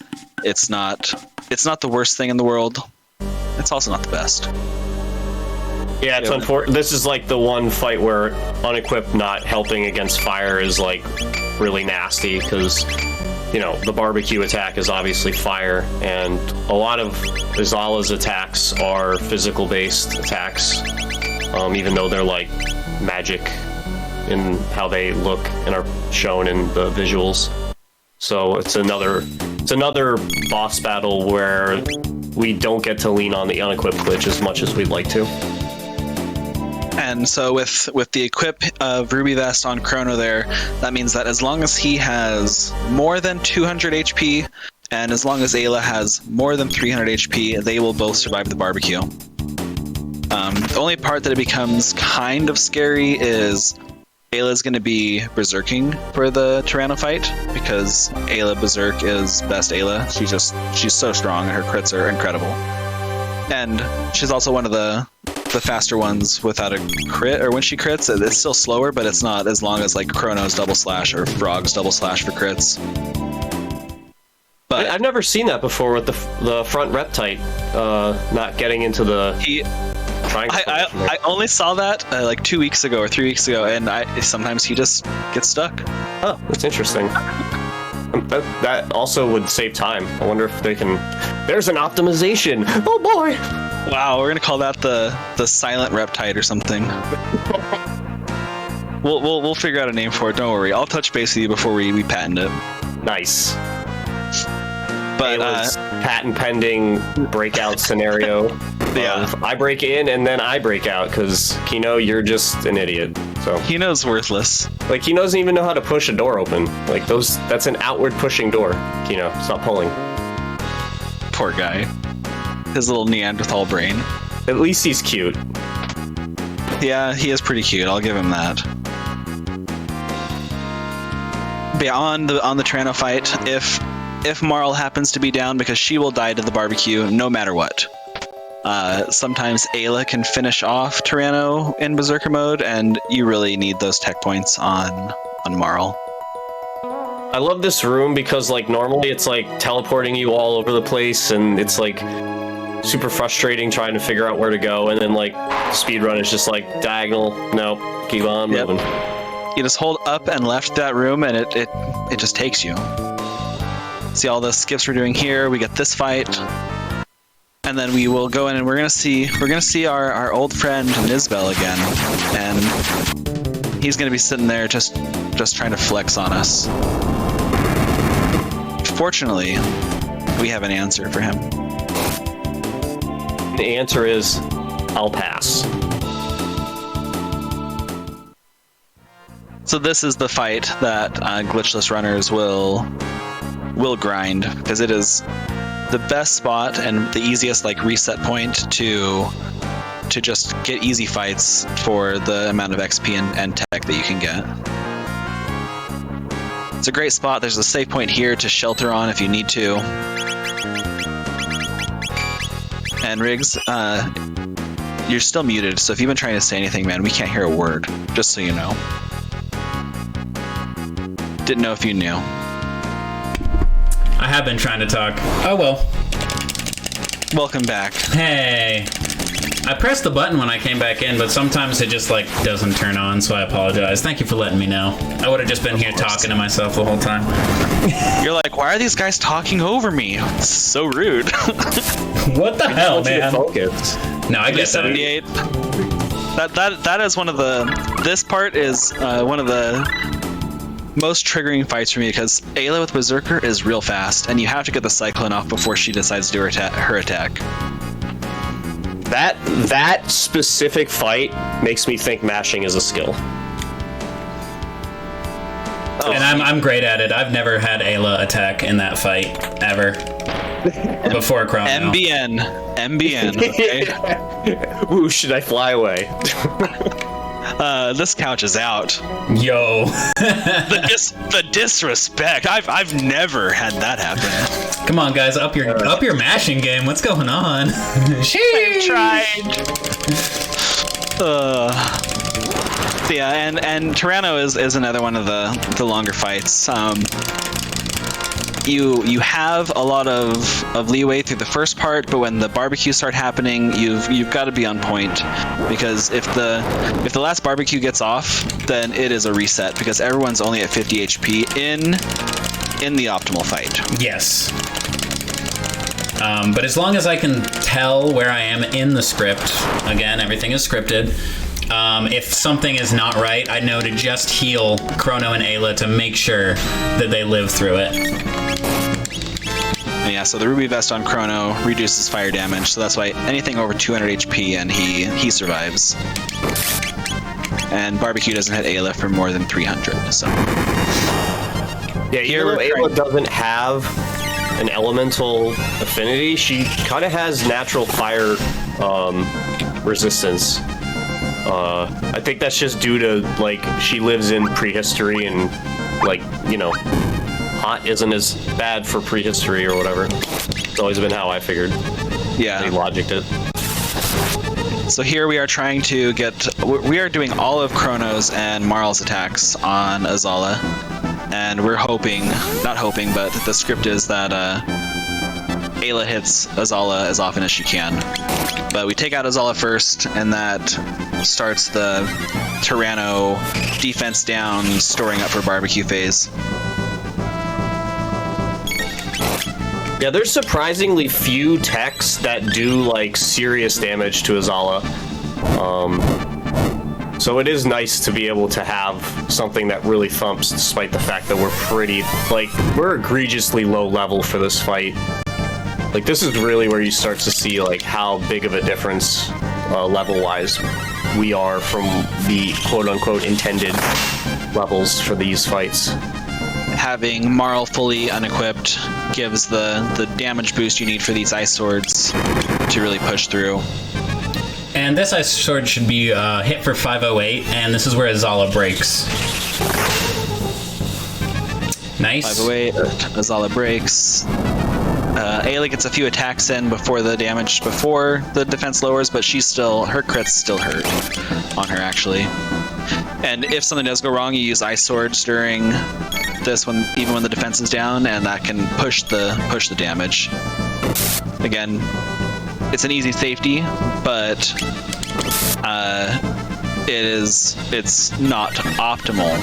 it's not the worst thing in the world. It's also not the best. Yeah, it's unfortunate. This is like the one fight where unequipped not helping against fire is like really nasty because, you know, the barbecue attack is obviously fire, and a lot of Izala's attacks are physical based attacks, even though they're like magic in how they look and are shown in the visuals. So it's another boss battle where we don't get to lean on the unequipped glitch as much as we'd like to. And so with the equip of Ruby Vest on Chrono there, that means that as long as he has more than 200 HP, and as long as Ayla has more than 300 HP, they will both survive the barbecue. The only part that it becomes kind of scary is Ayla's going to be berserking for the Tyranno fight, because Ayla Berserk is best Ayla. She's so strong, and her crits are incredible. And she's also one of the faster ones without a crit, or when she crits, it's still slower, but it's not as long as like Chrono's double slash or Frog's double slash for crits. But I've never seen that before with the front reptite not getting into the triangle. I only saw that like 2 weeks ago or 3 weeks ago, and sometimes he just gets stuck. Oh, that's interesting. That also would save time. I wonder if they can. There's an optimization. Oh boy! Wow, we're gonna call that the silent reptide or something. We'll figure out a name for it. Don't worry. I'll touch base with you before we patent it. Nice. But patent pending breakout scenario. Yeah, I break in and then I break out because Kino, you're just an idiot. So Kino's worthless. Like he doesn't even know how to push a door open. Like that's an outward pushing door. Kino, stop pulling. Poor guy. His little Neanderthal brain. At least he's cute. Yeah, he is pretty cute. I'll give him that. But yeah, on the Tyranno fight, if Marl happens to be down, because she will die to the barbecue no matter what. Sometimes Ayla can finish off Tyranno in Berserker mode, and you really need those tech points on Marl. I love this room because, like, normally it's, like, teleporting you all over the place, and it's, like, super frustrating trying to figure out where to go, and then, like, speedrun is just, like, diagonal. Nope. Keep on moving. You just hold up and left that room, and it just takes you. See all the skips we're doing here. We get this fight, and then we will go in and we're gonna see our old friend Nizbel again, and he's gonna be sitting there just trying to flex on us. Fortunately, we have an answer for him. The answer is, I'll pass. So this is the fight that glitchless runners will grind, because it is the best spot and the easiest like reset point to just get easy fights for the amount of XP and tech that you can get. It's a great spot. There's a save point here to shelter on if you need to. And Riggs, you're still muted, so if you've been trying to say anything, man, we can't hear a word, just so you know. Didn't know if you knew. I have been trying to talk. Oh well. Welcome back. Hey. I pressed the button when I came back in, but sometimes it just like doesn't turn on, so I apologize. Thank you for letting me know. I would have just been here talking to myself the whole time. You're like, why are these guys talking over me? It's so rude. What the hell, man? Focus. No, I get that. 78. That is one of the. This part is one of the most triggering fights for me, because Ayla with Berserker is real fast, and you have to get the Cyclone off before she decides to do her attack. That specific fight makes me think mashing is a skill. And I'm great at it. I've never had Ayla attack in that fight ever. Before Chrono. MBN. Okay. Ooh, should I fly away? This couch is out. Yo. The disrespect. I've never had that happen. Come on, guys, up your mashing game. What's going on? I've tried. Yeah, and Chrono is another one of the longer fights. You have a lot of leeway through the first part, but when the barbecue start happening, you've got to be on point, because if the last barbecue gets off, then it is a reset, because everyone's only at 50 HP in the optimal fight. Yes. But as long as I can tell where I am in the script, again, everything is scripted. If something is not right, I know to just heal Chrono and Ayla to make sure that they live through it. Yeah, so the Ruby Vest on Chrono reduces fire damage, so that's why anything over 200 HP and he survives. And Barbecue doesn't hit Ayla for more than 300, so... Yeah, even though Ayla doesn't have an elemental affinity, she kind of has natural fire resistance. I think that's just due to, like, she lives in prehistory and, like, you know, hot isn't as bad for prehistory or whatever. It's always been how I figured. Yeah. They logicked it. So here we are trying to we are doing all of Chrono's and Marl's attacks on Azala. And we're not hoping, but the script is that Ayla hits Azala as often as she can. But we take out Azala first, and that starts the Tyranno defense down, storing up for barbecue phase. Yeah, there's surprisingly few techs that do, like, serious damage to Azala. So it is nice to be able to have something that really thumps, despite the fact that we're egregiously low level for this fight. Like, this is really where you start to see, like, how big of a difference, level-wise, we are from the quote-unquote intended levels for these fights. Having Marl fully unequipped gives the damage boost you need for these ice swords to really push through. And this ice sword should be hit for 508, and this is where Azala breaks. Nice. 508, Azala breaks. Ayla gets a few attacks in before the defense lowers, but her crit's still hurt on her, actually. And if something does go wrong, you use Ice Swords during this one, even when the defense is down, and that can push the damage. Again, it's an easy safety, but it's not optimal.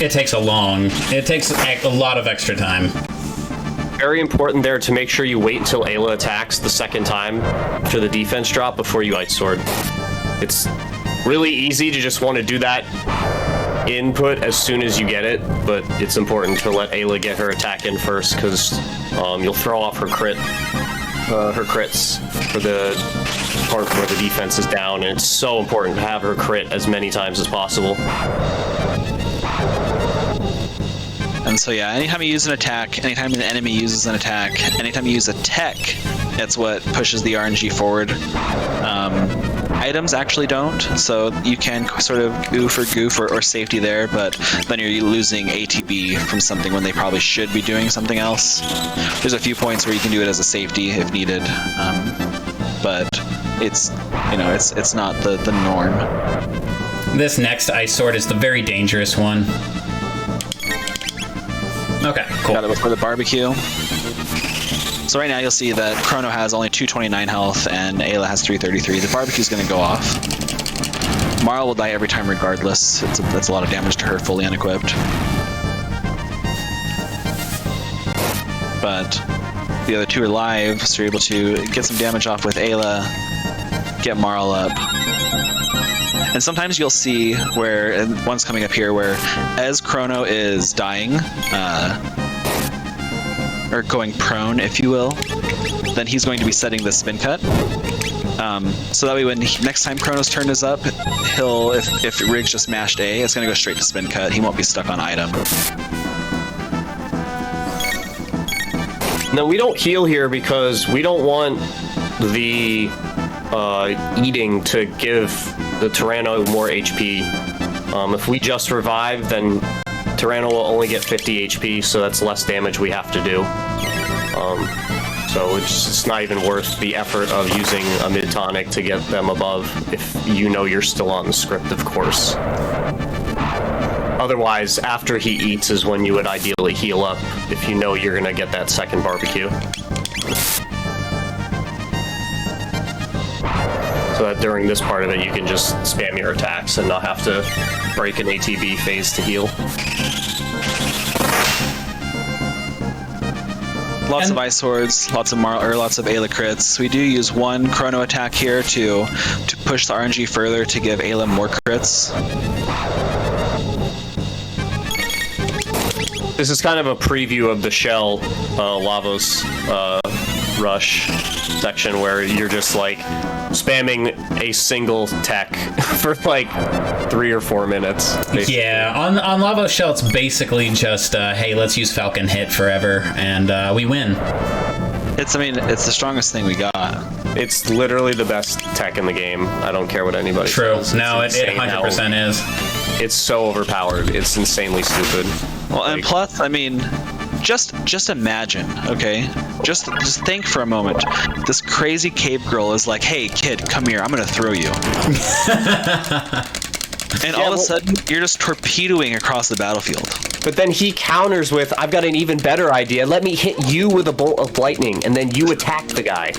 It takes a lot of extra time. Very important there to make sure you wait until Ayla attacks the second time for the defense drop before you Ice Sword. It's really easy to just want to do that input as soon as you get it, but it's important to let Ayla get her attack in first, because you'll throw off her crits for the part where the defense is down, and it's so important to have her crit as many times as possible. And so yeah, anytime you use an attack, anytime an enemy uses an attack, anytime you use a tech, that's what pushes the RNG forward. Items actually don't, so you can sort of goof or safety there, but then you're losing ATB from something when they probably should be doing something else. There's a few points where you can do it as a safety if needed, but it's not the norm. This next Ice Sword is the very dangerous one. Okay, cool. Got it before the barbecue. So right now you'll see that Chrono has only 229 health and Ayla has 333. The barbecue's going to go off. Marl will die every time regardless. That's a lot of damage to her fully unequipped. But the other two are live, so you're able to get some damage off with Ayla, get Marl up. And sometimes you'll see where, and one's coming up here, where as Chrono is dying, or going prone, if you will, then he's going to be setting the spin cut. So that way when next time Chrono's turn is up, he'll, if Riggz just mashed A, it's going to go straight to spin cut. He won't be stuck on item. No, we don't heal here because we don't want the eating to give the Tyranno more HP. If we just revive, then Tyranno will only get 50 HP, so that's less damage we have to do. So it's not even worth the effort of using a mid-tonic to get them above, if you know you're still on the script, of course. Otherwise, after he eats is when you would ideally heal up, if you know you're gonna get that second barbecue. So that during this part of it, you can just spam your attacks and not have to break an ATB phase to heal. Lots of Ice Swords, lots of Ayla crits. We do use one Chrono attack here to push the RNG further to give Ayla more crits. This is kind of a preview of the Shell Lavos rush section where you're just like spamming a single tech for like 3 or 4 minutes. Basically. Yeah, on Lavos Shell, it's basically just, hey, let's use Falcon Hit forever, and we win. It's the strongest thing we got. It's literally the best tech in the game. I don't care what anybody says. True. No, it 100% is. It's so overpowered. It's insanely stupid. Well, and plus, just imagine, okay? Just think for a moment. This crazy cave girl is like, hey, kid, come here. I'm going to throw you. And all of a sudden, you're just torpedoing across the battlefield. But then he counters with, I've got an even better idea. Let me hit you with a bolt of lightning, and then you attack the guy.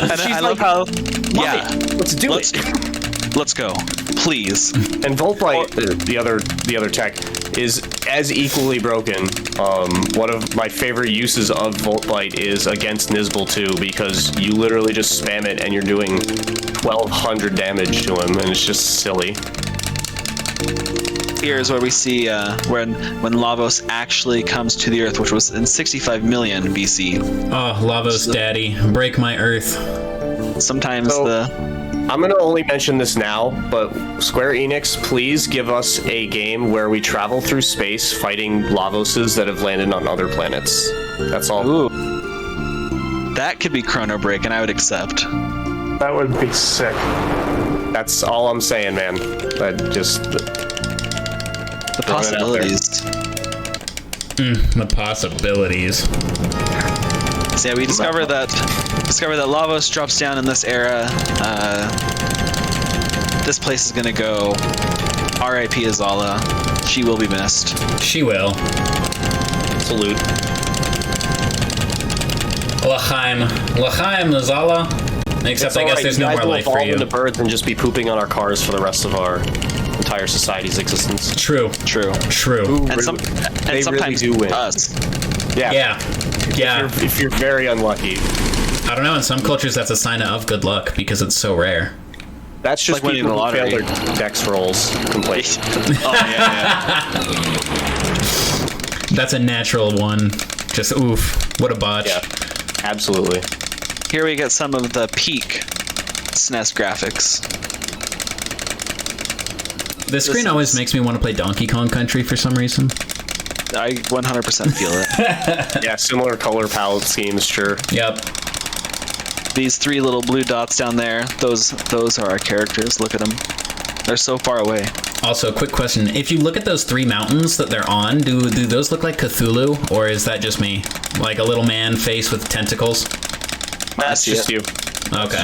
And I love how... Yeah, let's do it. Let's go, please. And Voltlight, the other tech, is as equally broken. One of my favorite uses of Voltlight is against Nizbal too, because you literally just spam it and you're doing 1,200 damage to him, and it's just silly. Here's where we see when Lavos actually comes to the Earth, which was in 65 million BC. Oh, Lavos Daddy, break my Earth. Sometimes I'm going to only mention this now, but Square Enix, please give us a game where we travel through space fighting Lavoses that have landed on other planets. That's all. Ooh. That could be Chrono Break, and I would accept. That would be sick. That's all I'm saying, man. The possibilities. The possibilities. So yeah, we discover that Lavos drops down in this era. this place is gonna go. R.I.P. Azala. She will be missed. She will. Salute. L'chaim. L'chaim, Azala. Except I guess there's no more life for you. Into birds and just be pooping on our cars for the rest of our entire society's existence. True. True. And sometimes really do win. us. Yeah. If you're very unlucky. I don't know, in some cultures that's a sign of good luck because it's so rare. That's just like people winning the who fail lottery. their dex rolls completely. Oh, yeah. That's a natural one. Just oof. What a botch. Yeah, absolutely. Here we get some of the peak SNES graphics. This screen always makes me want to play Donkey Kong Country for some reason. I 100% feel it. Yeah, similar color palette schemes, sure. Yep. These 3 little blue dots down there, those are our characters. Look at them. They're so far away. Also, quick question. If you look at those 3 mountains that they're on, do those look like Cthulhu? Or is that just me? Like a little man face with tentacles? That's just you. Okay.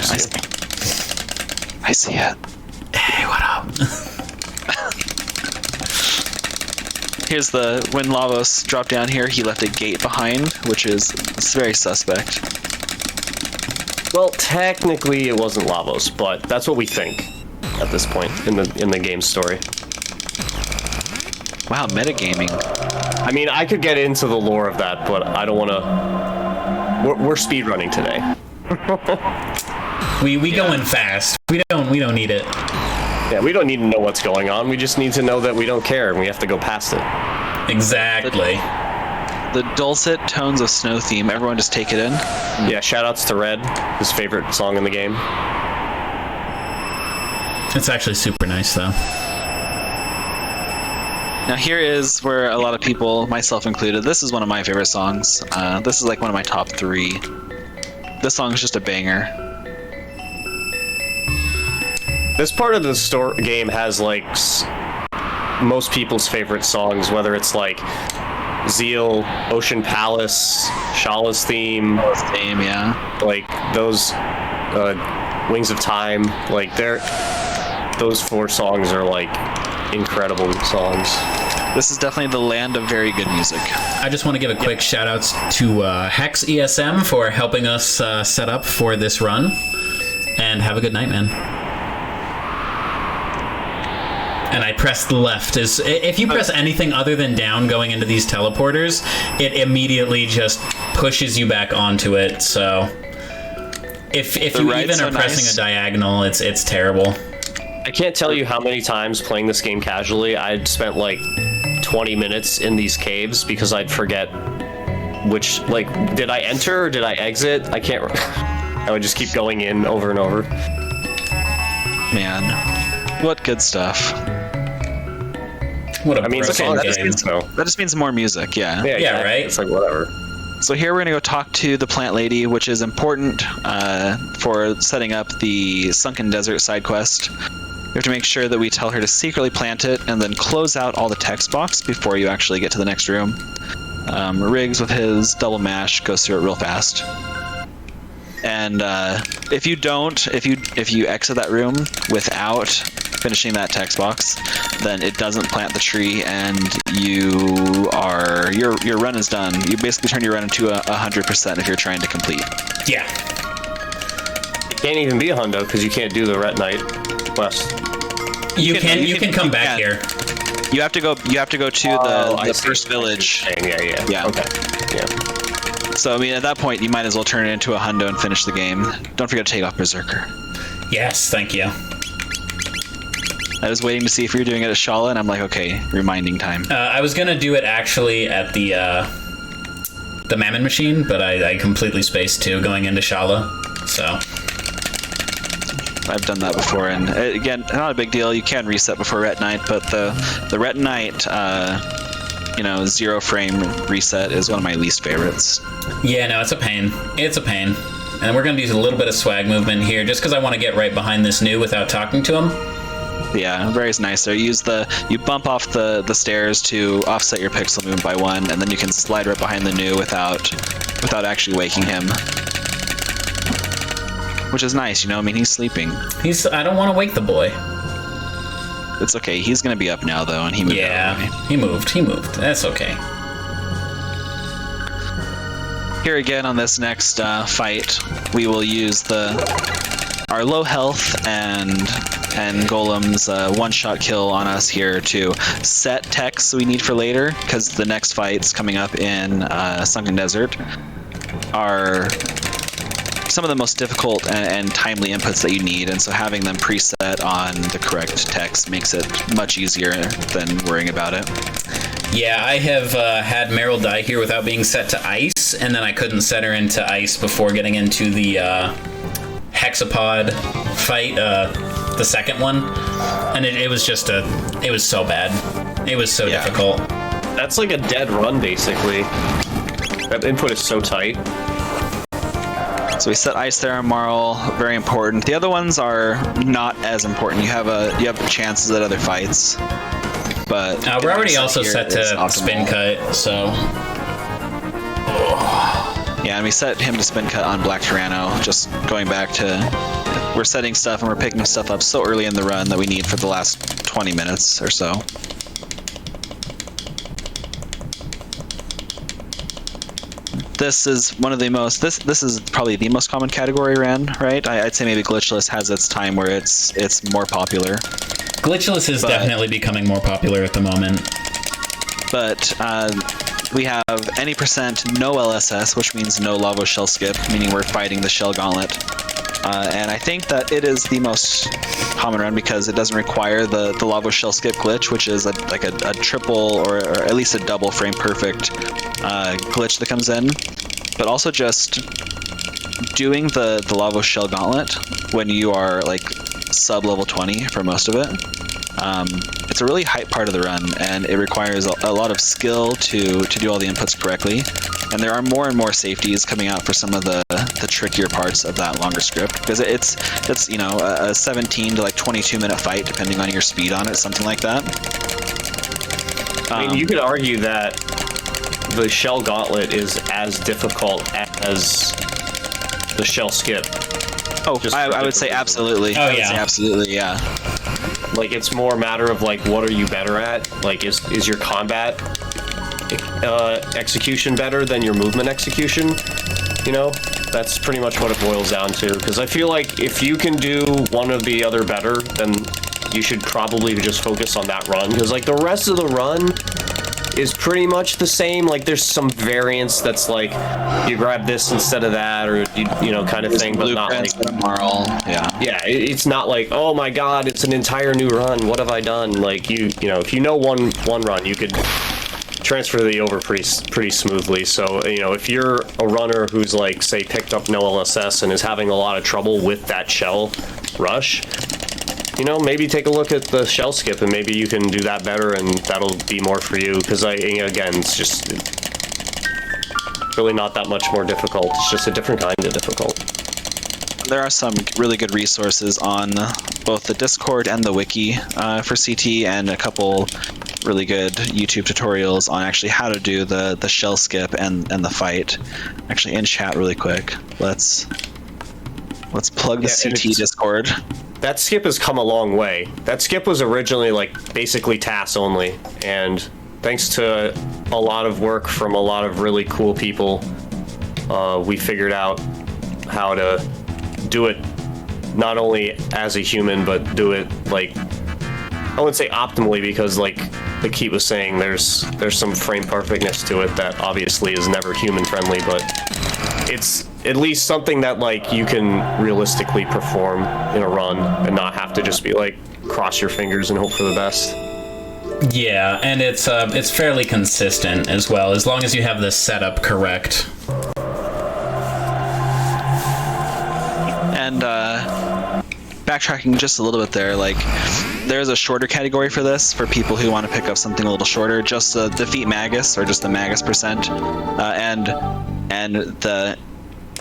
I see it. Hey, what up? Here's when Lavos dropped down here, he left a gate behind, which is very suspect. Well, technically it wasn't Lavos, but that's what we think at this point in the game's story. Wow, metagaming. I mean, I could get into the lore of that, but I don't want to. We're speedrunning today. We go in fast. We don't need it. Yeah, we don't need to know what's going on. We just need to know that we don't care and we have to go past it. Exactly. The dulcet tones of Snow theme. Everyone just take it in. Yeah, shoutouts to Red, his favorite song in the game. It's actually super nice, though. Now here is where a lot of people, myself included, this is one of my favorite songs. This is like one of my top 3. This song is just a banger. This part of the game has like most people's favorite songs, whether it's like Zeal, Ocean Palace, Shala's theme, Yeah. like those Wings of Time, like those 4 songs are like incredible songs. This is definitely the land of very good music. I just want to give a quick shout out to Hex ESM for helping us set up for this run. And have a good night, man. And I pressed left. If you press anything other than down going into these teleporters, it immediately just pushes you back onto it. So if you even are pressing a diagonal, it's terrible. I can't tell you how many times playing this game casually I'd spent like 20 minutes in these caves because I'd forget which, like, did I enter or did I exit? I can't. I would just keep going in over and over. Man, what good stuff. What a it's okay. That just means more music, yeah. Yeah, right? It's like whatever. So here we're going to go talk to the plant lady, which is important for setting up the Sunken Desert side quest. We have to make sure that we tell her to secretly plant it and then close out all the text box before you actually get to the next room. Riggs with his double mash goes through it real fast. And if you exit that room without finishing that text box, then it doesn't plant the tree, and your run is done. You basically turn your run into 100% if you're trying to complete. Yeah. It can't even be a hundo because you can't do the Ret Knight quest. You can come back here. You have to go to the first village. Yeah. Okay. Yeah. So I mean, at that point, you might as well turn it into a hundo and finish the game. Don't forget to take off Berserker. Yes, thank you. I was waiting to see if you were doing it at Shala, and I'm like, okay, reminding time. I was gonna do it actually at the Mammon Machine, but I completely spaced too going into Shala. So I've done that before, and again, not a big deal. You can reset before Ret Knight, but the Ret Knight, 0 frame reset is one of my least favorites. yeah, no, it's a pain. It's a pain. And we're gonna use a little bit of swag movement here, just because I want to get right behind this new without talking to him. Yeah, very nice there. You bump off the stairs to offset your pixel movement by 1, and then you can slide right behind the new without actually waking him. Which is nice, I mean, he's sleeping. I don't want to wake the boy. It's okay. He's gonna be up now though, and he moved. Yeah, he moved. That's okay. Here again on this next fight, we will use our low health and Golem's one-shot kill on us here to set techs we need for later, because the next fights coming up in Sunken Desert are some of the most difficult and timely inputs that you need, and so having them preset on the correct techs makes it much easier than worrying about it. Yeah, I have had Meryl die here without being set to ice, and then I couldn't set her into ice before getting into the hexapod fight, the second one, and it was just it was so bad. It was so difficult. That's like a dead run, basically. That input is so tight. So we set ice there on Marl, very important. The other ones are not as important. You have chances at other fights, but we're already also set to spin cut, so. Yeah, and we set him to spin cut on Black Tyranno. Just going back to, we're setting stuff and we're picking stuff up so early in the run that we need for the last 20 minutes or so. This is one of the most. This is probably the most common category ran, right? I'd say maybe Glitchless has its time where it's more popular. Glitchless is definitely becoming more popular at the moment. But we have any percent no LSS, which means no lava shell skip, meaning we're fighting the shell gauntlet. And I think that it is the most common run because it doesn't require the lava shell skip glitch, which is like a triple or at least a double frame perfect glitch that comes in. But also just doing the lava shell gauntlet when you are like sub level 20 for most of it. It's a really hype part of the run, and it requires a lot of skill to do all the inputs correctly. And there are more and more safeties coming out for some of the trickier parts of that longer script, because it's a 17 to like 22 minute fight depending on your speed on it, something like that. I mean, you could argue that the shell gauntlet is as difficult as the shell skip. Oh, I would say absolutely. Oh, yeah. Absolutely, yeah. Like, it's more a matter of, like, what are you better at? Like, is your combat execution better than your movement execution? You know? That's pretty much what it boils down to. Because I feel like if you can do one or the other better, then you should probably just focus on that run. Because, like, the rest of the run is pretty much the same. Like, there's some variance that's like you grab this instead of that, or you know, kind of thing, but not like Marl. Yeah, it's not like, oh my god, it's an entire new run, what have I done? Like, you know, if you know one run, you could transfer the over pretty smoothly. So, you know, if you're a runner who's like, say, picked up no LSS and is having a lot of trouble with that shell rush, you know, maybe take a look at the shell skip and maybe you can do that better and that'll be more for you. Because again, it's just really not that much more difficult. It's just a different kind of difficult. There are some really good resources on both the Discord and the wiki for CT, and a couple really good YouTube tutorials on actually how to do the shell skip and the fight. Actually, in chat really quick. Let's plug the CT Discord. That skip has come a long way. That skip was originally like basically TAS only, and thanks to a lot of work from a lot of really cool people, we figured out how to do it not only as a human, but do it like, I wouldn't say optimally, because like the Keat was saying, there's some frame perfectness to it that obviously is never human friendly, but it's at least something that like you can realistically perform in a run and not have to just be like cross your fingers and hope for the best. Yeah, and it's fairly consistent as well, as long as you have the setup correct. And backtracking just a little bit there, like there's a shorter category for this for people who want to pick up something a little shorter. Just defeat Magus, or just the Magus percent, and the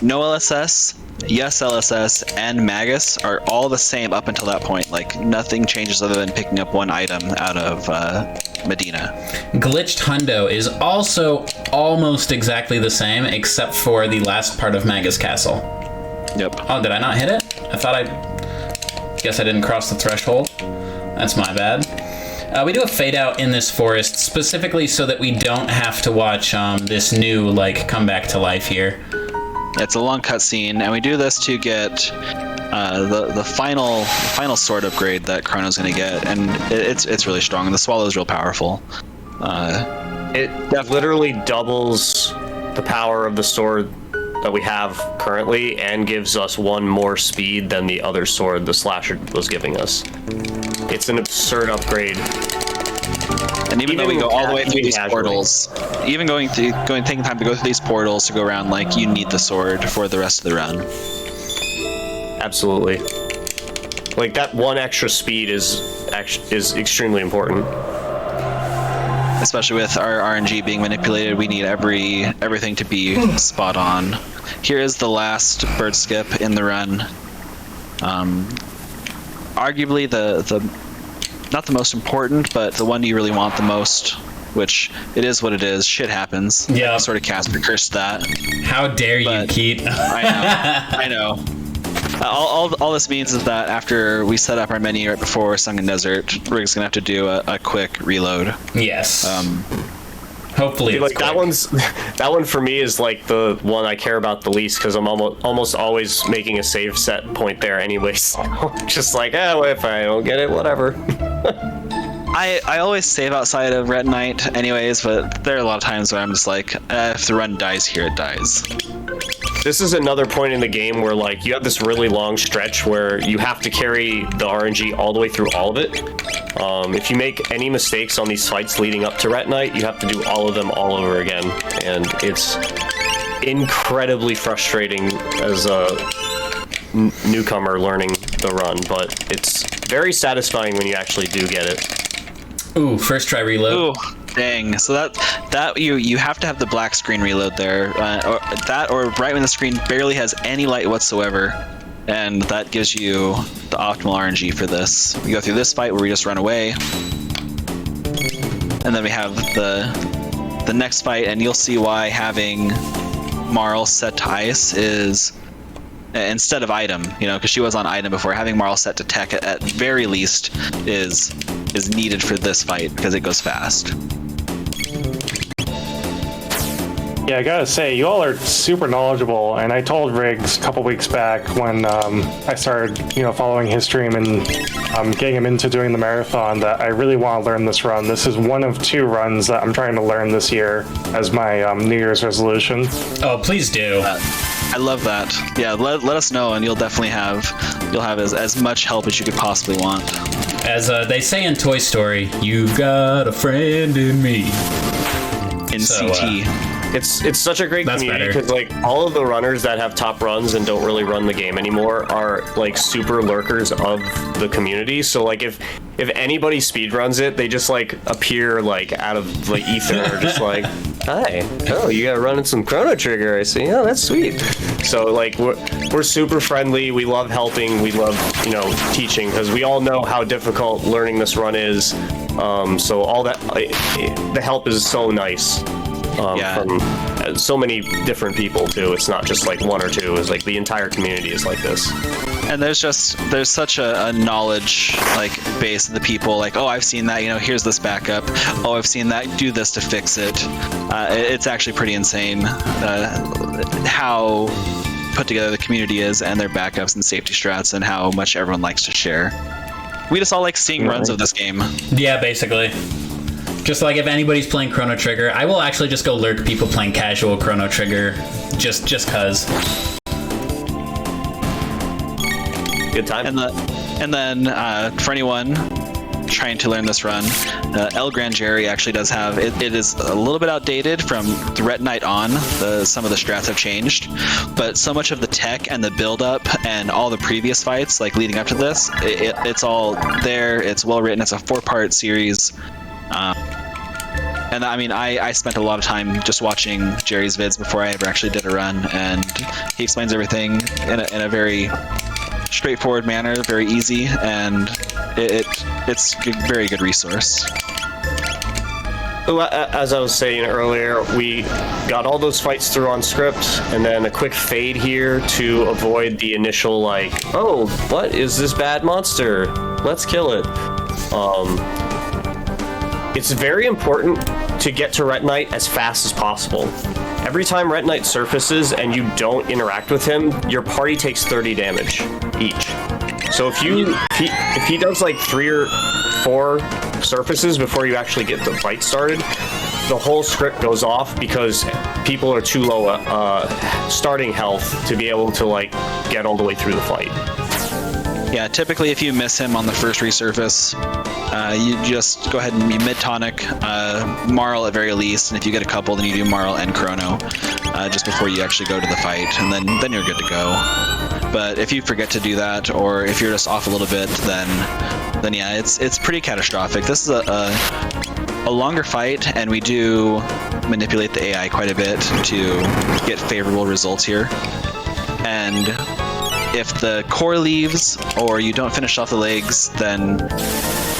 no LSS, yes LSS, and Magus are all the same up until that point. Like nothing changes other than picking up one item out of Medina. Glitched Hundo is also almost exactly the same, except for the last part of Magus Castle. Yep. Oh, did I not hit it? Guess I didn't cross the threshold. That's my bad. We do a fade out in this forest specifically so that we don't have to watch this new like come back to life here. It's a long cutscene, and we do this to get the final sword upgrade that Chrono's going to get, and it's really strong. And the swallow is real powerful. It literally doubles the power of the sword that we have currently, and gives us 1 more speed than the other sword the slasher was giving us. It's an absurd upgrade. And even though we go all the way through these portals, even taking time to go through these portals to go around, like, you need the sword for the rest of the run. Absolutely. Like, that 1 extra speed is extremely important. Especially with our RNG being manipulated, we need everything to be spot on. Here is the last bird skip in the run. Arguably the not the most important, but the one you really want the most, which it is what it is. Shit happens. Yeah. Sort of Casper cursed that. How dare you, Keith? I know. All this means is that after we set up our menu right before Sunken Desert, Rigg's gonna have to do a quick reload. Yes. Hopefully, like that one for me is like the one I care about the least, because I'm almost always making a save set point there anyways. Just like, if I don't get it, whatever. I always save outside of Ret Night anyways, but there are a lot of times where I'm just like, if the run dies here, it dies. This is another point in the game where, like, you have this really long stretch where you have to carry the RNG all the way through all of it. If you make any mistakes on these fights leading up to Ret Night, you have to do all of them all over again. And it's incredibly frustrating as a newcomer learning the run, but it's very satisfying when you actually do get it. Ooh, first try reload. Ooh, dang. So that you have to have the black screen reload there, or right when the screen barely has any light whatsoever, and that gives you the optimal RNG for this. We go through this fight where we just run away, and then we have the next fight, and you'll see why having Marl set to ice is instead of item, because she was on item before. Having Marl set to tech at very least is needed for this fight because it goes fast. Yeah, I gotta say, you all are super knowledgeable, and I told Riggs a couple weeks back when I started, following his stream and getting him into doing the marathon that I really want to learn this run. This is one of 2 runs that I'm trying to learn this year as my New Year's resolution. Oh, please do. I love that. Yeah, let us know, and you'll definitely have as much help as you could possibly want. As they say in Toy Story, you've got a friend in me. In CT. It's such a great community because, like, all of the runners that have top runs and don't really run the game anymore are, like, super lurkers of the community. So, like, if anybody speedruns it, they just, like, appear, like, out of the ether, just like, hi, oh, you got running some Chrono Trigger, I see. Oh, that's sweet. So, like, we're super friendly. We love helping. We love, teaching, because we all know how difficult learning this run is. So all that, the help is so nice. From so many different people too. It's not just like 1 or 2. It's like the entire community is like this. And there's such a knowledge base of the people. Like, oh, I've seen that. Here's this backup. Oh, I've seen that. Do this to fix it. It's actually pretty insane how put together the community is, and their backups and safety strats, and how much everyone likes to share. We just all like seeing runs of this game. Yeah, basically. Just like if anybody's playing Chrono Trigger, I will actually just go lurk people playing casual Chrono Trigger, just cause. Good time. And then for anyone trying to learn this run, El Gran Jerry actually does have it. It is a little bit outdated from the Ret Night on. Some of the strats have changed, but so much of the tech and the build up and all the previous fights, like leading up to this, it's all there. It's well written. It's a 4-part series. And I mean, I spent a lot of time just watching Jerry's vids before I ever actually did a run, and he explains everything in a very straightforward manner, very easy, and it's a very good resource. As I was saying earlier, we got all those fights through on script, and then a quick fade here to avoid the initial, like, oh, what is this bad monster? Let's kill it. It's very important to get to Ret Knight as fast as possible. Every time Ret Knight surfaces and you don't interact with him, your party takes 30 damage each. So if he does like 3 or 4 surfaces before you actually get the fight started, the whole script goes off because people are too low starting health to be able to like get all the way through the fight. Yeah, typically if you miss him on the first resurface, you just go ahead and you mid-tonic, Marl at very least, and if you get a couple, then you do Marl and Chrono just before you actually go to the fight, and then you're good to go. But if you forget to do that, or if you're just off a little bit, then yeah, it's pretty catastrophic. This is a longer fight, and we do manipulate the AI quite a bit to get favorable results here. And if the core leaves or you don't finish off the legs, then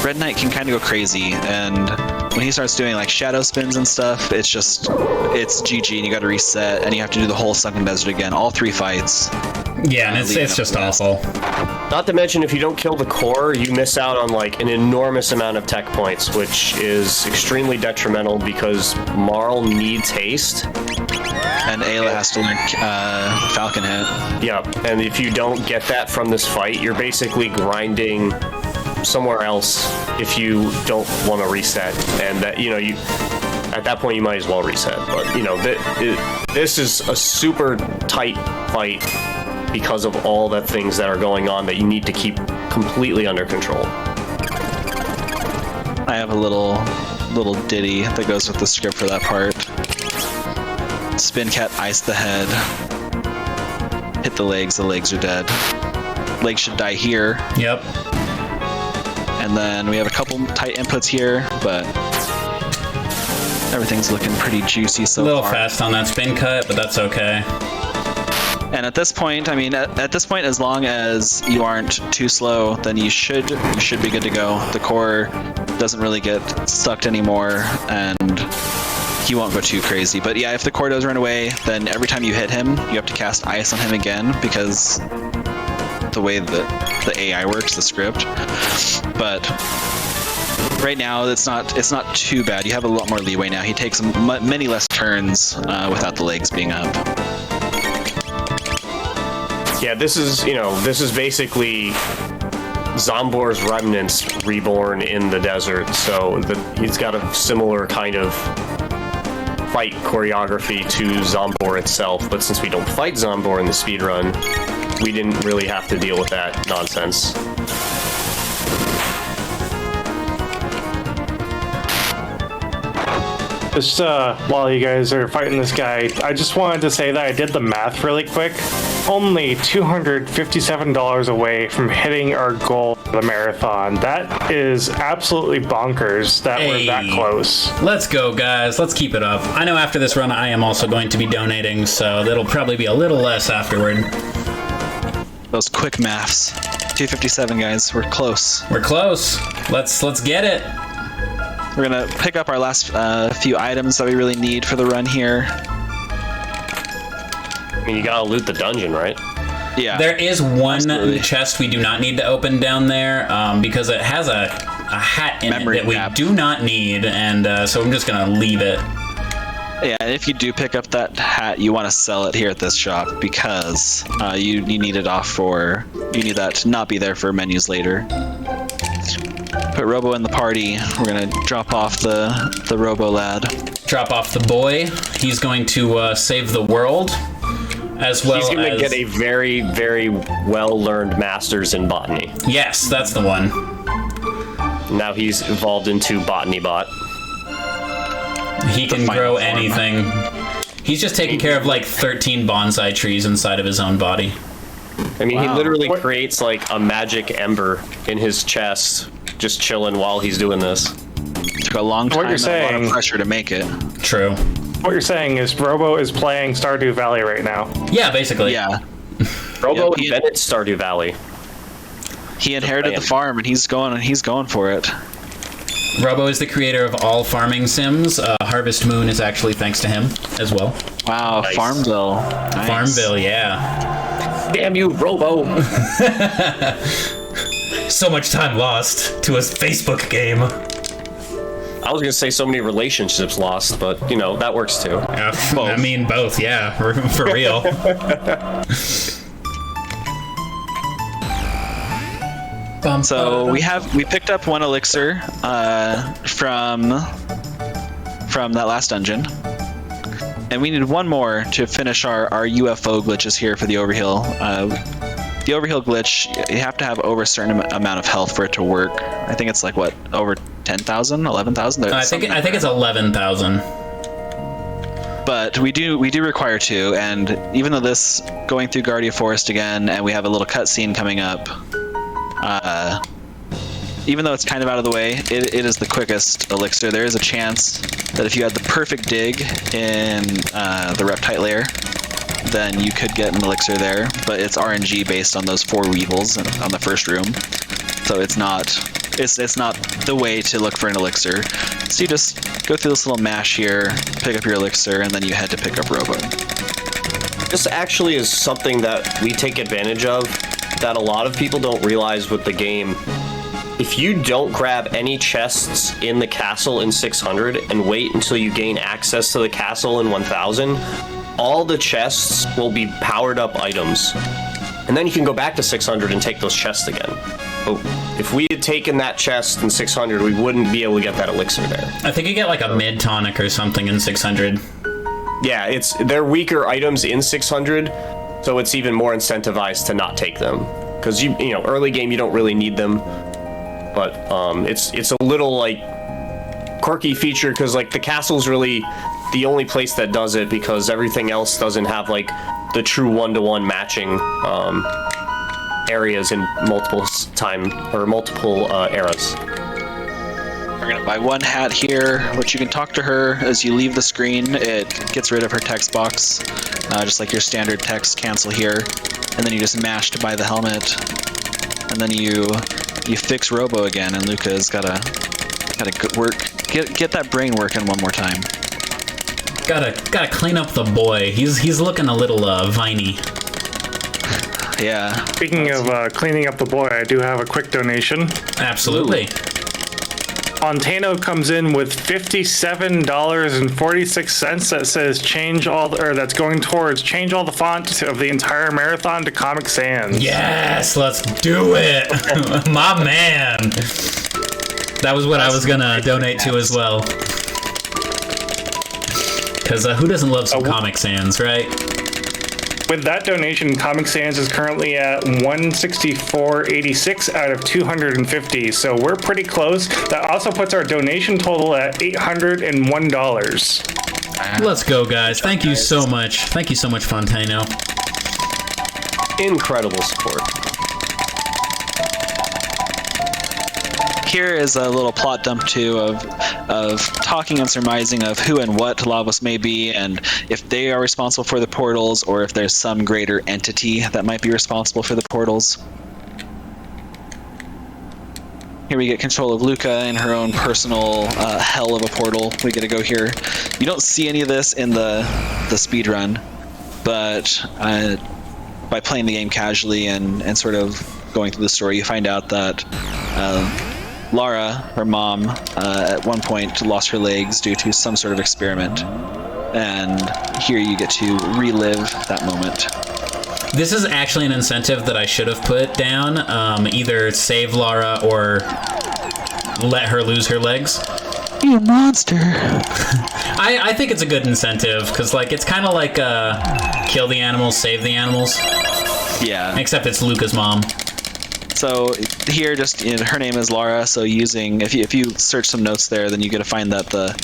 Red Knight can kind of go crazy. And when he starts doing like shadow spins and stuff, it's GG, and you got to reset, and you have to do the whole Sunken Desert again, all 3 fights. Yeah, and it's just awful. Not to mention, if you don't kill the core, you miss out on like an enormous amount of tech points, which is extremely detrimental because Marl needs haste. And Ayla has to learn Falcon Hit. Yeah, and if you don't get that from this fight, you're basically grinding somewhere else if you don't want to reset. And that, you know, at that point you might as well reset. But you know, this is a super tight fight because of all the things that are going on that you need to keep completely under control. I have a little ditty that goes with the script for that part. Spin Cat ice the head. Hit the legs are dead. Legs should die here. Yep. And then we have a couple tight inputs here, but everything's looking pretty juicy so far. A little fast on that spin cut, but that's okay. And at this point, I mean, at this point, as long as you aren't too slow, then you should be good to go. The core doesn't really get sucked anymore, and he won't go too crazy. But yeah, if the core does run away, then every time you hit him, you have to cast ice on him again because the way that the AI works, the script. But right now, it's not too bad. You have a lot more leeway now. He takes many less turns without the legs being up. Yeah, this is basically Zombor's remnants reborn in the desert. So he's got a similar kind of fight choreography to Zombor itself, but since we don't fight Zombor in the speedrun, we didn't really have to deal with that nonsense. Just while you guys are fighting this guy, I just wanted to say that I did the math really quick. Only $257 away from hitting our goal for the marathon. That is absolutely bonkers that we're that close. Let's go, guys. Let's keep it up. I know after this run, I am also going to be donating, so that'll probably be a little less afterward. Those quick maths. 257, guys. We're close. We're close. Let's get it. We're gonna pick up our last few items that we really need for the run here. I mean, you gotta loot the dungeon, right? Yeah. There is one chest we do not need to open down there because it has a hat in Memory it that cap. we do not need, and so I'm just gonna leave it. Yeah, and if you do pick up that hat, you want to sell it here at this shop because you need it off for... You need that to not be there for menus later. Put Robo in the party. We're going to drop off the Robo lad. Drop off the boy. He's going to save the world, as well as... He's going to get a very, very well-learned master's in botany. Yes, that's the one. Now he's evolved into Botany Bot. He can grow anything. He's just taking care of like 13 bonsai trees inside of his own body. I mean, he literally creates like a magic ember in his chest, just chilling while he's doing this. Took a long time and a lot of saying- pressure to make it. True. What you're saying is Robo is playing Stardew Valley right now. Yeah, basically. Yeah. Robo Yep, invented Stardew Valley. He inherited the farm and he's going for it. Robo is the creator of all farming sims. Harvest Moon is actually thanks to him as well. Wow, Nice. Farmville. Nice. Farmville, yeah. Damn you, Robo! So much time lost to a Facebook game. I was gonna say so many relationships lost, but you know that works too. I mean, both. Yeah, for real. So we picked up 1 elixir from that last dungeon, and we need 1 more to finish our UFO glitches here for the overheal. The overheal glitch, you have to have over a certain amount of health for it to work. I think it's like what, over 10,000, 11,000. I think it's 11,000. But we do require 2, and even though this going through Guardia Forest again, and we have a little cutscene coming up. Even though it's kind of out of the way, it is the quickest elixir. There is a chance that if you had the perfect dig in the Reptite layer, then you could get an elixir there. But it's RNG based on those 4 weevils on the first room, so it's not the way to look for an elixir. So you just go through this little mash here, pick up your elixir, and then you head to pick up Robo. This actually is something that we take advantage of that a lot of people don't realize with the game. If you don't grab any chests in the castle in 600 and wait until you gain access to the castle in 1000, all the chests will be powered up items. And then you can go back to 600 and take those chests again. But if we had taken that chest in 600, we wouldn't be able to get that elixir there. I think you get like a mid tonic or something in 600. Yeah, they're weaker items in 600, so it's even more incentivized to not take them. Because you know, early game you don't really need them. But it's a little like quirky feature because like the castle's really the only place that does it because everything else doesn't have like the true one-to-one matching areas in multiple eras. We're gonna buy 1 hat here, which you can talk to her as you leave the screen. It gets rid of her text box, just like your standard text cancel here, and then you just mash to buy the helmet, and then you fix Robo again, and Luca's gotta get that brain working one more time. Gotta clean up the boy. He's looking a little viney. Yeah. Speaking of cleaning up the boy, I do have a quick donation. Absolutely. Montano comes in with $57.46 that says that's going towards change all the font of the entire marathon to Comic Sans. Yes, let's do it. My man. That was what I was gonna donate to as well. Because who doesn't love some Comic Sans, right? With that donation, Comic Sans is currently at 164.86 out of 250, so we're pretty close. That also puts our donation total at $801. Let's go, guys. Thank you so much. Thank you so much, Fontano. Incredible support. Here is a little plot dump too of talking and surmising of who and what Lavos may be, and if they are responsible for the portals, or if there's some greater entity that might be responsible for the portals. Here we get control of Luca in her own personal hell of a portal. We get to go here. You don't see any of this in the speed run, but by playing the game casually and sort of going through the story, you find out that Lara, her mom, at one point lost her legs due to some sort of experiment. And here you get to relive that moment. This is actually an incentive that I should have put down. Either save Lara or let her lose her legs. You monster. I think it's a good incentive, because like it's kind of like kill the animals, save the animals. Yeah. Except it's Luca's mom. So here, just her name is Lara. So using if you search some notes there, then you get to find that the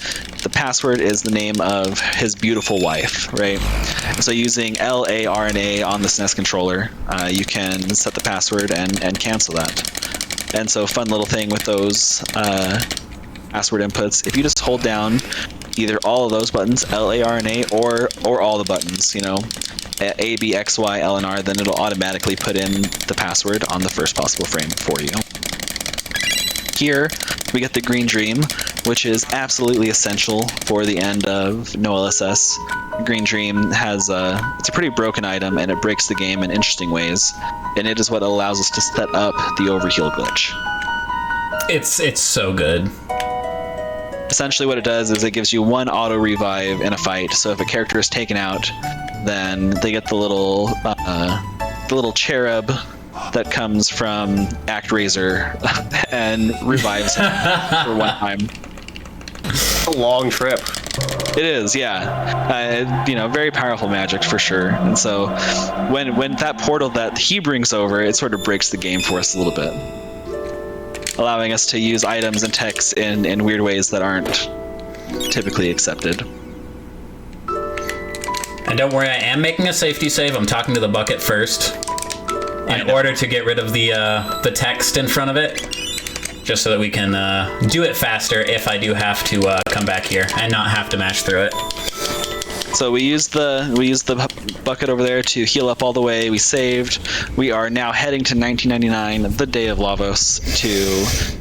password is the name of his beautiful wife, right? So using LARNA on the SNES controller, you can set the password and cancel that. And so fun little thing with those password inputs. If you just hold down either all of those buttons, LARNA, or all the buttons, A, B, X, Y, L, and R, then it'll automatically put in the password on the first possible frame for you. Here, we get the green dream. which is absolutely essential for the end of no LSS. Green Dream has it's a pretty broken item, and it breaks the game in interesting ways, and it is what allows us to set up the overheal glitch. It's so good. Essentially what it does is it gives you one auto revive in a fight, so if a character is taken out, then they get the little cherub that comes from ActRaiser and revives him for one time. A long trip. It is, yeah. Very powerful magic for sure. And so when that portal that he brings over, it sort of breaks the game for us a little bit, allowing us to use items and techs in weird ways that aren't typically accepted. And don't worry, I am making a safety save. I'm talking to the bucket first in order to get rid of the text in front of it, just so that we can do it faster if I do have to come back here and not have to mash through it. So we used the bucket over there to heal up all the way. We saved. We are now heading to 1999, the day of Lavos,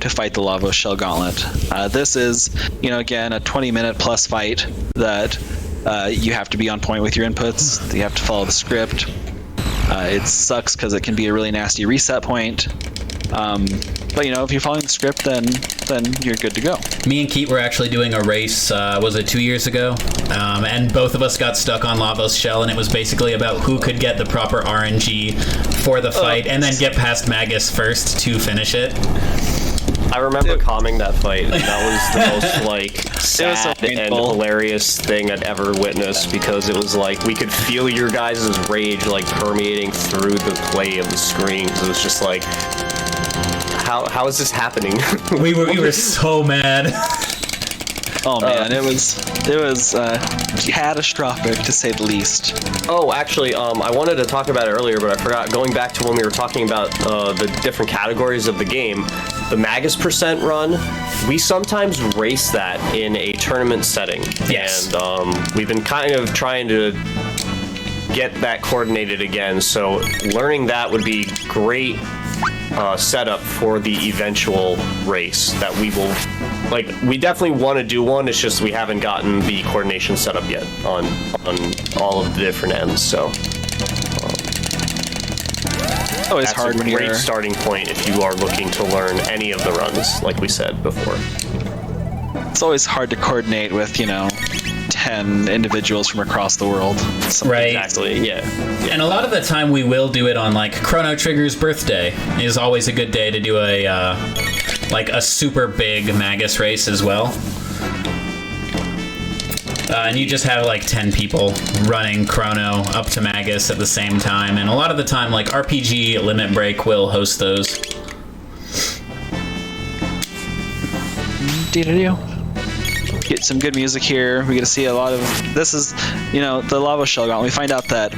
to fight the Lavos Shell Gauntlet. This is, again, a 20-minute plus fight that you have to be on point with your inputs. You have to follow the script. It sucks because it can be a really nasty reset point. But if you're following the script, then you're good to go. Me and Keat were actually doing a race, was it 2 years ago? And both of us got stuck on Lavos Shell, and it was basically about who could get the proper RNG for the fight, and then get past Magus first to finish it. I remember calming that fight. That was the most sad and hilarious thing I'd ever witnessed, because it was like we could feel your guys' rage permeating through the play of the screens. It was just like, how is this happening? we were so mad. Oh man, it was catastrophic to say the least. Oh, actually, I wanted to talk about it earlier, but I forgot. Going back to when we were talking about the different categories of the game, the Magus % run, we sometimes race that in a tournament setting. Yes. And we've been kind of trying to get that coordinated again, so learning that would be great setup for the eventual race that we will. We definitely want to do one. It's just we haven't gotten the coordination set up yet on all of the different ends. So it's hard when you're. Great starting point if you are looking to learn any of the runs, like we said before. It's always hard to coordinate with 10 individuals from across the world. Right. Exactly. Yeah. And a lot of the time we will do it on Chrono Trigger's birthday is always a good day to do a super big Magus race as well. And you just have 10 people running Chrono up to Magus at the same time. And a lot of the time, RPG Limit Break will host those. Get some good music here. We get to see a lot of. This is, the Lavos Shell Gauntlet. We find out that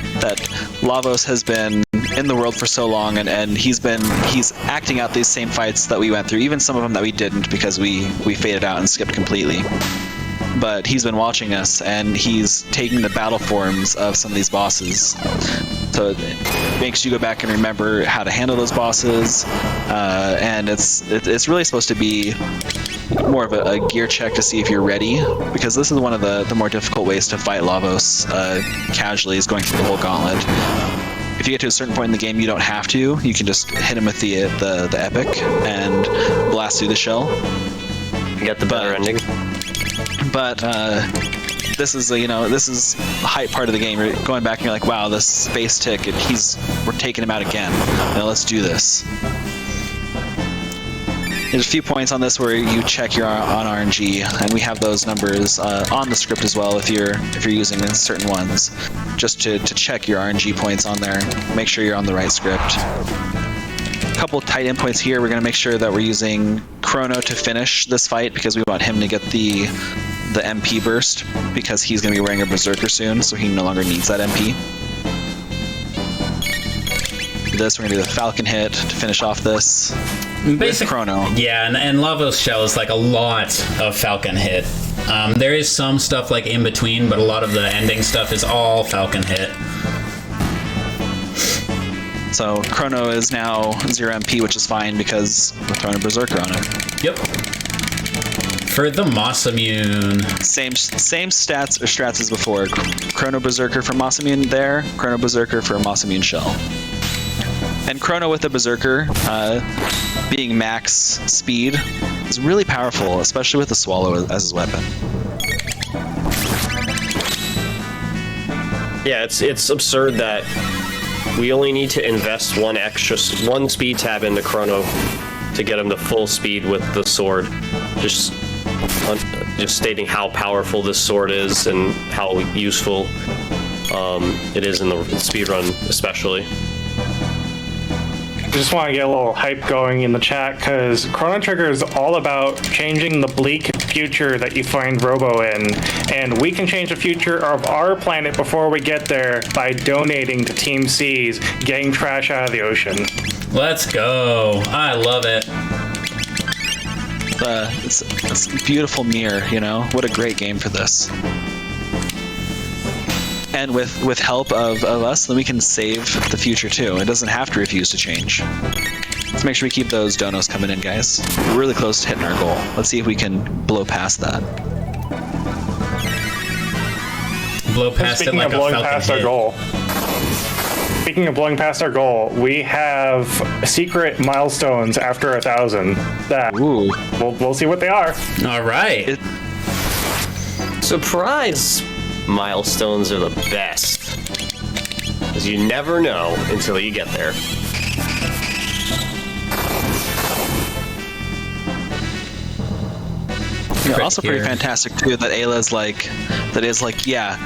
Lavos has been in the world for so long, and he's acting out these same fights that we went through, even some of them that we didn't because we faded out and skipped completely. But he's been watching us, and he's taking the battle forms of some of these bosses. So it makes you go back and remember how to handle those bosses, and it's really supposed to be more of a gear check to see if you're ready, because this is one of the more difficult ways to fight Lavos casually, is going through the whole gauntlet. If you get to a certain point in the game, you don't have to. You can just hit him with the epic and blast through the shell. You get the better ending. But this is the hype part of the game. You're going back and you're like, wow, this space tick, we're taking him out again. Now let's do this. There's a few points on this where you check your on RNG, and we have those numbers on the script as well if you're using certain ones, just to check your RNG points on there. Make sure you're on the right script. A couple tight end points here. We're going to make sure that we're using Chrono to finish this fight, because we want him to get the MP burst, because he's going to be wearing a Berserker soon, so he no longer needs that MP. This, we're going to do the Falcon hit to finish off this. Basic Chrono. Yeah, and Lavos Shell is a lot of Falcon hit. There is some stuff in between, but a lot of the ending stuff is all Falcon hit. So Chrono is now 0 MP, which is fine because we're throwing a Berserker on him. Yep. for the Masamune. Same strats as before. Chrono Berserker for Masamune there, Chrono Berserker for Masamune Shell. And Chrono with the Berserker being max speed is really powerful, especially with the Swallow as his weapon. Yeah, it's absurd that we only need to invest one speed tab into Chrono to get him to full speed with the sword. Just stating how powerful this sword is and how useful it is in the speedrun, especially. I just want to get a little hype going in the chat because Chrono Trigger is all about changing the bleak future that you find Robo in, and we can change the future of our planet before we get there by donating to Team C's getting trash out of the ocean. Let's go. I love it. It's a beautiful mirror, you know? What a great game for this. And with help of us, then we can save the future too. It doesn't have to refuse to change. Let's make sure we keep those donos coming in, guys. We're really close to hitting our goal. Let's see if we can blow past that. Blow past it like a blowing falcon past hit. our goal. Speaking of blowing past our goal, we have secret milestones after 1,000. That we'll see what they are. All right. Surprise milestones are the best, because you never know until you get there. Yeah, also pretty here. fantastic too that Ayla's like, yeah,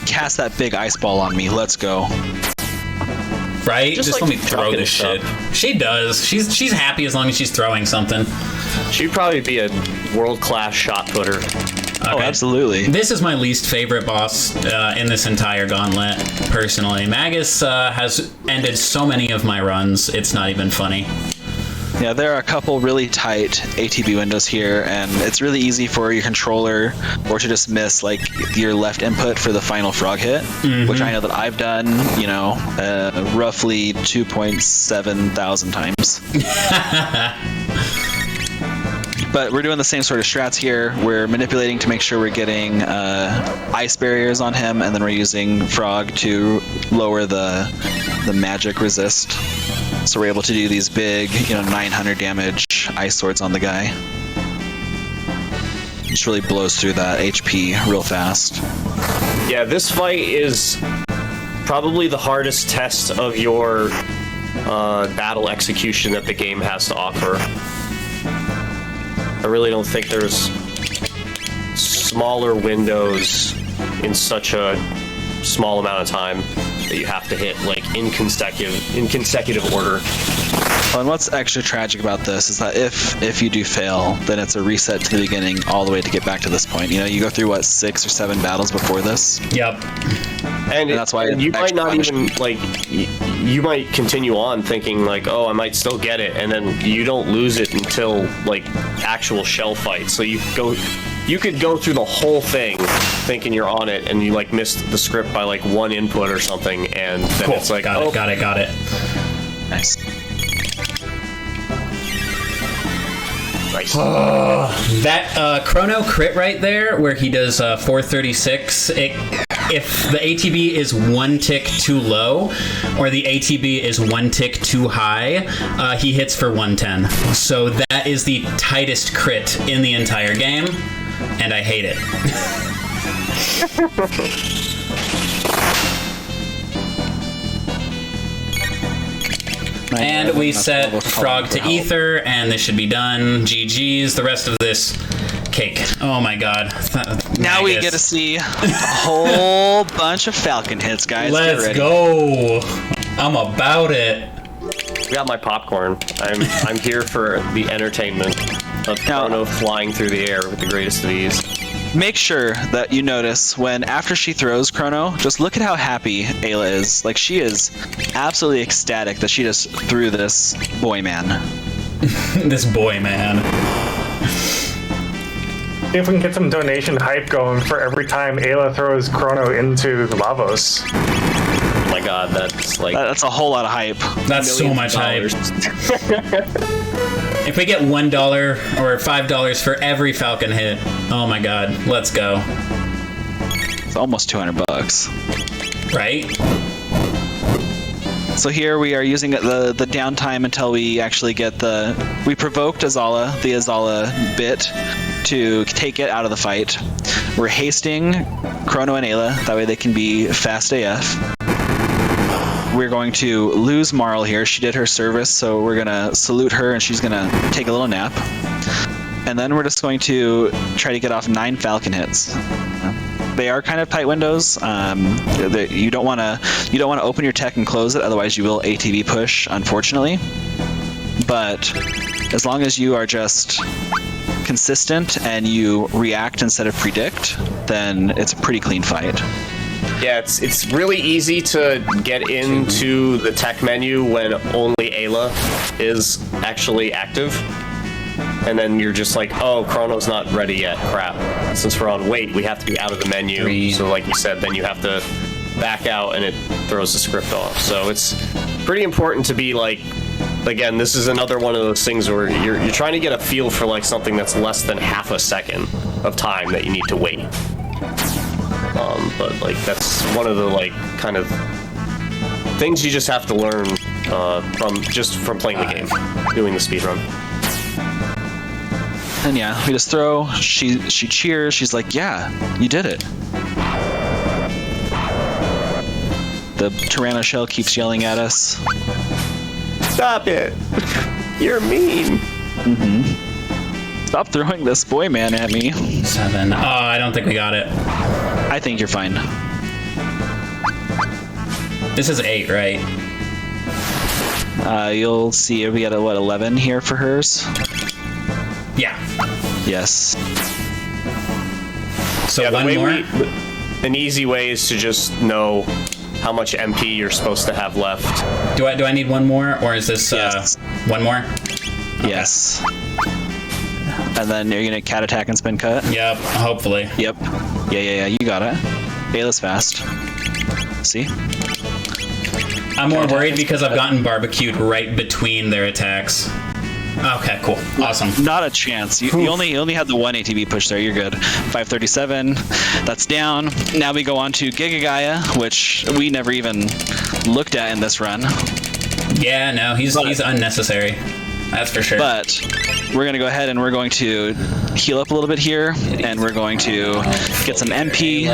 cast that big ice ball on me. Let's go. Right? Just Just like let me throw chucking this shit. stuff. She does. She's happy as long as she's throwing something. She'd probably be a world-class shot putter. Oh, Okay. absolutely. This is my least favorite boss in this entire gauntlet, personally. Magus has ended so many of my runs, it's not even funny. Yeah, there are a couple really tight ATB windows here, and it's really easy for your controller or to just miss like your left input for the final frog hit, which I know that I've done, you know, roughly 2.7 thousand times. But we're doing the same sort of strats here. We're manipulating to make sure we're getting ice barriers on him, and then we're using frog to lower the magic resist. So we're able to do these big, 900 damage ice swords on the guy. Just really blows through that HP real fast. Yeah, this fight is probably the hardest test of your battle execution that the game has to offer. I really don't think there's smaller windows in such a small amount of time that you have to hit like in consecutive order. Well, and what's extra tragic about this is that if you do fail, then it's a reset to the beginning all the way to get back to this point. You go through 6 or 7 battles before this. Yep. And that's why you might extra not punishment. even like you might continue on thinking like, oh, I might still get it, and then you don't lose it until like actual shell fight. So you could go through the whole thing thinking you're on it, and you like missed the script by like 1 input or something, and then Cool. it's like, got it. Nice. Nice. That Chrono crit right there, where he does 436, if the ATB is 1 tick too low, or the ATB is 1 tick too high, he hits for 110. So that is the tightest crit in the entire game, and I hate it. And we set Frog to Ether, and this should be done. GG's. The rest of this cake. Oh my god. Now we get to see a whole bunch of Falcon hits, guys. Get Let's ready. go. I'm about it. Got my popcorn. I'm here for the entertainment of Chrono flying through the air with the greatest of ease. Make sure that you notice when after she throws Chrono, just look at how happy Ayla is. Like, she is absolutely ecstatic that she just threw this boy man. This boy, man. See if we can get some donation hype going for every time Ayla throws Chrono into the Lavos. Oh my god, that's like That's a whole lot of hype. That's so much hype. $millions. If we get $1 or $5 for every Falcon hit, oh my god, let's go. It's almost $200. Right? So here we are using the downtime until we actually get we provoked the Azala bit to take it out of the fight. We're hasting Chrono and Ayla, that way they can be fast AF. We're going to lose Marl here. She did her service, so we're gonna salute her and she's gonna take a little nap. And then we're just going to try to get off 9 Falcon hits. They are kind of tight windows. You don't want to open your tech and close it, otherwise you will ATV push, unfortunately. But as long as you are just consistent and you react instead of predict, then it's a pretty clean fight. Yeah, it's really easy to get into the tech menu when only Ayla is actually active. And then you're just like, oh, Chrono's not ready yet. Crap. Since we're on wait, we have to be out of the menu. So like you said, then you have to back out and it throws the script off. So it's pretty important to be like, again, this is another one of those things where you're trying to get a feel for like something that's less than half a second of time that you need to wait. But like that's one of the like kind of things you just have to learn from playing the game, doing the speedrun. And yeah, we just throw. She cheers. She's like, "Yeah, you did it." The Tyranno shell keeps yelling at us. Stop it! You're mean. Stop throwing this boy man at me. 7. Oh, I don't think we got it. I think you're fine. This is 8, right? You'll see we got 11 here for hers. Yeah. Yes. So Yeah, one more. An easy way is to just know how much MP you're supposed to have left. Do I need one more, or is this Yes. one more? Yes. And then you're gonna cat attack and spin cut. Yep. Hopefully. Yep. Yeah. You got it. Ayla's fast. See? I'm more worried because I've gotten barbecued right between their attacks. Okay, cool. Awesome. Not a chance. You only had the one ATB push there. You're good. 537. That's down. Now we go on to Giga Gaia, which we never even looked at in this run. Yeah, no, he's unnecessary. That's for sure. But we're going to go ahead and we're going to heal up a little bit here, and we're going to get some MP,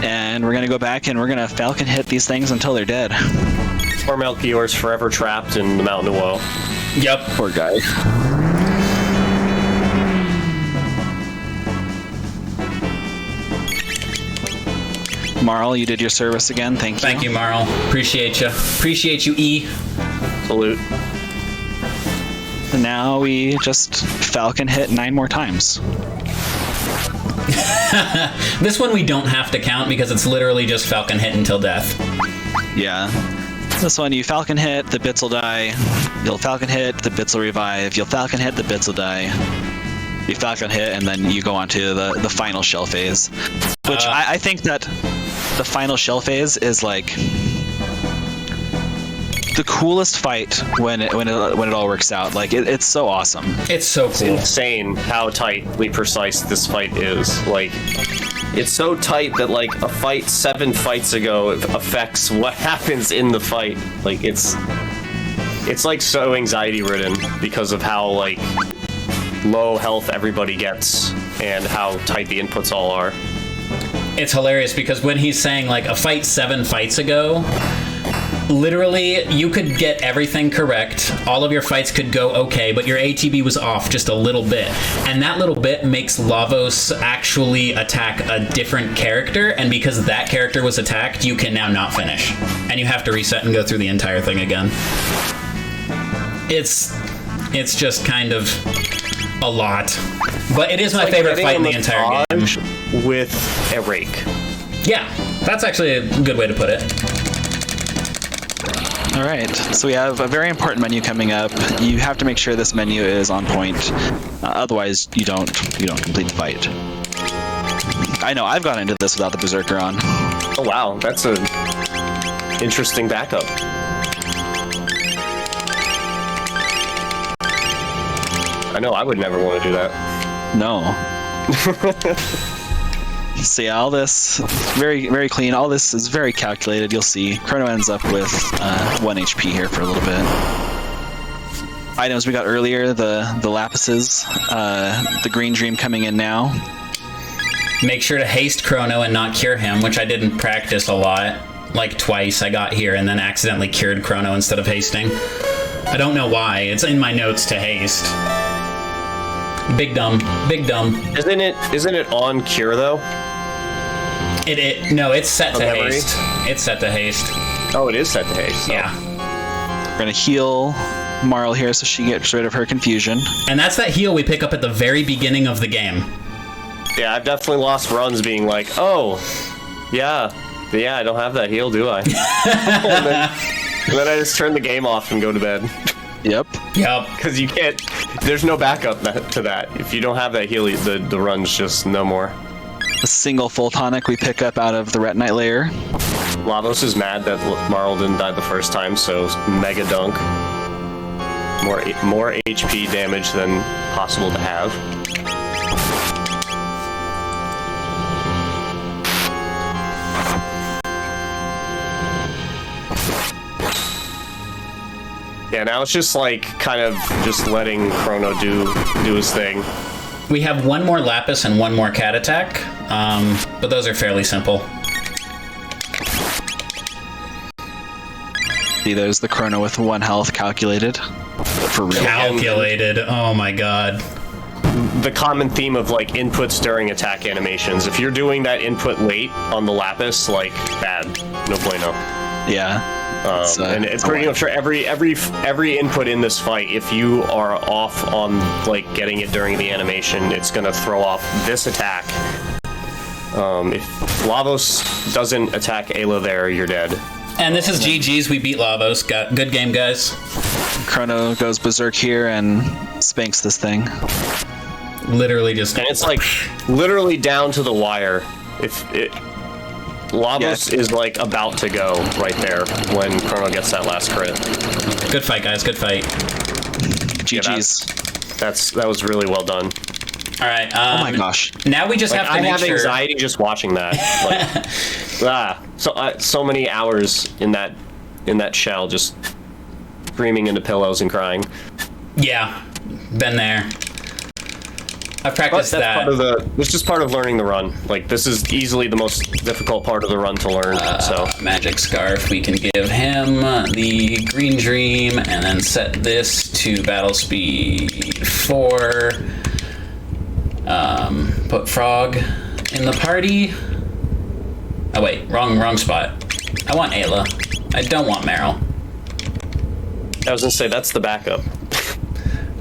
and we're going to go back and we're going to Falcon hit these things until they're dead. Poor Melchior's forever trapped in the Mountain of Woe. Yep. Poor guy. Marl, you did your service again. Thank you. Thank you, Marl. Appreciate you. Appreciate you, E. Salute. And now we just Falcon hit 9 more times. This one we don't have to count because it's literally just Falcon hit until death. Yeah. This one, you Falcon hit, the bits will die. You'll Falcon hit, the bits will revive. You'll Falcon hit, the bits will die. You Falcon hit, and then you go on to the final shell phase. Which I think that the final shell phase is like the coolest fight when it all works out. Like it's so awesome. It's so It's cool. insane how tightly precise this fight is. Like, it's so tight that like a fight 7 fights ago affects what happens in the fight. Like it's like so anxiety ridden because of how like low health everybody gets and how tight the inputs all are. It's hilarious because when he's saying like a fight 7 fights ago, literally you could get everything correct, all of your fights could go okay, but your ATB was off just a little bit, and that little bit makes Lavos actually attack a different character, and because that character was attacked, you can now not finish, and you have to reset and go through the entire thing again. It's just kind of a lot, but it is my favorite fight in the entire game. With a rake. Yeah, that's actually a good way to put it. All right, so we have a very important menu coming up. You have to make sure this menu is on point, otherwise you don't complete the fight. I know I've gone into this without the Berserker on. Oh wow, that's a interesting backup. know I would never want to do that. No. So yeah, all this very, very clean. All this is very calculated. You'll see. Chrono ends up with 1 HP here for a little bit. Items we got earlier, the lapises, the green dream coming in now. Make sure to haste Chrono and not cure him, which I didn't practice a lot. Like twice I got here and then accidentally cured Chrono instead of hasting. I don't know why. It's in my notes to haste. Big dumb. Big dumb. Isn't it on cure though? No, it's set to memory? haste. It's set to haste. Oh, it is set to haste. So. Yeah. We're gonna heal Marl here so she gets rid of her confusion. And that's that heal we pick up at the very beginning of the game. Yeah, I've definitely lost runs being like, oh, yeah, I don't have that heal, do I? and then I just turn the game off and go to bed. Yep. Because you can't, there's no backup to that. If you don't have that heal, the run's just no more. A single full tonic we pick up out of the Retinite layer. Lavos is mad that Marl didn't die the first time, so Mega Dunk. More HP damage than possible to have. Yeah, now it's just like kind of just letting Chrono do his thing. We have one more Lapis and one more Cat Attack, but those are fairly simple. See, there's the Chrono with 1 health calculated. For real. Calculated, oh my god. The common theme of like inputs during attack animations. If you're doing that input late on the Lapis, like bad, no bueno. Yeah. And it's pretty much for every input in this fight. If you are off on like getting it during the animation, it's gonna throw off this attack. If Lavos doesn't attack Ayla there, you're dead. And this is GG's. We beat Lavos. Good game, guys. Chrono goes berserk here and spanks this thing. Literally just. And it's like literally down to the wire. Lavos is like about to go right there when Chrono gets that last crit. Good fight, guys. Good fight. GG's. That was really well done. All right. Oh my gosh. Now we just have to make sure. I have anxiety just watching that. Like, so many hours in that shell, just screaming into pillows and crying. Yeah, been there. I've practiced that. It's just part of learning the run. Like, this is easily the most difficult part of the run to learn, so. Magic Scarf, we can give him the Green Dream, and then set this to Battle Speed 4. Put Frog in the party. Oh wait, wrong spot. I want Ayla. I don't want Meryl. I was gonna say, that's the backup.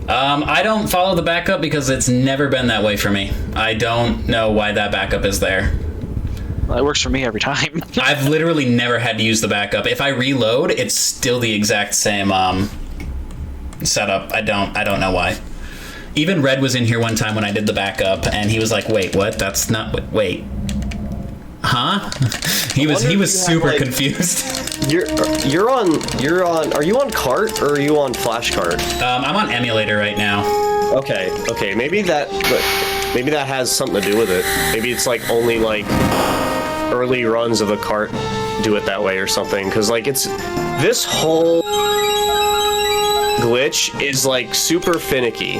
I don't follow the backup because it's never been that way for me. I don't know why that backup is there. Well, it works for me every time. I've literally never had to use the backup. If I reload, it's still the exact same setup. I don't know why. Even Red was in here one time when I did the backup, and he was like, "Wait, what? That's not what? Wait, huh?" He was super confused. Are you on cart or are you on flash cart? I'm on emulator right now. Okay. Maybe that has something to do with it. Maybe it's like only like early runs of the cart do it that way or something. Because like it's this whole glitch is like super finicky.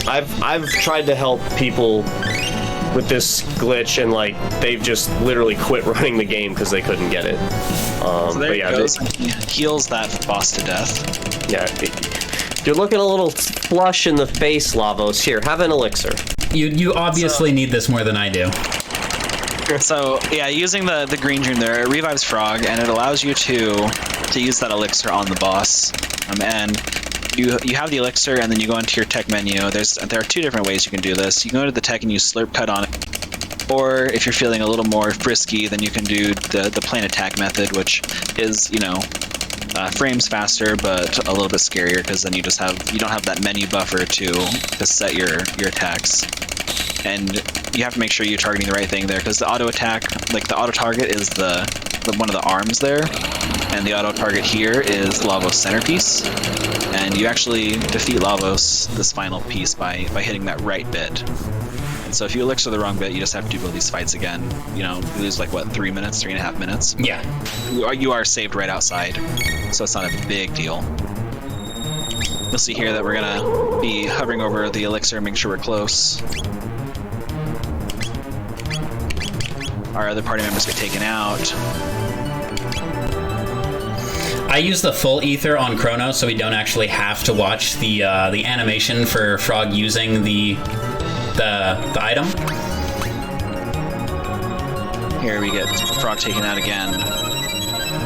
I've tried to help people with this glitch, and like they've just literally quit running the game because they couldn't get it. So there he goes. He heals that boss to death. Yeah, you're looking a little flush in the face, Lavos. Here, have an elixir. You obviously need this more than I do. So yeah, using the green dream there, it revives Frog, and it allows you to use that elixir on the boss. And you have the elixir, and then you go into your tech menu. There are 2 different ways you can do this. You can go to the tech and use slurp cut on it, or if you're feeling a little more frisky, then you can do the plain attack method, which is frames faster but a little bit scarier because then you don't have that menu buffer to set your attacks, and you have to make sure you're targeting the right thing there because the auto attack, like the auto target, is the one of the arms there, and the auto target here is Lavos' centerpiece, and you actually defeat Lavos this final piece by hitting that right bit. And so if you elixir the wrong bit, you just have to do both these fights again. You know, you lose like, what, 3 minutes, 3.5 minutes? Yeah. You are saved right outside, so it's not a big deal. You'll see here that we're gonna be hovering over the elixir, make sure we're close. Our other party members get taken out. I use the full ether on Chrono, so we don't actually have to watch the animation for Frog using the item. Here we get Frog taken out again.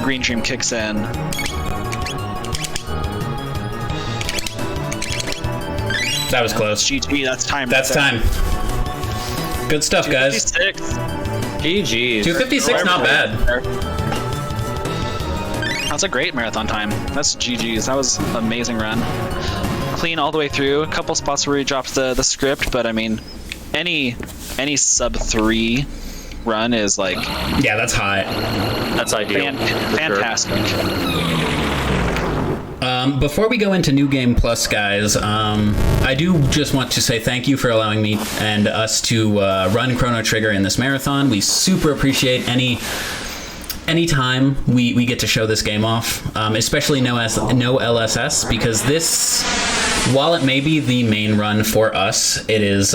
Green Dream kicks in. That was close. GG, that's time. That's time. Good stuff, guys. 256. GG's. 256, not bad. That's a great marathon time. That's GG's. That was an amazing run. Clean all the way through. A couple spots where he dropped the script, but I mean, any sub 3 run is like... Yeah, that's high. That's ideal. Fantastic. Before we go into New Game Plus, guys, I do just want to say thank you for allowing me and us to run Chrono Trigger in this marathon. We super appreciate any time we get to show this game off, especially no LSS, because this, while it may be the main run for us, it is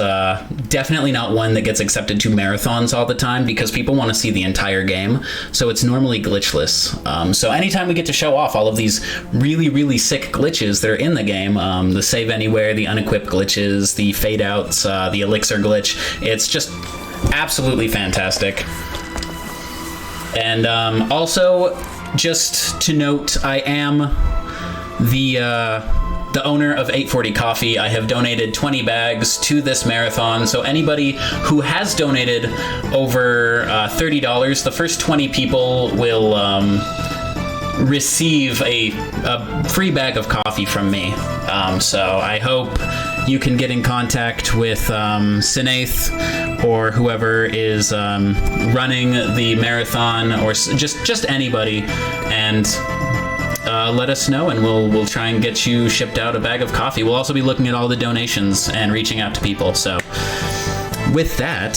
definitely not one that gets accepted to marathons all the time because people want to see the entire game, so it's normally glitchless. So anytime we get to show off all of these really, really sick glitches that are in the game, the save anywhere, the unequipped glitches, the fade outs, the elixir glitch, it's just absolutely fantastic. And also, just to note, I am the owner of 840 Coffee. I have donated 20 bags to this marathon, so anybody who has donated over $30, the first 20 people will receive a free bag of coffee from me. So I hope you can get in contact with Sinaith or whoever is running the marathon, or just anybody, and let us know, and we'll try and get you shipped out a bag of coffee. We'll also be looking at all the donations and reaching out to people. So with that,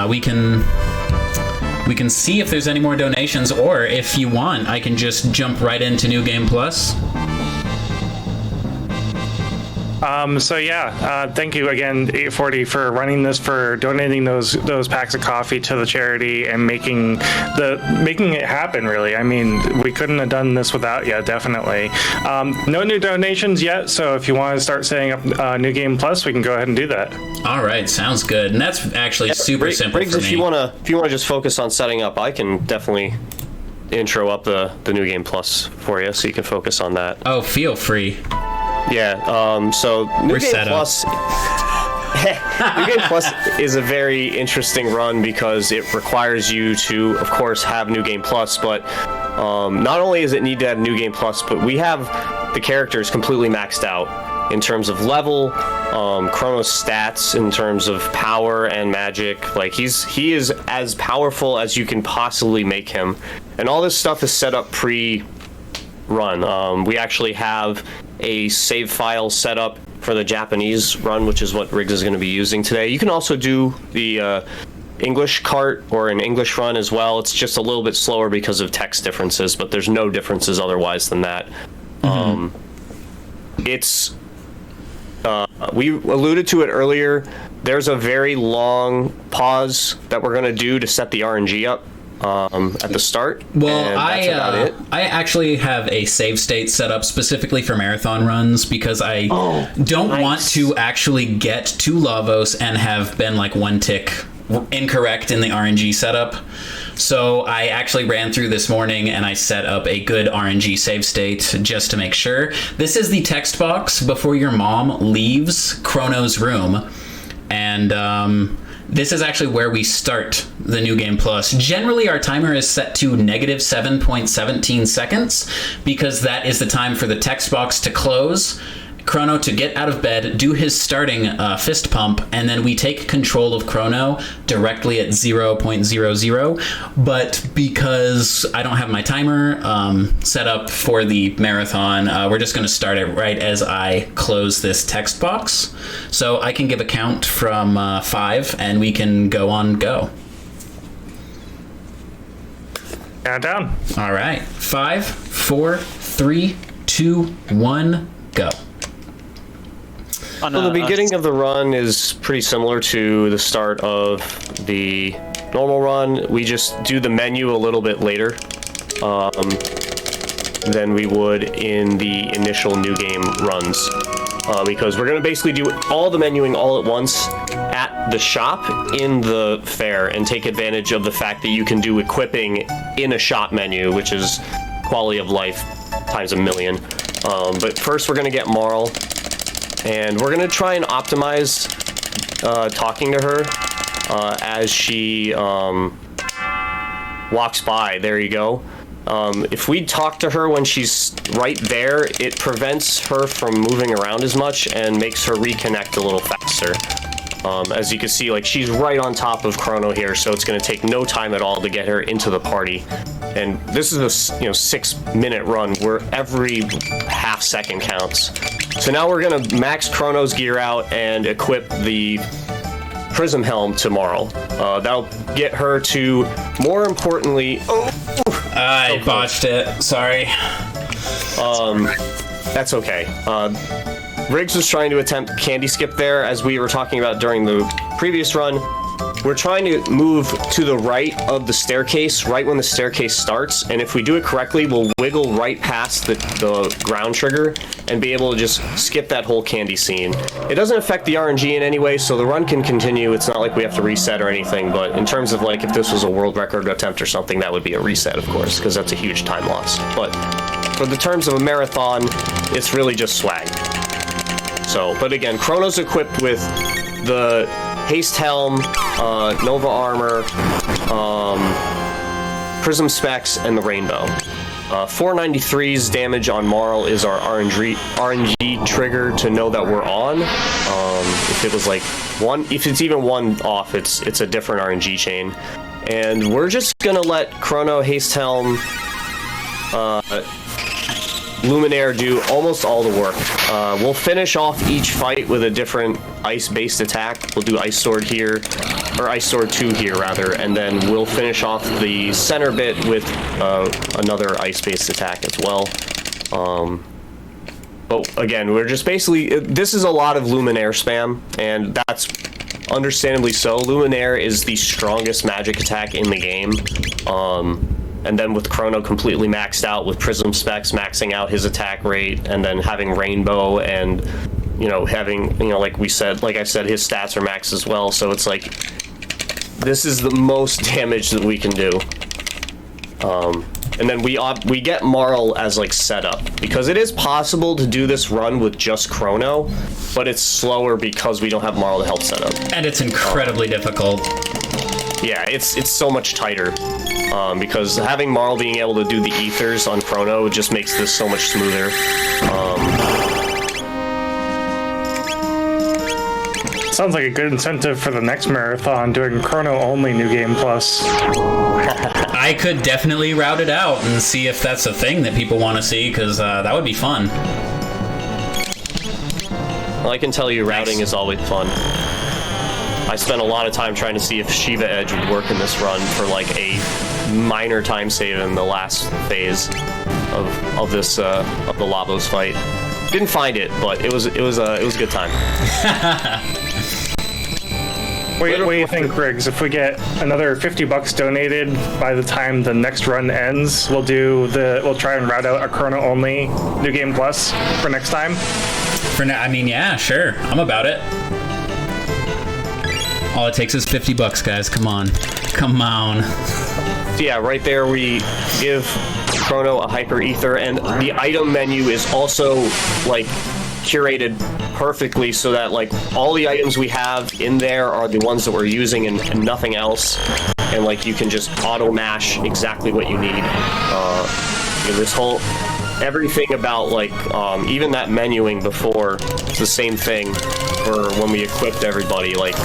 we can see if there's any more donations, or if you want, I can just jump right into New Game Plus. So yeah, thank you again, 840, for running this, for donating those packs of coffee to the charity and making it happen. Really, I mean, we couldn't have done this without you. Definitely. No new donations yet, so if you want to start setting up New Game Plus, we can go ahead and do that. All right, sounds good, and that's actually super simple Riggz, for me. if you wanna just focus on setting up, I can definitely intro up the New Game Plus for you, so you can focus on that. Oh, feel free. Yeah, so New Game set Plus... New Game Plus is a very interesting run because it requires you to, of course, have New Game Plus, but not only does it need to have New Game Plus, but we have the characters completely maxed out in terms of level, Chrono's stats, in terms of power and magic. Like, he is as powerful as you can possibly make him. And all this stuff is set up pre-run. We actually have a save file set up for the Japanese run, which is what Riggz is going to be using today. You can also do the English cart or an English run as well. It's just a little bit slower because of text differences, but there's no differences otherwise than that. Mm-hmm. We alluded to it earlier. There's a very long pause that we're going to do to set the RNG up at the start. Well, I actually have a save state set up specifically for marathon runs because I don't want to actually get to Lavos and have been like one tick incorrect in the RNG setup. So I actually ran through this morning and I set up a good RNG save state just to make sure. This is the text box before your mom leaves Chrono's room, and this is actually where we start the New Game Plus. Generally, our timer is set to negative 7.17 seconds because that is the time for the text box to close Chrono to get out of bed, do his starting fist pump, and then we take control of Chrono directly at 0.00. But because I don't have my timer set up for the marathon, we're just going to start it right as I close this text box. So I can give a count from 5, and we can go on go. Countdown. All right. 5, 4, 3, 2, 1, go. So the beginning of the run is pretty similar to the start of the normal run. We just do the menu a little bit later than we would in the initial new game runs. Because we're going to basically do all the menuing all at once at the shop in the fair and take advantage of the fact that you can do equipping in a shop menu, which is quality of life times a million. But first we're going to get Marl, and we're going to try and optimize talking to her as she walks by. There you go. If we talk to her when she's right there, it prevents her from moving around as much and makes her reconnect a little faster. As you can see, like, she's right on top of Chrono here, so it's going to take no time at all to get her into the party. And this is a 6-minute run where every half second counts. So now we're going to max Chrono's gear out and equip the Prism Helm to Marl. That'll get her to, more importantly... I botched it. Sorry. That's okay. Riggs was trying to attempt candy skip there, as we were talking about during the previous run. We're trying to move to the right of the staircase, right when the staircase starts, and if we do it correctly, we'll wiggle right past the ground trigger and be able to just skip that whole candy scene. It doesn't affect the RNG in any way, so the run can continue. It's not like we have to reset or anything, but in terms of, like, if this was a world record attempt or something, that would be a reset, of course, because that's a huge time loss. But for the terms of a marathon, it's really just swag. So, but again, Chrono's equipped with the Haste Helm, Nova Armor, Prism Specs, and the Rainbow. 493's damage on Marl is our RNG trigger to know that we're on. If it was like if it's even one off, it's a different RNG chain. And we're just gonna let Chrono, Haste Helm, Luminaire do almost all the work. We'll finish off each fight with a different ice-based attack. We'll do Ice Sword here, or Ice Sword 2 here, rather, and then we'll finish off the center bit with another ice-based attack as well. But again, we're just basically... This is a lot of Luminaire spam, and that's understandably so. Luminaire is the strongest magic attack in the game. And then with Chrono completely maxed out, with Prism Specs maxing out his attack rate, and then having Rainbow and, having, like I said, his stats are maxed as well. So it's like, this is the most damage that we can do. And then we get Marl as, like, setup, because it is possible to do this run with just Chrono, but it's slower because we don't have Marl to help set up. And it's incredibly difficult. Yeah, it's so much tighter. Because having Marl being able to do the ethers on Chrono just makes this so much smoother. Sounds like a good incentive for the next marathon, doing Chrono only New Game Plus. I could definitely route it out and see if that's a thing that people want to see, because that would be fun. Well, I can tell you, routing is always fun. I spent a lot of time trying to see if Shiva Edge would work in this run for, like, a minor time save in the last phase of this of the Lavos fight. Didn't find it, but it was a good time. What do you think, Riggs? If we get another $50 donated by the time the next run ends, we'll try and route out a Chrono only New Game Plus for next time. For now, I mean, yeah, sure, I'm about it. All it takes is $50, guys. Come on. So yeah, right there we give Chrono a Hyper Ether, and the item menu is also, like, curated perfectly so that, like, all the items we have in there are the ones that we're using and nothing else. And, like, you can just auto mash exactly what you need. This whole everything about like even that menuing before, it's the same thing for when we equipped everybody. Like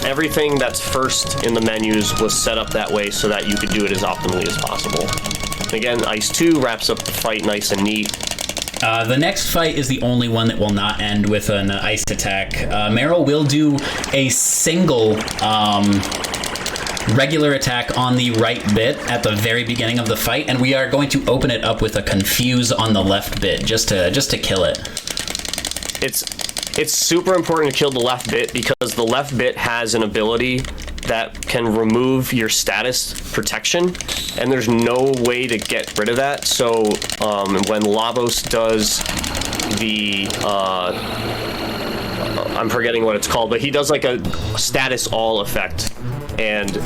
everything that's first in the menus was set up that way so that you could do it as optimally as possible. Again, Ice 2 wraps up the fight nice and neat. The next fight is the only one that will not end with an ice attack. Meryl will do a single regular attack on the right bit at the very beginning of the fight, and we are going to open it up with a confuse on the left bit just to kill it. It's super important to kill the left bit because the left bit has an ability that can remove your status protection, and there's no way to get rid of that. So when Lavos does the I'm forgetting what it's called, but he does like a status all effect, and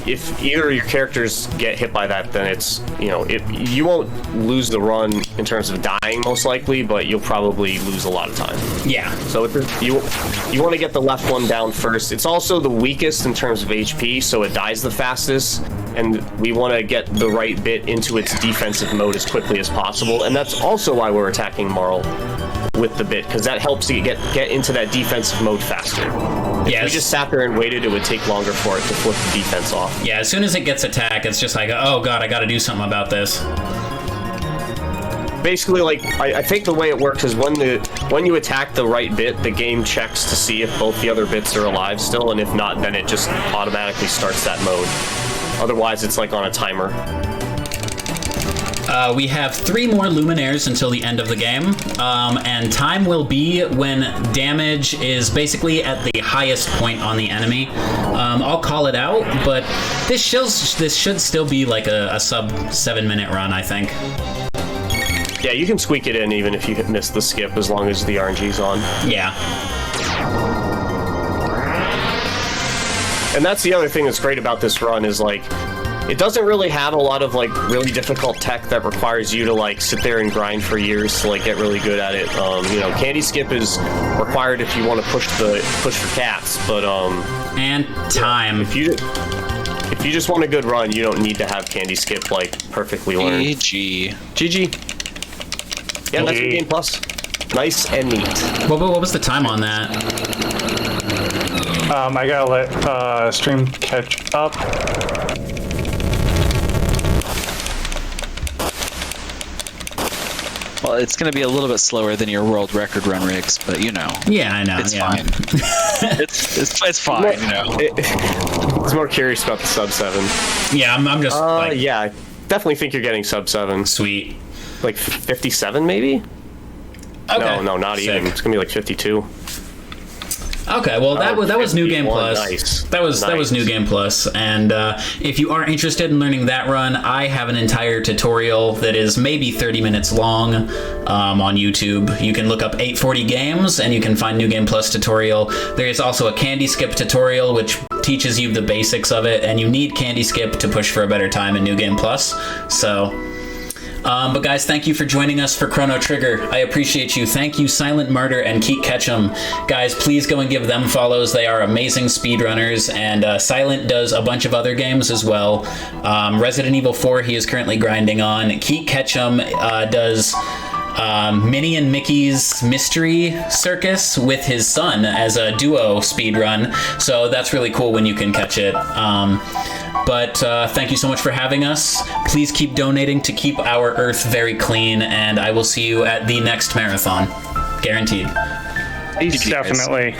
if either of your characters get hit by that, then it's, you won't lose the run in terms of dying most likely, but you'll probably lose a lot of time. Yeah. So you want to get the left one down first. It's also the weakest in terms of HP, so it dies the fastest, and we want to get the right bit into its defensive mode as quickly as possible, and that's also why we're attacking Marl with the bit, because that helps you get into that defensive mode faster. If we just sat there and waited, it would take longer for it to flip the defense off. Yeah, as soon as it gets attacked, it's just like, oh god, I gotta do something about this. Basically, like, I think the way it works is when you attack the right bit, the game checks to see if both the other bits are alive still, and if not, then it just automatically starts that mode. Otherwise, it's like on a timer. We have 3 more Luminaires until the end of the game, and time will be when damage is basically at the highest point on the enemy. I'll call it out, but this should still be like a sub 7-minute run, I think. Yeah, you can squeak it in even if you miss the skip, as long as the RNG's on. Yeah. And that's the other thing that's great about this run is, like, it doesn't really have a lot of, like, really difficult tech that requires you to, like, sit there and grind for years to, like, get really good at it. Candy skip is required if you want to push for cats, but and time. If you just want a good run, you don't need to have candy skip, like, perfectly learned. GG. Yeah, that's New Game Plus. Nice and neat. What was the time on that? I gotta let stream catch up. Well, it's going to be a little bit slower than your world record run, Riggs, but Yeah, I know. It's fine. it's fine, I was more curious about the sub 7. Yeah, I'm just yeah, I definitely think you're getting sub 7. Sweet. Like 57 maybe? Okay. No, not even. It's gonna be like 52. Okay, well that was New Game Plus. Nice. That was New Game Plus, and if you are interested in learning that run, I have an entire tutorial that is maybe 30 minutes long on YouTube. You can look up 840 Games, and you can find New Game Plus tutorial. There is also a Candy Skip tutorial, which teaches you the basics of it, and you need Candy Skip to push for a better time in New Game Plus. So. But guys, thank you for joining us for Chrono Trigger. I appreciate you. Thank you, Silent Martyr and Keat Ketchum. Guys, please go and give them follows. They are amazing speedrunners, and Silent does a bunch of other games as well. Resident Evil 4 he is currently grinding on. Keat Ketchum does Minnie and Mickey's Mystery Circus with his son as a duo speedrun, so that's really cool when you can catch it. But thank you so much for having us. Please keep donating to keep our Earth very clean, and I will see you at the next marathon. Guaranteed. Definitely.